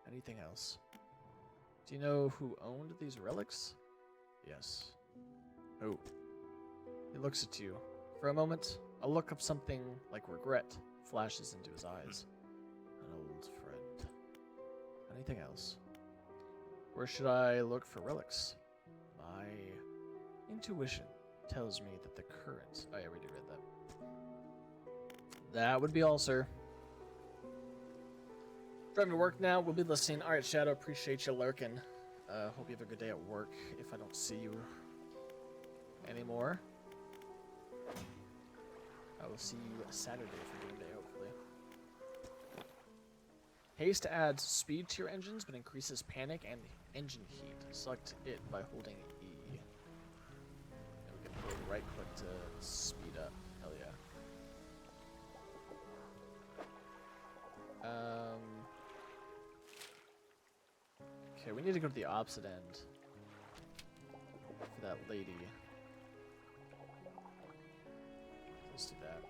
Anything else? Do you know who owned these relics? Yes. Who? He looks at you. For a moment, A look of something like regret flashes into his eyes. An old friend. Anything else? Where should I look for relics? My intuition tells me that the current... Oh, I already read that. That would be all, sir. Driving to work now. We'll be listening. All right, Shadow. Appreciate you lurking. Hope you have a good day at work if I don't see you anymore. I will see you Saturday for game day, hopefully. Haste adds speed to your engines, but increases panic and engine heat. Select it by holding E. And we can hold right click to speed up. Hell yeah. Okay, we need to go to the opposite end for that lady. Let's do that.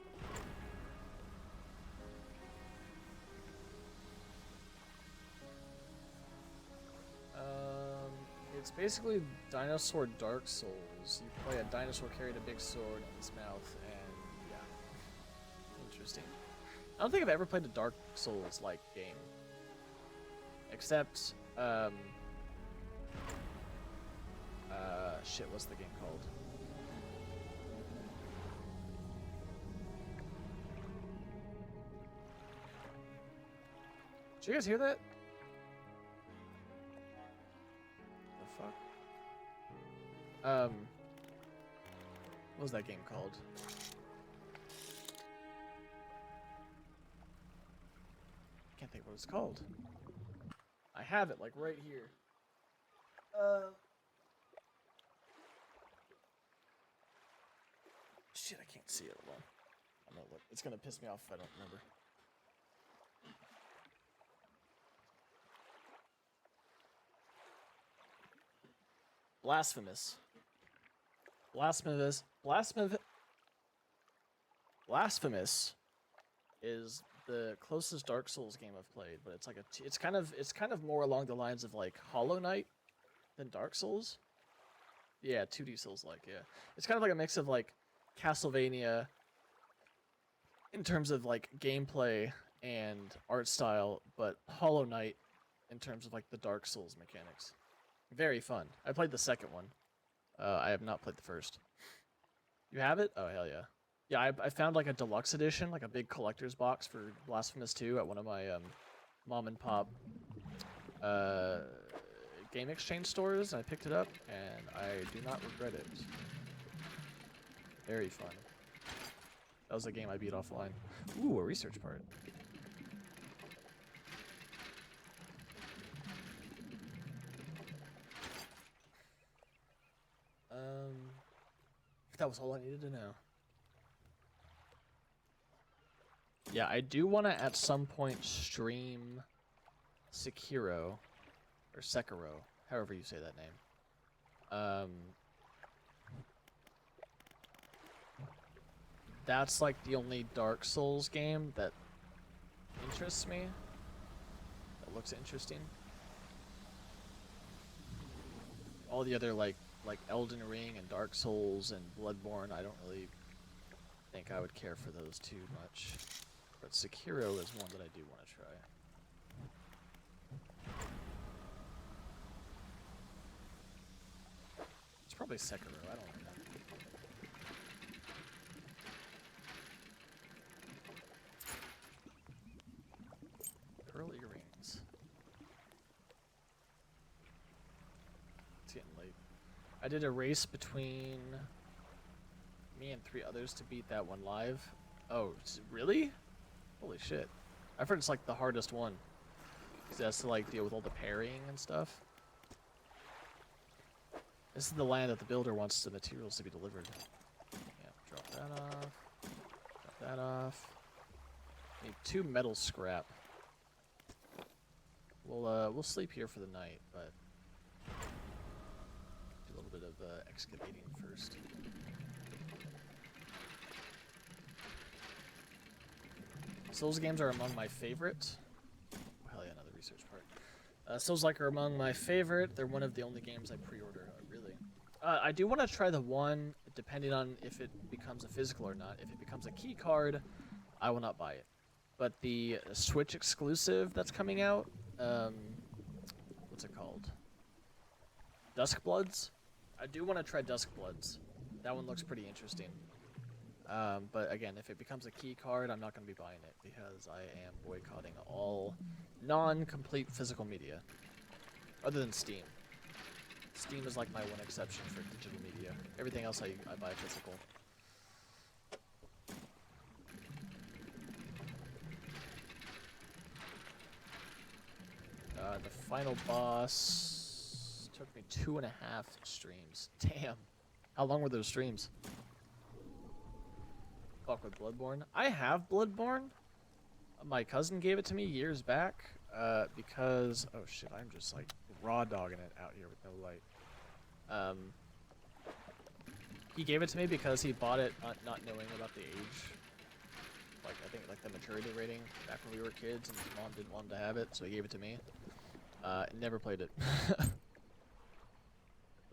It's basically Dinosaur Dark Souls. You play a dinosaur carrying a big sword in his mouth, and yeah. Interesting. I don't think I've ever played a Dark Souls-like game. Except, shit, what's the game called? Did you guys hear that? The fuck? What was that game called? Can't think what it's called. I have it, like, right here. Shit, I can't see it. Hold on. I'm gonna look. It's gonna piss me off if I don't remember. Blasphemous. Blasphemous is the closest Dark Souls game I've played, but it's like it's kind of more along the lines of like Hollow Knight than Dark Souls. Yeah, 2D Souls like, yeah. It's kind of like a mix of like Castlevania in terms of like gameplay and art style, but Hollow Knight in terms of like the Dark Souls mechanics. Very fun. I played the second one. I have not played the first. You have it? Oh, hell yeah. Yeah, I found like a deluxe edition, like a big collector's box for Blasphemous 2 at one of my mom and pop game exchange stores. I picked it up, and I do not regret it. Very fun. That was a game I beat offline. Ooh, a research part. That was all I needed to know. Yeah, I do want to at some point stream Sekiro, or Sekiro, however you say that name. That's like the only Dark Souls game that interests me. That looks interesting. All the other like Elden Ring and Dark Souls and Bloodborne, I don't really think I would care for those too much. But Sekiro is one that I do want to try. It's probably Sekiro, I don't know. Pearl earrings. It's getting late. I did a race between me and 3 others to beat that one live. Oh, really? Holy shit. I've heard it's like the hardest one. Because it has to like deal with all the parrying and stuff. This is the land that the builder wants the materials to be delivered. Yeah, drop that off. Drop that off. Need 2 metal scrap. We'll sleep here for the night, but do a little bit of excavating first. Souls games are among my favorite. Oh, hell yeah, another research part. Souls-like are among my favorite. They're one of the only games I pre-order. Really. I do want to try the one. depending on if it becomes a physical or not. If it becomes a key card, I will not buy it. But the Switch exclusive that's coming out, what's it called? Dusk Bloods? I do want to try Dusk Bloods. That one looks pretty interesting. But again, if it becomes a key card, I'm not going to be buying it because I am boycotting all non-complete physical media. Other than Steam. Steam is like my one exception for digital media. Everything else I buy physical. The final boss took me 2.5 streams. Damn. How long were those streams? Fuck with Bloodborne. I have Bloodborne. My cousin gave it to me years back. Because oh shit, I'm just like raw dogging it out here with no light. He gave it to me because he bought it not knowing about the age. Like I think like the maturity rating back when we were kids, and his mom didn't want him to have it, so he gave it to me. Never played it.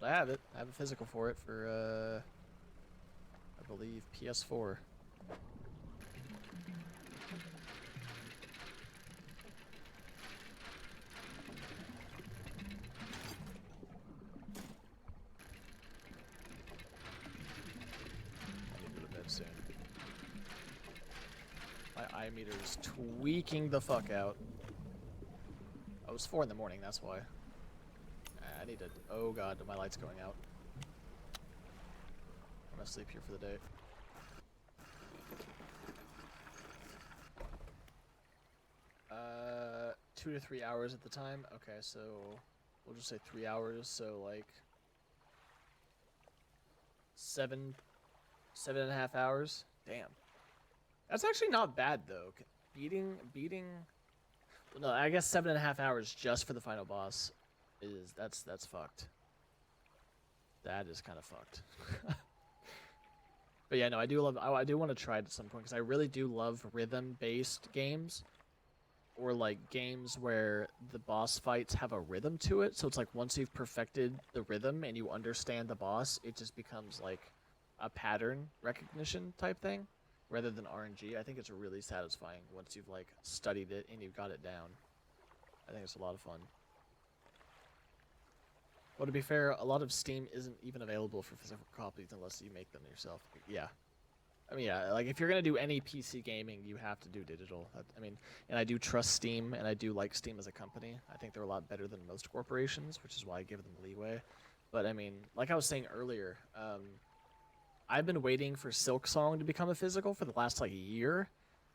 But I have it. I have a physical for it for I believe PS4. Soon. My eye meter is tweaking the fuck out. Oh, it was 4 in the morning, that's why. I need to. Oh god, my light's going out. I'm gonna sleep here for the day. Uh, 2 to 3 hours at the time. Okay, so we'll just say 3 hours. So like 7.5 hours. Damn. That's actually not bad though. Beating. No, I guess 7.5 hours just for the final boss is that's fucked. That is kind of fucked. But yeah, no, I do want to try it at some point because I really do love rhythm-based games, or like games where the boss fights have a rhythm to it. So it's like once you've perfected the rhythm and you understand the boss, it just becomes like a pattern recognition type thing rather than RNG. I think it's really satisfying once you've like studied it and you've got it down. I think it's a lot of fun. Well, to be fair, a lot of Steam isn't even available for physical copies unless you make them yourself. Yeah. I mean, yeah, like if you're going to do any PC gaming, you have to do digital. I mean, and I do trust Steam, and I do like Steam as a company. I think they're a lot better than most corporations, which is why I give them leeway. But I mean, like I was saying earlier, I've been waiting for Silksong to become a physical for the last like year,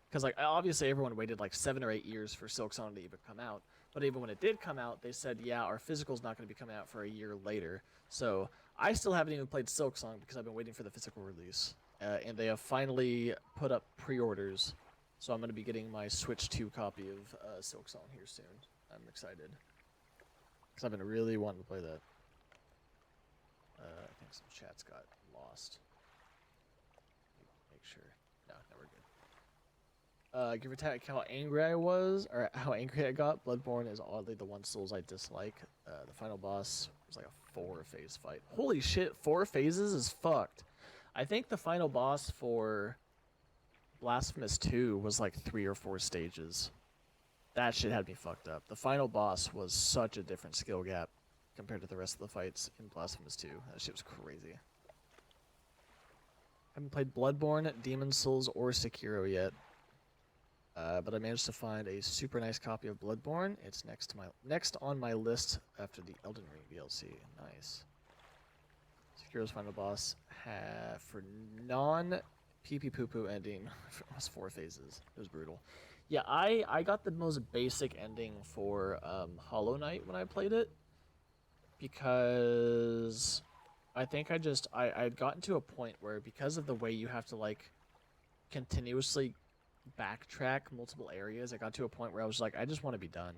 because like obviously everyone waited like 7 or 8 years for Silksong to even come out. But even when it did come out, they said, yeah, our physical's not going to be coming out for a year later. So I still haven't even played Silksong because I've been waiting for the physical release. And they have finally put up pre-orders. So I'm going to be getting my Switch 2 copy of Silksong here soon. I'm excited. Because I've been really wanting to play that. I think some chats got lost. Make sure. No, we're good. Give or take how angry I was, or how angry I got, Bloodborne is oddly the one Souls I dislike. The final boss was like a 4-phase fight. Holy shit, 4 phases is fucked. I think the final boss for Blasphemous 2 was like 3 or 4 stages. That shit had me fucked up. The final boss was such a different skill gap compared to the rest of the fights in Blasphemous 2. That shit was crazy. I haven't played Bloodborne, Demon's Souls, or Sekiro yet. But I managed to find a super nice copy of Bloodborne. It's next on my list after the Elden Ring DLC. Nice. Sekiro's final boss for non-pee-pee poo-poo ending was 4 phases. It was brutal. Yeah, I got the most basic ending for Hollow Knight when I played it, because I think I'd gotten to a point where, because of the way you have to like continuously backtrack multiple areas, I got to a point where I was like, I just want to be done.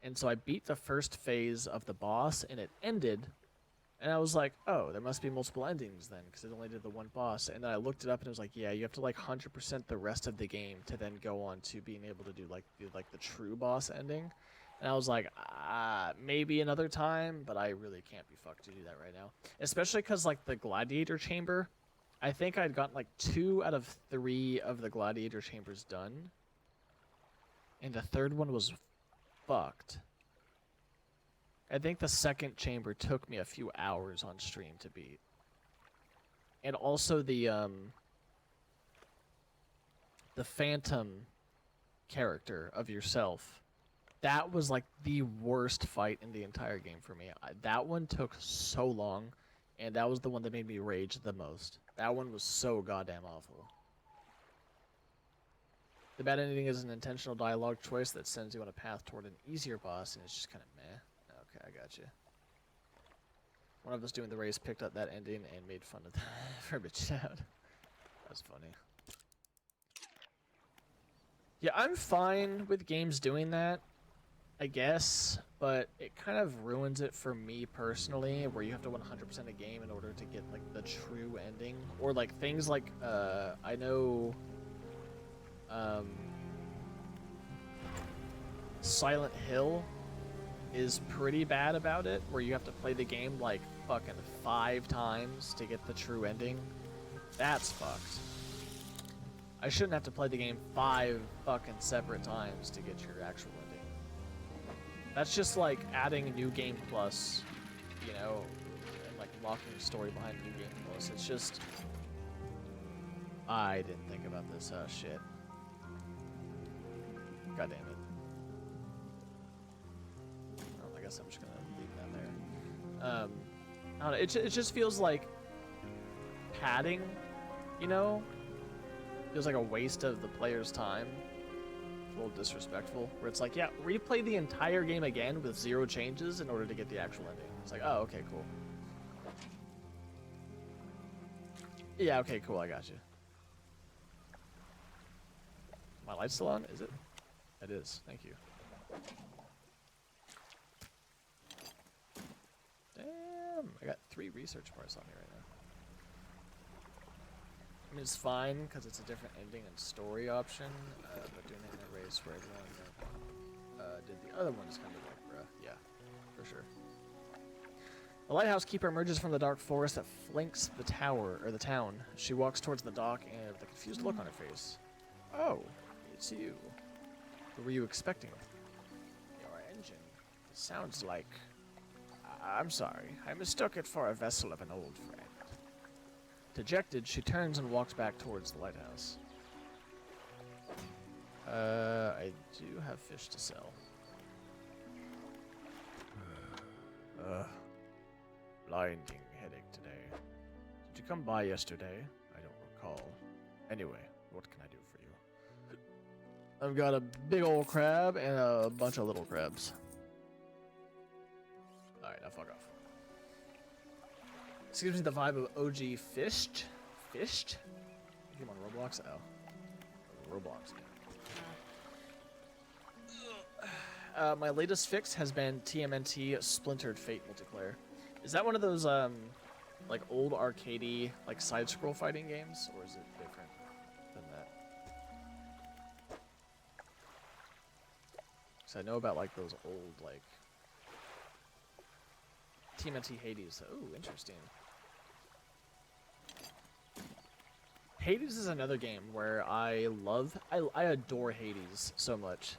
And so I beat the first phase of the boss and it ended, and I was like, oh, there must be multiple endings then, because it only did the one boss. And then I looked it up and it was like, yeah, you have to like 100% the rest of the game to then go on to being able to do like the true boss ending. And I was like, maybe another time, but I really can't be fucked to do that right now. Especially because, like, the gladiator chamber, I think I'd gotten, like, 2 out of 3 of the gladiator chambers done. And the third one was fucked. I think the second chamber took me a few hours on stream to beat. And also the phantom character of yourself. That was like the worst fight in the entire game for me. That one took so long, and that was the one that made me rage the most. That one was so goddamn awful. The bad ending is an intentional dialogue choice that sends you on a path toward an easier boss, and it's just kind of meh. Okay, I got you. One of us doing the race picked up that ending and made fun of that for a bitch out. That's funny. Yeah, I'm fine with games doing that, I guess, but it kind of ruins it for me personally, where you have to 100% a game in order to get like the true ending, or like things like I know Silent Hill is pretty bad about it, where you have to play the game like fucking 5 times to get the true ending. That's fucked. I shouldn't have to play the game 5 fucking separate times to get your actual ending. That's just like adding New Game Plus, you know, and like locking the story behind New Game Plus. It's just... I didn't think about this, shit. God damn it. Well, I guess I'm just gonna leave that there. I don't know, it just feels like padding, you know? Feels like a waste of the player's time. A little disrespectful. Where it's like, yeah, replay the entire game again with 0 changes in order to get the actual ending. It's like, oh, okay, cool. Yeah, okay, cool, I got you. My light's still on? Is it? It is, thank you. Damn, I got 3 research parts on me right now. I mean, it's fine, because it's a different ending and story option, but doing it in a race where everyone did the other one is kind of like, bruh, yeah, for sure. The lighthouse keeper emerges from the dark forest that flanks the tower, or the town. She walks towards the dock and with a confused look on her face. Oh, it's you. Who were you expecting? Your engine. It sounds like... I'm sorry. I mistook it for a vessel of an old friend. Dejected, she turns and walks back towards the lighthouse. I do have fish to sell. Blinding headache today. Did you come by yesterday? I don't recall. Anyway, what can I do for you? I've got a big old crab and a bunch of little crabs. Alright, now fuck off. This gives me the vibe of OG Fished. Fished? Come on, Roblox? Oh. Roblox, yeah. My latest fix has been TMNT Splintered Fate multiplayer. Is that one of those, like, old arcadey, like, side-scroll fighting games? Or is it different than that? Because I know about, like, those old, like... TMNT Hades. Oh, interesting. Hades is another game where I adore Hades so much.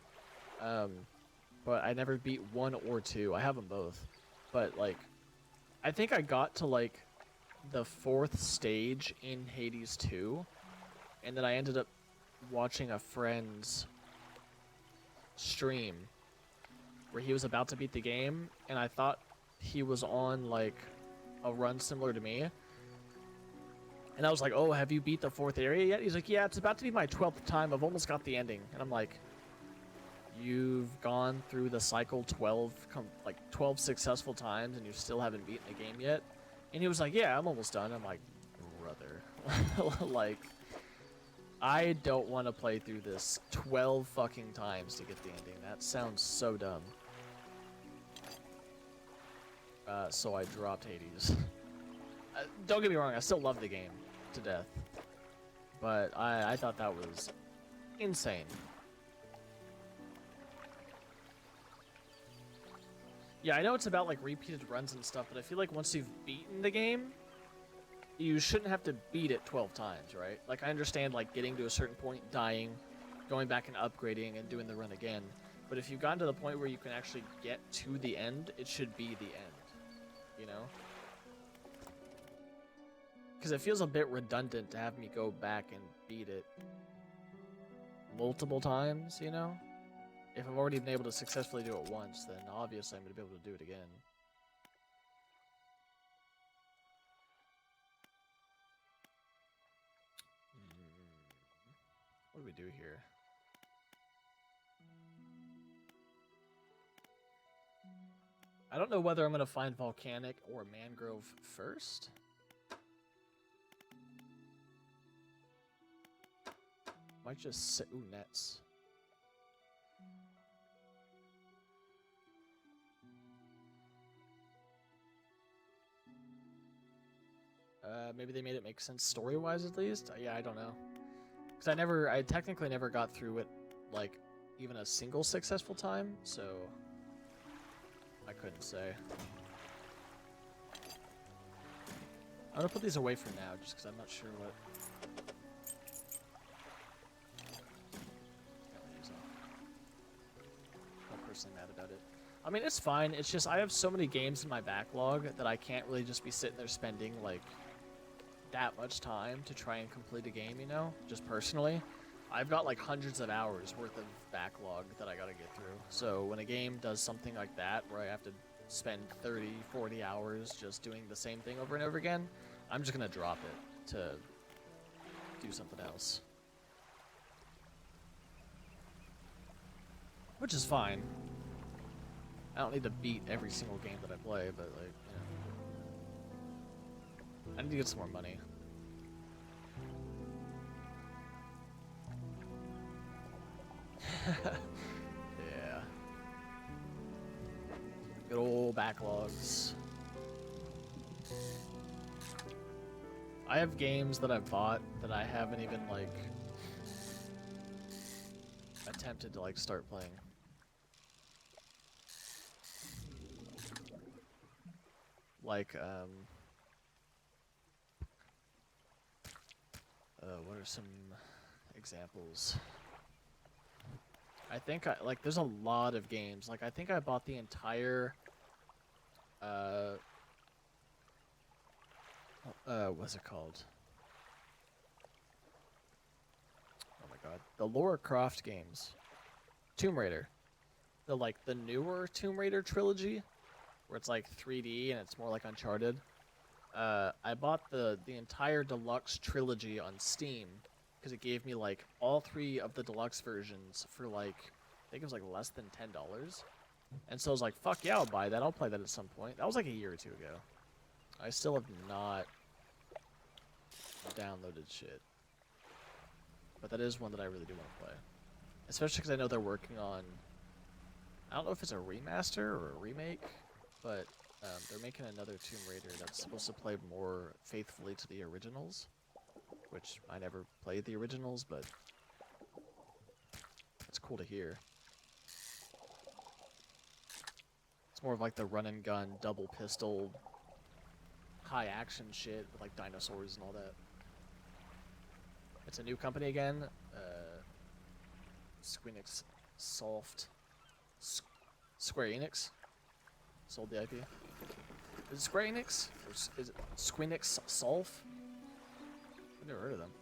But I never beat 1 or 2. I have them both. But, like, I think I got to, like, the 4th stage in Hades 2. And then I ended up watching a friend's stream where he was about to beat the game. And I thought he was on, like, a run similar to me. And I was like, oh, have you beat the 4th area yet? He's like, yeah, it's about to be my 12th time. I've almost got the ending. And I'm like, you've gone through the cycle 12 successful times and you still haven't beaten the game yet? And he was like, yeah, I'm almost done. I'm like, brother. Like, I don't want to play through this 12 fucking times to get the ending. That sounds so dumb. So I dropped Hades. Don't get me wrong, I still love the game to death. But I thought that was insane. Yeah, I know it's about like repeated runs and stuff, but I feel like once you've beaten the game, you shouldn't have to beat it 12 times, right? Like, I understand, like, getting to a certain point, dying, going back and upgrading and doing the run again. But if you've gotten to the point where you can actually get to the end, it should be the end, you know? Because it feels a bit redundant to have me go back and beat it multiple times, you know? If I've already been able to successfully do it once, then obviously I'm going to be able to do it again. What do we do here? I don't know whether I'm going to find volcanic or mangrove first. Might just sit. Ooh, nets. Maybe they made it make sense story-wise at least? Yeah, I don't know. Because I technically never got through it, like, even a single successful time, so I couldn't say. I'm gonna put these away for now, just because I'm not sure what... I'm personally mad about it. I mean, it's fine, it's just I have so many games in my backlog that I can't really just be sitting there spending, like, that much time to try and complete a game, you know? Just personally. I've got like hundreds of hours worth of backlog that I gotta get through. So when a game does something like that, where I have to spend 30, 40 hours just doing the same thing over and over again, I'm just gonna drop it to do something else. Which is fine. I don't need to beat every single game that I play, but like, you know. I need to get some more money. Yeah. Good old backlogs. I have games that I've bought that I haven't even, like, attempted to, like, start playing. Like, what are some examples? I think like there's a lot of games. Like I think I bought the entire what's it called? Oh my god. The Lara Croft games. Tomb Raider. The newer Tomb Raider trilogy where it's like 3D and it's more like Uncharted. I bought the entire deluxe trilogy on Steam because it gave me like all 3 of the deluxe versions for like, I think it was like less than $10. And so I was like, fuck yeah, I'll buy that. I'll play that at some point. That was like a year or 2 ago. I still have not downloaded shit. But that is one that I really do want to play. Especially because I know they're working on, I don't know if it's a remaster or a remake, but they're making another Tomb Raider that's supposed to play more faithfully to the originals, which I never played the originals, but it's cool to hear. It's more of like the run and gun, double pistol, high action shit with like dinosaurs and all that. It's a new company again, Square Enix sold the IP. Is it Square Enix? Or is it Squeenix Solf? I've never heard of them.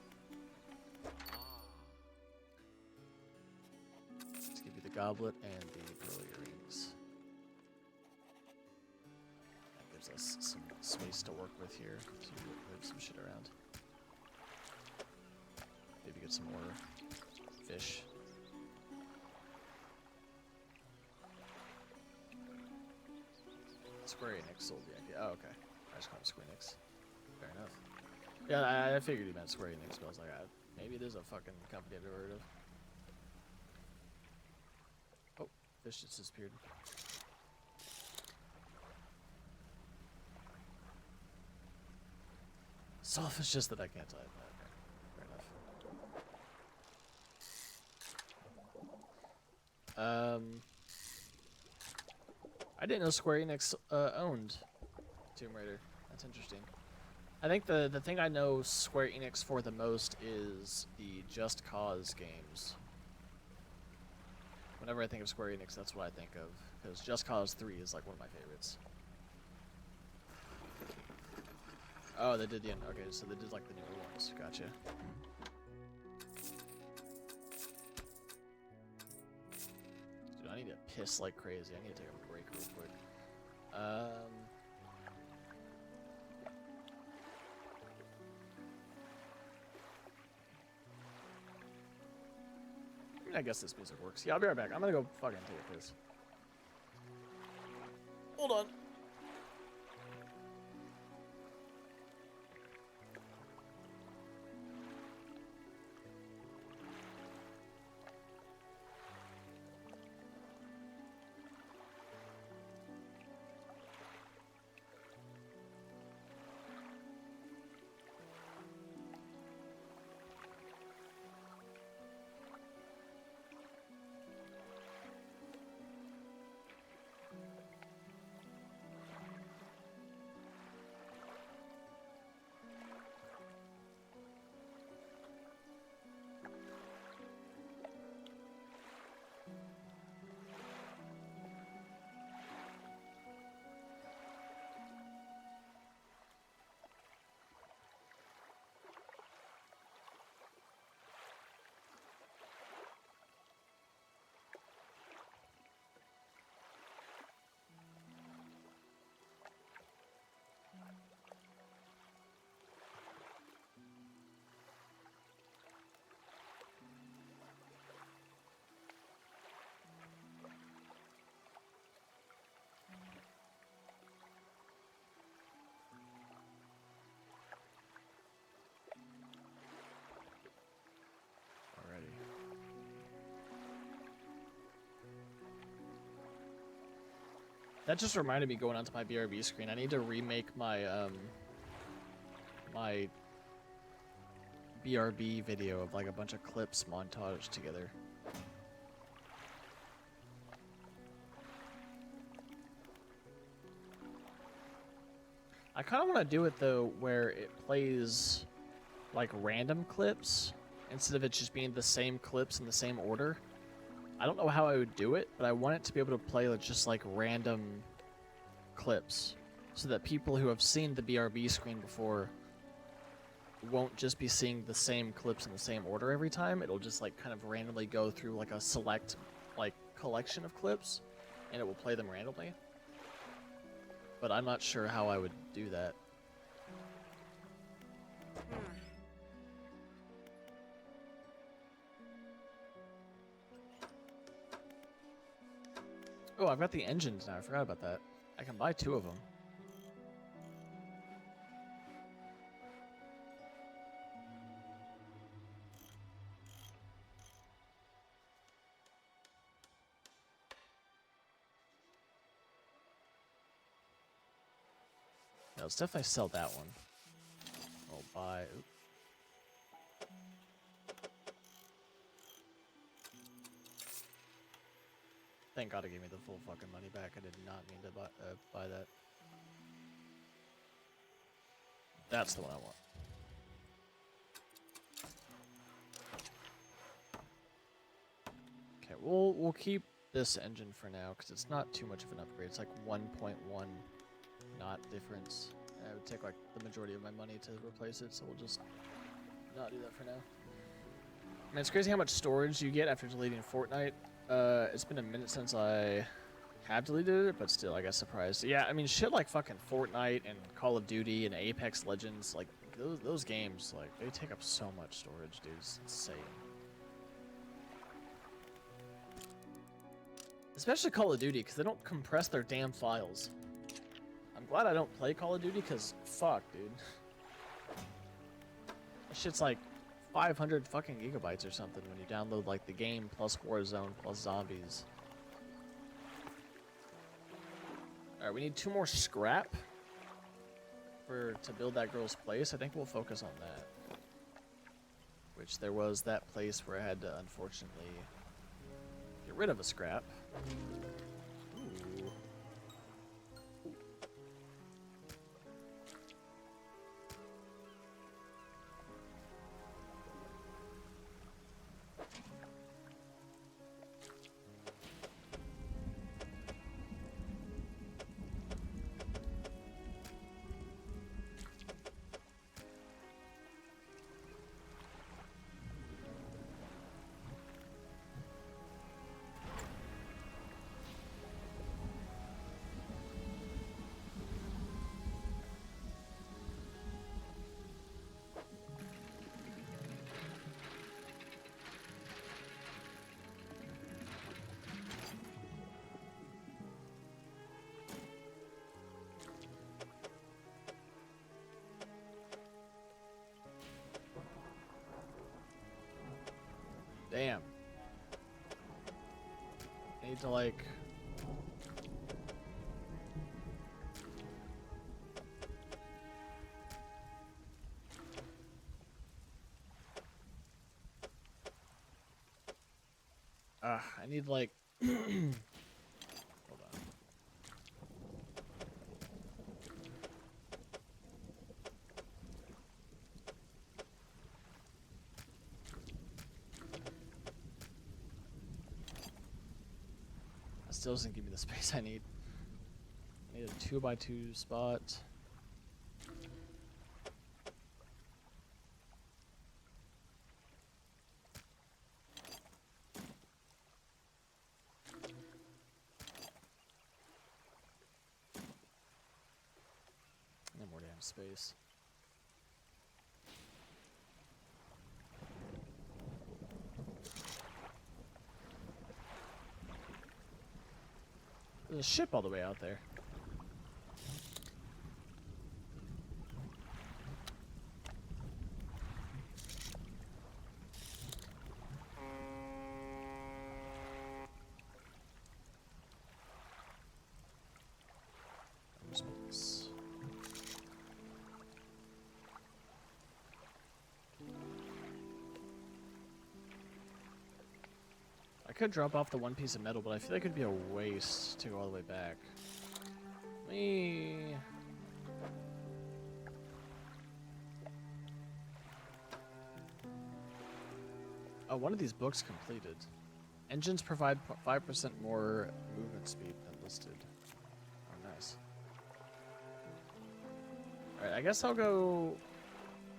Let's give you the goblet and the pearl earrings. That gives us some space to work with here to move some shit around. Maybe get some more fish. Square Enix sold the IP. Oh, okay. I just called it Square Enix. Fair enough. Yeah, I figured he meant Square Enix, but I was like, maybe it is a fucking company I've never heard of. Oh, fish just disappeared. Solf is just that I can't type. Okay. Fair enough. I didn't know Square Enix owned Tomb Raider. That's interesting. I think the thing I know Square Enix for the most is the Just Cause games. Whenever I think of Square Enix, that's what I think of. Because Just Cause 3 is like one of my favorites. Oh, they did the end. Okay, so they did like the newer ones. Gotcha. Dude, I need to piss like crazy. I need to take a break real quick. I guess this music works. Yeah, I'll be right back. I'm gonna go fucking take a piss. Hold on. That just reminded me going onto my BRB screen. I need to remake my my BRB video of like a bunch of clips montaged together. I kind of want to do it though where it plays like random clips instead of it just being the same clips in the same order. I don't know how I would do it, but I want it to be able to play just like random clips so that people who have seen the BRB screen before won't just be seeing the same clips in the same order every time. It'll just like kind of randomly go through like a select like collection of clips and it will play them randomly. But I'm not sure how I would do that. Oh, I've got the engines now. I forgot about that. I can buy 2 of them. Yeah, let's definitely sell that one. I'll buy... Oops. Thank God it gave me the full fucking money back. I did not mean to buy that. That's the one I want. Okay, we'll keep this engine for now because it's not too much of an upgrade. It's like 1.1 knot difference. And it would take like the majority of my money to replace it, so we'll just not do that for now. Man, it's crazy how much storage you get after deleting Fortnite. It's been a minute since I have deleted it, but still, I got surprised. Yeah, I mean, shit like fucking Fortnite and Call of Duty and Apex Legends, like, those games, like, they take up so much storage, dude. It's insane. Especially Call of Duty, because they don't compress their damn files. I'm glad I don't play Call of Duty, because fuck, dude. That shit's like 500 fucking gigabytes or something when you download like the game plus Warzone plus zombies. Alright, we need 2 more scrap to build that girl's place. I think we'll focus on that. Which there was that place where I had to unfortunately get rid of a scrap. Ooh. Damn. I need to like... I need like... Hold on. That still doesn't give me the space I need. I need a 2x2 spot. No more damn space. There's a ship all the way out there. I could drop off the one piece of metal, but I feel like it'd be a waste to go all the way back. Oh, one of these books completed. Engines provide 5% more movement speed than listed. Oh, nice. Alright, I guess I'll go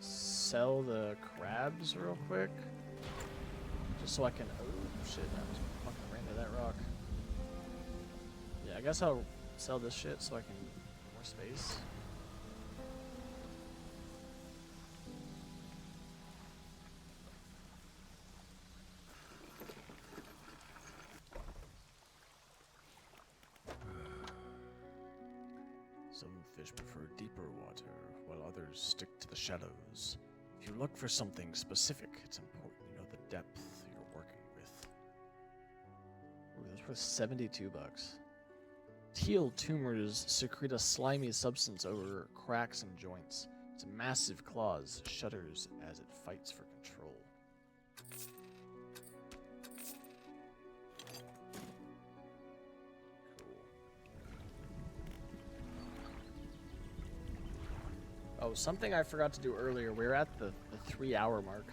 sell the crabs real quick. Just so I can... Oh, shit, I was fucking ran into that rock. Yeah, I guess I'll sell this shit so I can get more space. Some fish prefer deeper water, while others stick to the shallows. If you look for something specific, it's important you know the depth you're working with. Ooh, that's worth 72 bucks. Teal tumors secrete a slimy substance over cracks and joints. Its massive claws shudders as it fights for control. Oh, something I forgot to do earlier. We're at the 3-hour mark.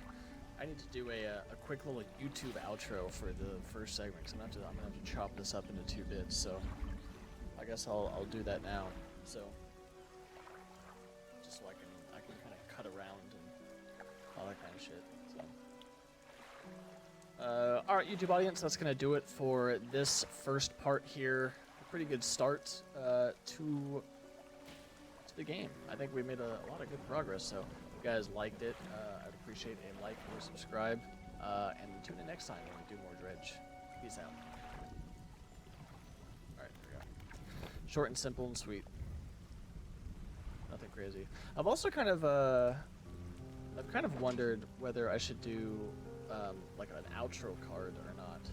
I need to do a quick little YouTube outro for the first segment, because I'm gonna have to chop this up into 2 bits. So I guess I'll do that now. So just so I can kind of cut around and all that kind of shit. So all right, YouTube audience, that's gonna do it for this first part here. A pretty good start to the game. I think we made a lot of good progress, so if you guys liked it, I'd appreciate a like or subscribe, and tune in next time when we do more Dredge. Peace out. Alright, there we go. Short and simple and sweet. Nothing crazy. I've also kind of, wondered whether I should do, like an outro card or not.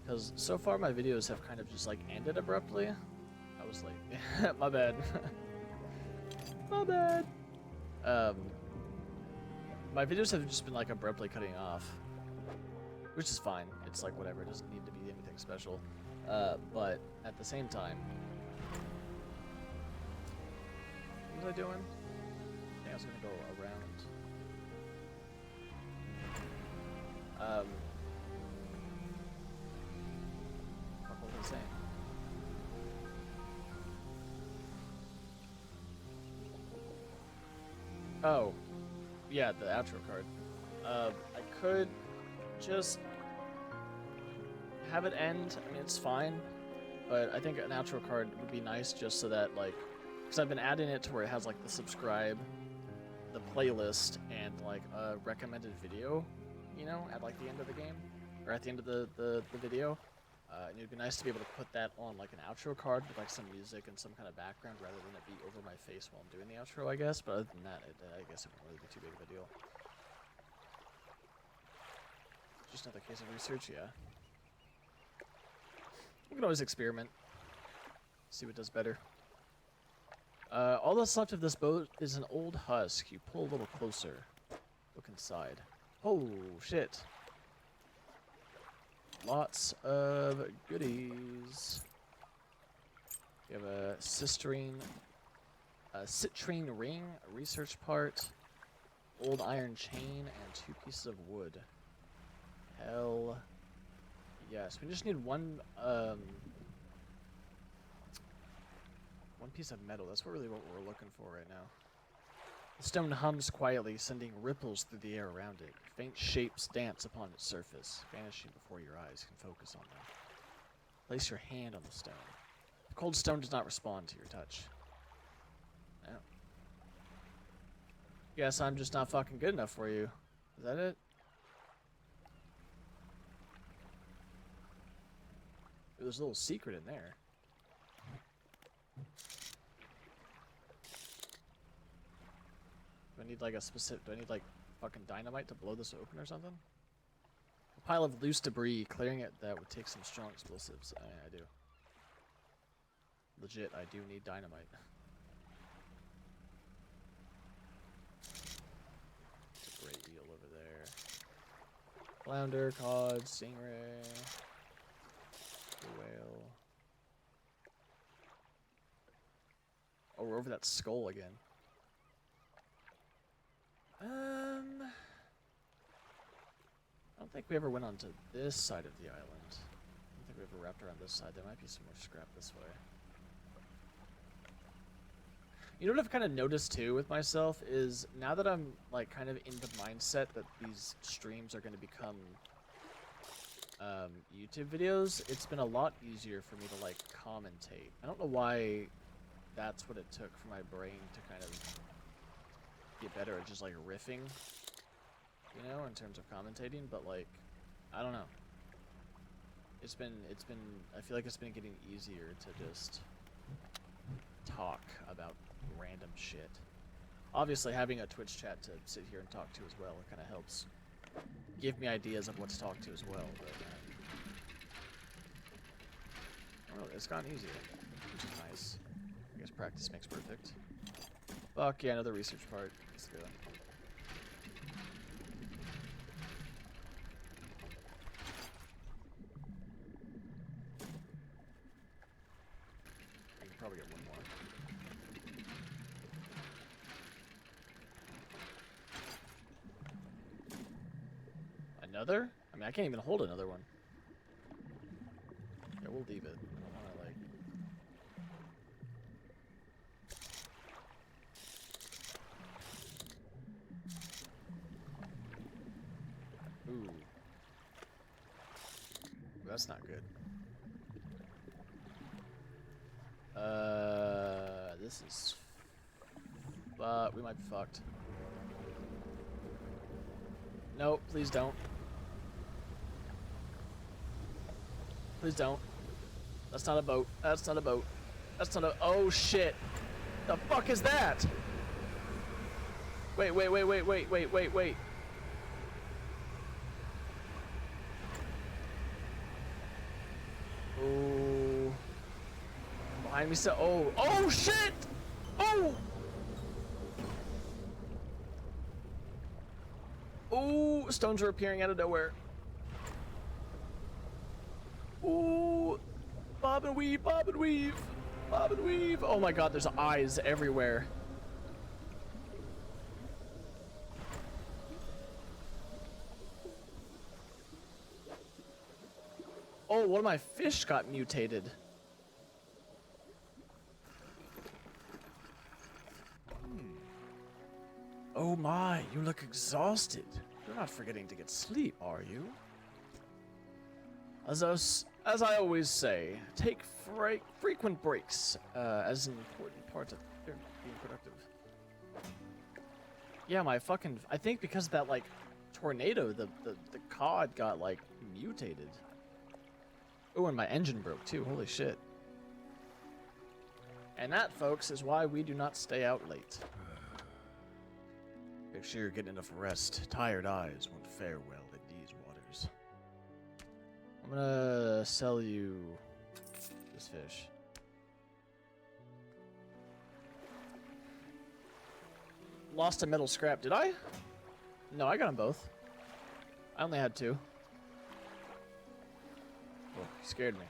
Because so far my videos have kind of just, like, ended abruptly. I was like, my bad. My bad. My videos have just been like abruptly cutting off, which is fine. It's like whatever. It doesn't need to be anything special. But at the same time, what was I doing? I think I was gonna go around. What was I saying? Oh, yeah, the outro card. I could just have it end. I mean, it's fine, but I think an outro card would be nice just so that, like, because I've been adding it to where it has, like, the subscribe, the playlist, and, like, a recommended video, you know, at, like, the end of the game, or at the end of the video. And it'd be nice to be able to put that on like an outro card with like some music and some kind of background rather than it be over my face while I'm doing the outro, I guess. But other than that, I guess it wouldn't really be too big of a deal. Just another case of research, yeah. We can always experiment. See what does better. All that's left of this boat is an old husk. You pull a little closer. Look inside. Oh, shit. Lots of goodies. We have a citrine ring, a research part, old iron chain, and 2 pieces of wood. Hell yes. We just need one piece of metal. That's really what we're looking for right now. The stone hums quietly, sending ripples through the air around it. Faint shapes dance upon its surface, vanishing before your eyes can focus on them. Place your hand on the stone. The cold stone does not respond to your touch. No. Guess I'm just not fucking good enough for you. Is that it? Ooh, there's a little secret in there. Do I need like a specific, do I need like fucking dynamite to blow this open or something? A pile of loose debris, clearing it that would take some strong explosives. I do. Legit, I do need dynamite. It's a great eel over there. Flounder, cod, stingray, whale. Oh, we're over that skull again. I don't think we ever went onto this side of the island. I don't think we ever wrapped around this side. There might be some more scrap this way. You know what I've kind of noticed too with myself is now that I'm like kind of in the mindset that these streams are going to become YouTube videos, it's been a lot easier for me to like commentate. I don't know why that's what it took for my brain to kind of get better at just like riffing, you know, in terms of commentating, but like, I don't know. It's been, I feel like it's been getting easier to just talk about random shit. Obviously having a Twitch chat to sit here and talk to as well, it kind of helps give me ideas of what to talk to as well, but oh, it's gotten easier, which is nice. I guess practice makes perfect. Fuck yeah, another research part. Let's go. I can probably get one more. Another? I mean, I can't even hold another one. Yeah, we'll leave it. I don't want to, like... Ooh. That's not good. This is... we might be fucked. No, please don't. Please don't. That's not a boat. That's not a boat. That's not a... Oh, shit. The fuck is that? Wait. Oh. Behind me still. Oh. Oh, shit! Oh! Oh, stones are appearing out of nowhere. Ooh, bob and weave, bob and weave, bob and weave. Oh my god, there's eyes everywhere. Oh, one of my fish got mutated. Oh my, you look exhausted. You're not forgetting to get sleep, are you? As I always say, take frequent breaks as an important part of being productive. Yeah, I think because of that, like, tornado, the cod got, like, mutated. Oh, and my engine broke, too. Holy shit. And that, folks, is why we do not stay out late. Make sure you're getting enough rest. Tired eyes won't fare well in these waters. I'm gonna sell you this fish. Lost a metal scrap, did I? No, I got them both. I only had 2. Oh, you scared me.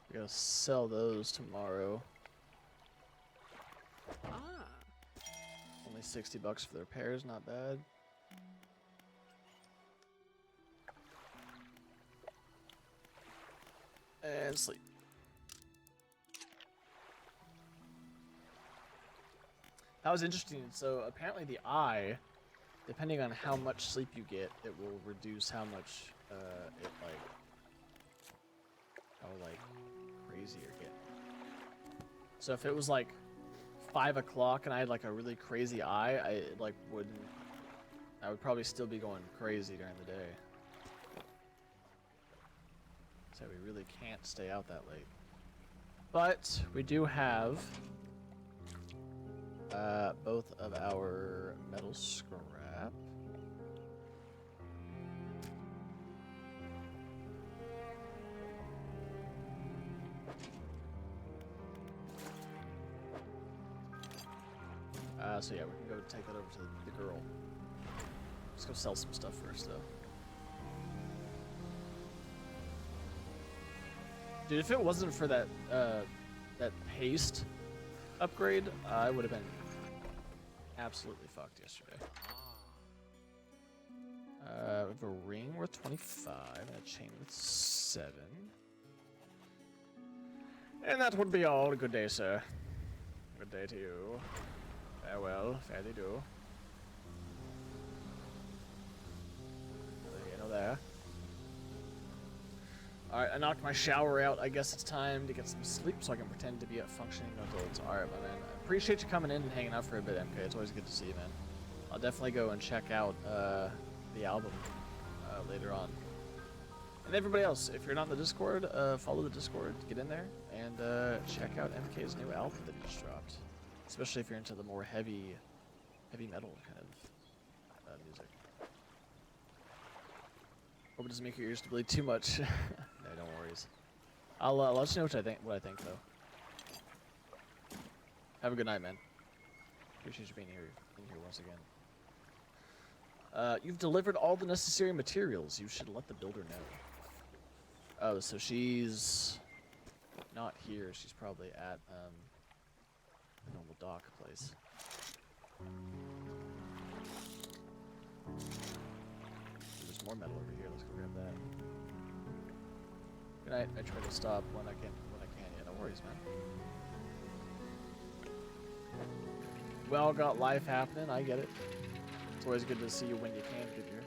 I'm gonna sell those tomorrow. Ah. Only $60 for the repairs, not bad. And sleep. That was interesting. So apparently the eye, depending on how much sleep you get, it will reduce how much how crazy you're getting. So if it was like 5 o'clock and I had like a really crazy eye, I would probably still be going crazy during the day. So we really can't stay out that late. But we do have both of our metal scrap. So yeah, we can go take that over to the girl. Let's go sell some stuff first, though. Dude, if it wasn't for that that haste upgrade, I would have been absolutely fucked yesterday. We have a ring worth 25 and a chain worth 7. And that would be all. Good day, sir. Good day to you. Farewell, fairly do. There. Alright, I knocked my shower out. I guess it's time to get some sleep so I can pretend to be a functioning adult. Alright, my man. I appreciate you coming in and hanging out for a bit, MK. It's always good to see you, man. I'll definitely go and check out the album later on. And everybody else, if you're not in the Discord, follow the Discord, get in there, and check out MK's new album that he just dropped. Especially if you're into the more heavy metal kind of music. Hope it doesn't make your ears to bleed too much. No, don't worries. I'll let you know what I think though. Have a good night, man. Appreciate you being here once again. You've delivered all the necessary materials. You should let the builder know. Oh, so she's not here. She's probably at the normal dock place. There's more metal over here. Let's go grab that. Good night. I try to stop when I can. Yeah, no worries, man. We all got life happening. I get it. It's always good to see you when you can, good year.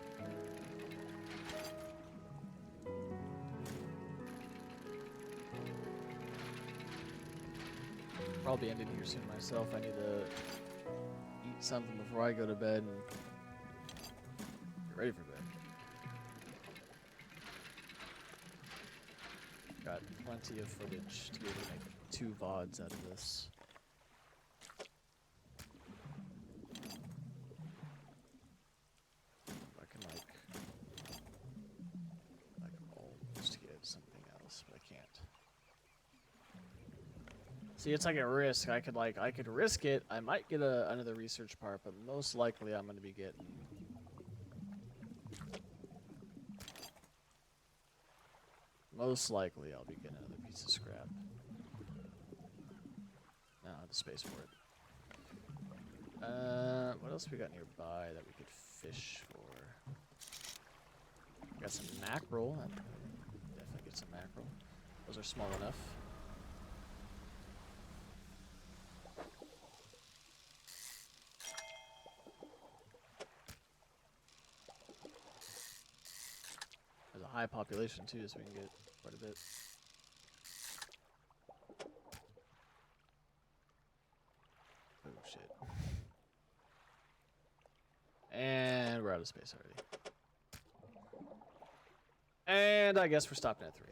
Probably ending here soon myself. I need to eat something before I go to bed and get ready for bed. Got plenty of footage to be able to make 2 VODs out of this. I can almost get something else, but I can't. See, it's like a risk. I could risk it. I might get another research part, but most likely I'm going to be getting most likely I'll be getting another piece of scrap. No, I don't have the space for it. What else we got nearby that we could fish for? Got some mackerel. Definitely get some mackerel. Those are small enough. There's a high population too, so we can get quite a bit. And we're out of space already. And I guess we're stopping at 3.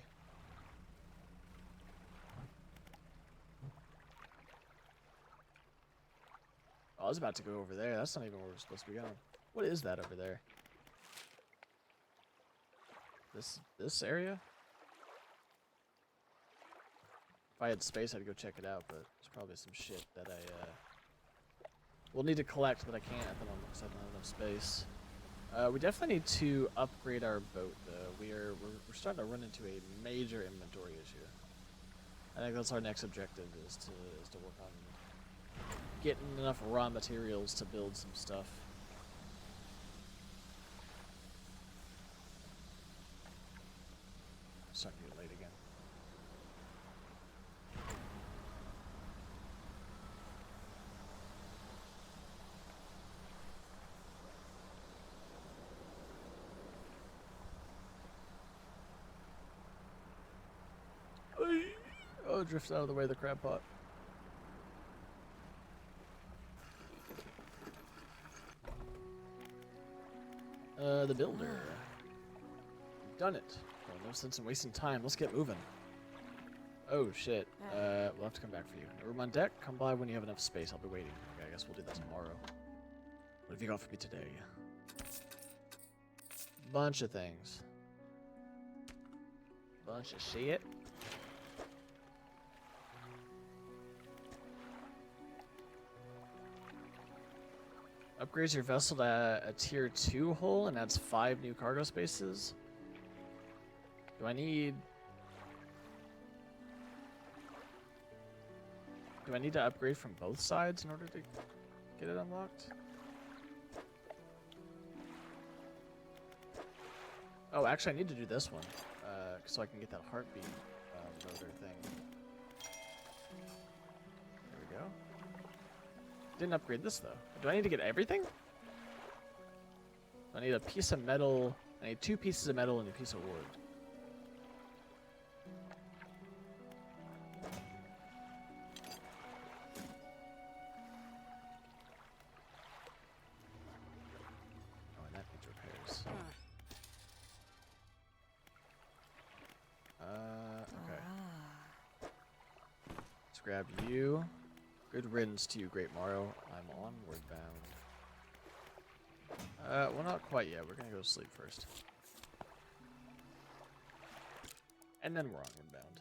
Oh, I was about to go over there. That's not even where we're supposed to be going. What is that over there? This area? If I had space, I'd go check it out, but there's probably some shit that I will need to collect that I can't at the moment because I don't have enough space. We definitely need to upgrade our boat, though. We're starting to run into a major inventory issue. I think that's our next objective is to work on getting enough raw materials to build some stuff. Starting to get late again. Oh, drift out of the way of the crab pot. The builder. Done it. Well, no sense in wasting time. Let's get moving. Oh, shit. We'll have to come back for you. Room on deck. Come by when you have enough space. I'll be waiting. Okay, I guess we'll do that tomorrow. What have you got for me today? Bunch of things. Bunch of shit. Upgrades your vessel to a tier 2 hull and adds 5 new cargo spaces. Do I need to upgrade from both sides in order to get it unlocked? Oh, actually I need to do this one, so I can get that heartbeat motor thing. There we go. Didn't upgrade this though. Do I need to get everything? I need a piece of metal. I need 2 pieces of metal and a piece of wood. Oh, and that needs repairs. Okay. Let's grab you. Good riddance to you, Great Mario. I'm onward bound. Well, not quite yet. We're gonna go to sleep first. And then we're onward bound.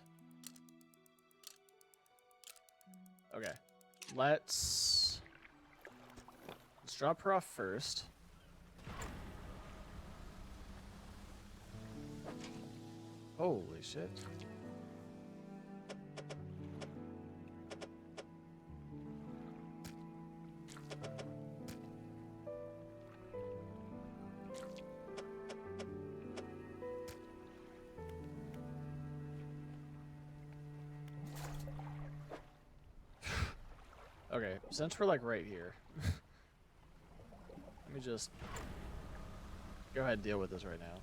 Okay. Let's drop her off first. Holy shit. Okay, since we're like right here, let me just go ahead and deal with this right now.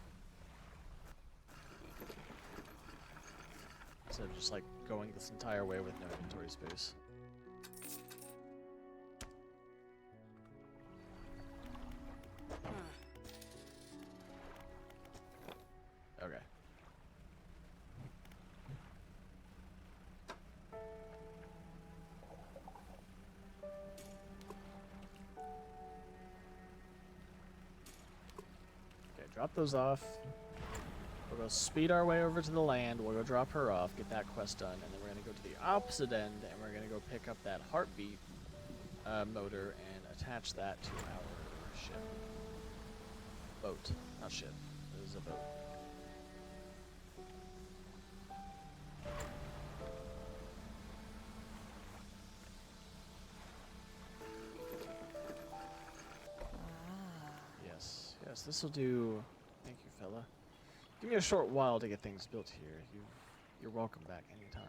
Instead of just like going this entire way with no inventory space. Okay. Drop those off. We'll go speed our way over to the land. We'll go drop her off, get that quest done, and then we're going to go to the opposite end, and we're going to go pick up that heartbeat motor and attach that to our ship. Boat. Not ship. This is a boat. Yes, yes, this will do. Thank you, fella. Give me a short while to get things built here. You're welcome back anytime.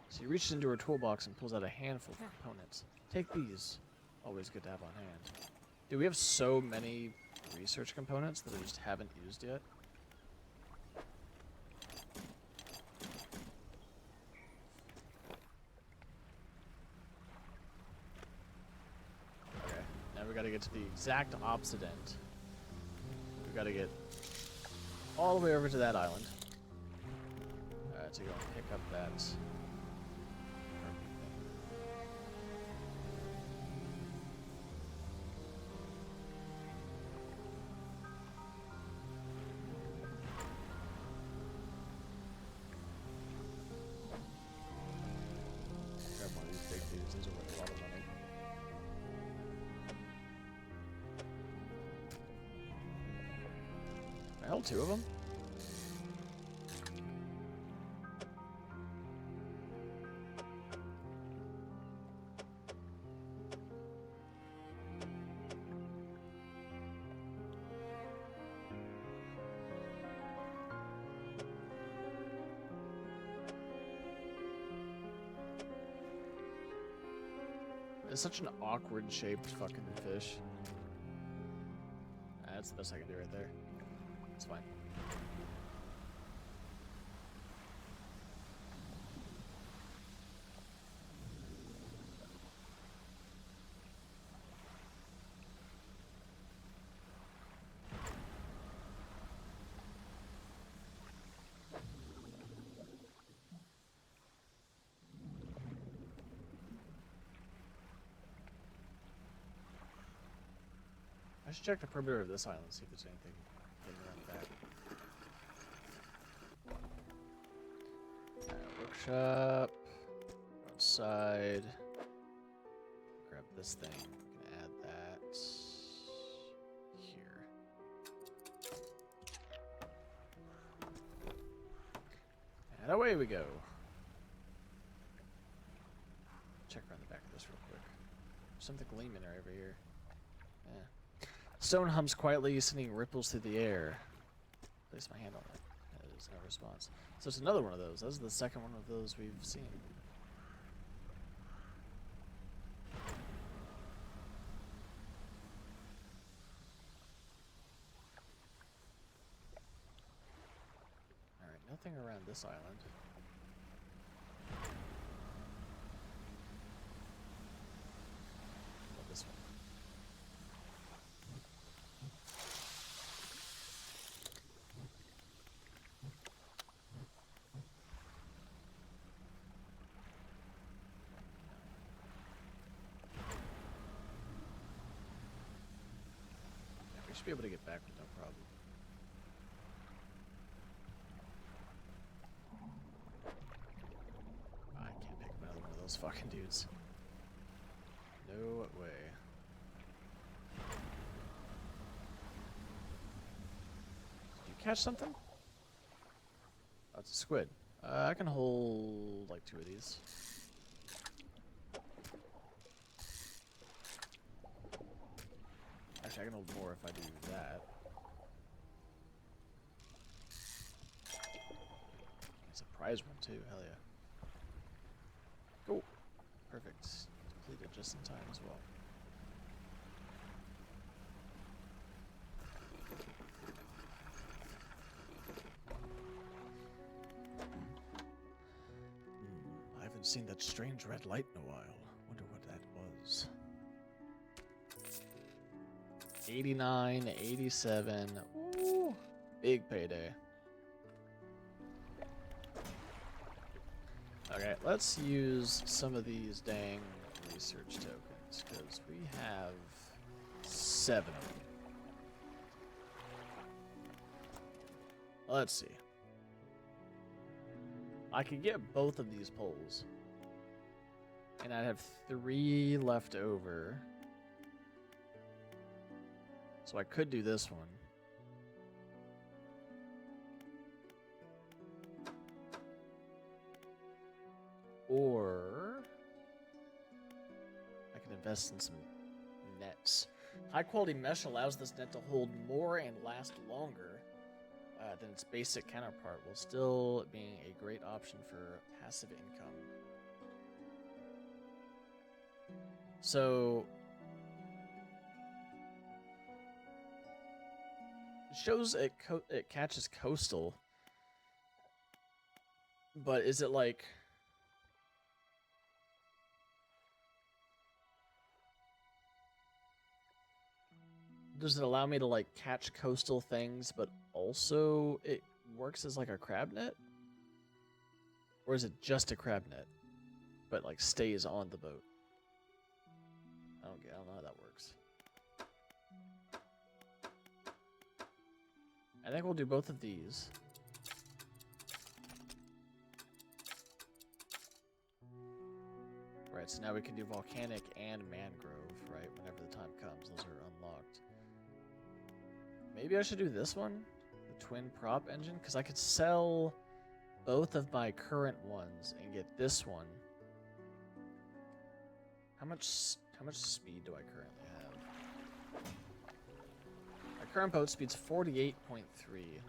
So he reaches into her toolbox and pulls out a handful of components. Take these. Always good to have on hand. Dude, we have so many research components that I just haven't used yet. Okay, now we gotta get get to the exact opposite end. We've got to get all the way over to that island. To go and pick up that. Grab one of these big dudes. These are worth a lot of money. I held 2 of them. It's such an awkward shaped fucking fish. That's the best I can do right there. It's fine. I should check the perimeter of this island, see if there's anything hidden around the back. Workshop. Outside. Grab this thing. I'm gonna add that here. And away we go. Check around the back of this real quick. There's something gleaming right over here. Yeah. Stone hums quietly, sending ripples through the air. Place my hand on it. There's no response. So it's another one of those. This is the second one of those we've seen. Alright, nothing around this island. What this one? Should be able to get back with no problem. I can't pick up another one of those fucking dudes. No way. Did you catch something? Oh, it's a squid. I can hold like 2 of these. Actually, I can hold more if I do that. It's a prize one too, hell yeah. Cool. Perfect. Completed just in time as well. I haven't seen that strange red light in a while. Wonder what that was. 89, 87. Ooh, big payday. Okay, let's use some of these dang research tokens, because we have 7 of them. Let's see. I could get both of these poles, and I'd have 3 left over. So I could do this one. Or I can invest in some nets. High quality mesh allows this net to hold more and last longer than its basic counterpart, while still being a great option for passive income. So it shows it catches coastal, but is it like does it allow me to like catch coastal things, but also it works as like a crab net? Or is it just a crab net, but like stays on the boat? I don't know how that works. I think we'll do both of these. Right, so now we can do volcanic and mangrove, right? Whenever the time comes, those are unlocked. Maybe I should do this one, the twin prop engine, because I could sell both of my current ones and get this one. How much speed do I currently have? My current boat speed's 48.3.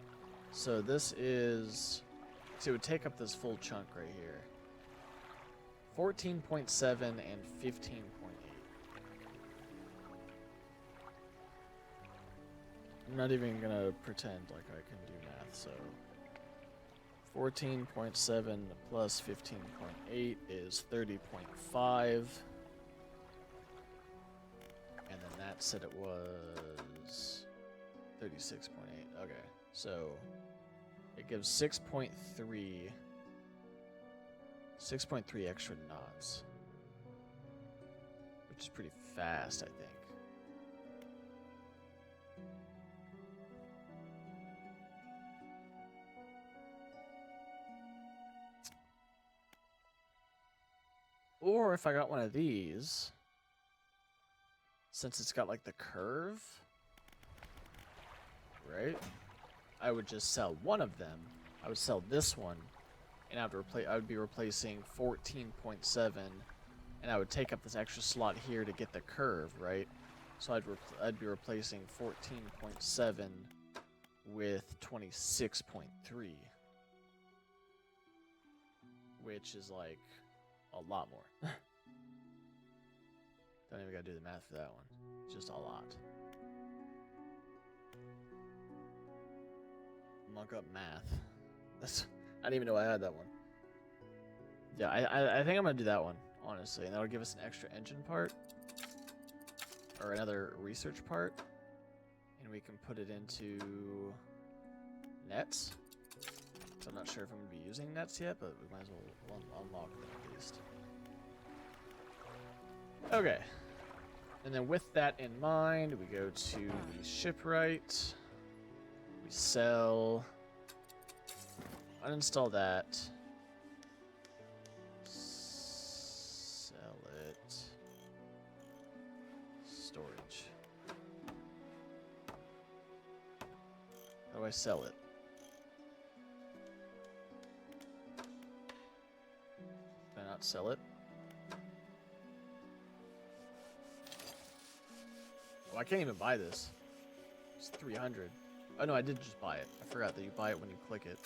So this is, so it would take up this full chunk right here. 14.7 and 15.8. I'm not even gonna pretend like I can do math, so 14.7 plus 15.8 is 30.5. And then that said it was 36.8. Okay, so it gives 6.3 extra knots, which is pretty fast, I think. Or if I got one of these, since it's got like the curve, right? I would just sell one of them. I would sell this one, and I would be replacing 14.7, and I would take up this extra slot here to get the curve, right? So I'd be replacing 14.7 with 26.3, which is like a lot more. Don't even gotta do the math for that one. It's just a lot. Monk up math. I didn't even know I had that one. Yeah, I think I'm gonna do that one, honestly, and that'll give us an extra engine part, or another research part, and we can put it into nets. So I'm not sure if I'm gonna be using nets yet, but we might as well unlock them at least. Okay, and then with that in mind, we go to the shipwright. We sell. Uninstall that. Sell it. Storage. How do I sell it? Can I not sell it? Oh, I can't even buy this. It's 300. Oh no, I did just buy it. I forgot that you buy it when you click it.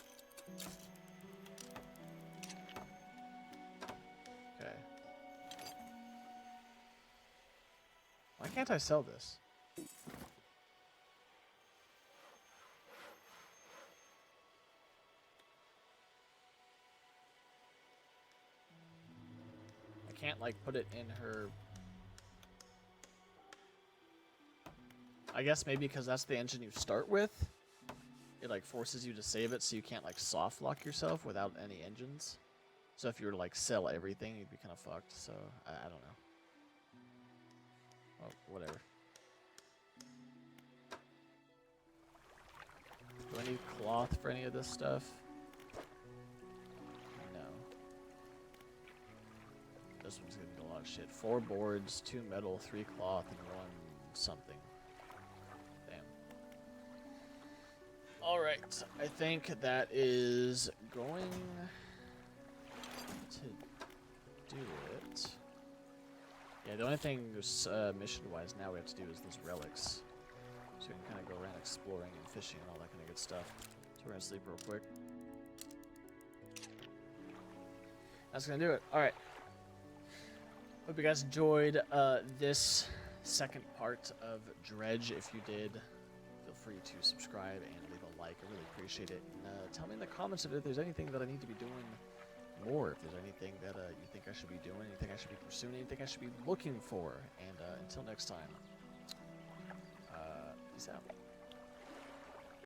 Okay. Why can't I sell this? I can't like put it in her. I guess maybe because that's the engine you start with. It like forces you to save it, so you can't like soft lock yourself without any engines. So if you were to like sell everything, you'd be kind of fucked. So I don't know. Oh, whatever. Do I need cloth for any of this stuff? No. This one's gonna need a lot of shit. 4 boards, 2 metal, 3 cloth, and 1 something. Alright, I think that is going to do it. Yeah, the only thing mission-wise now we have to do is those relics. So we can kind of go around exploring and fishing and all that kind of good stuff. So we're going to sleep real quick. That's going to do it. Alright. Hope you guys enjoyed this second part of Dredge. If you did, feel free to subscribe and leave a like. I really appreciate it. And tell me in the comments if there's anything that I need to be doing more. If there's anything that you think I should be doing, anything I should be pursuing, anything I should be looking for. And until next time, Peace out.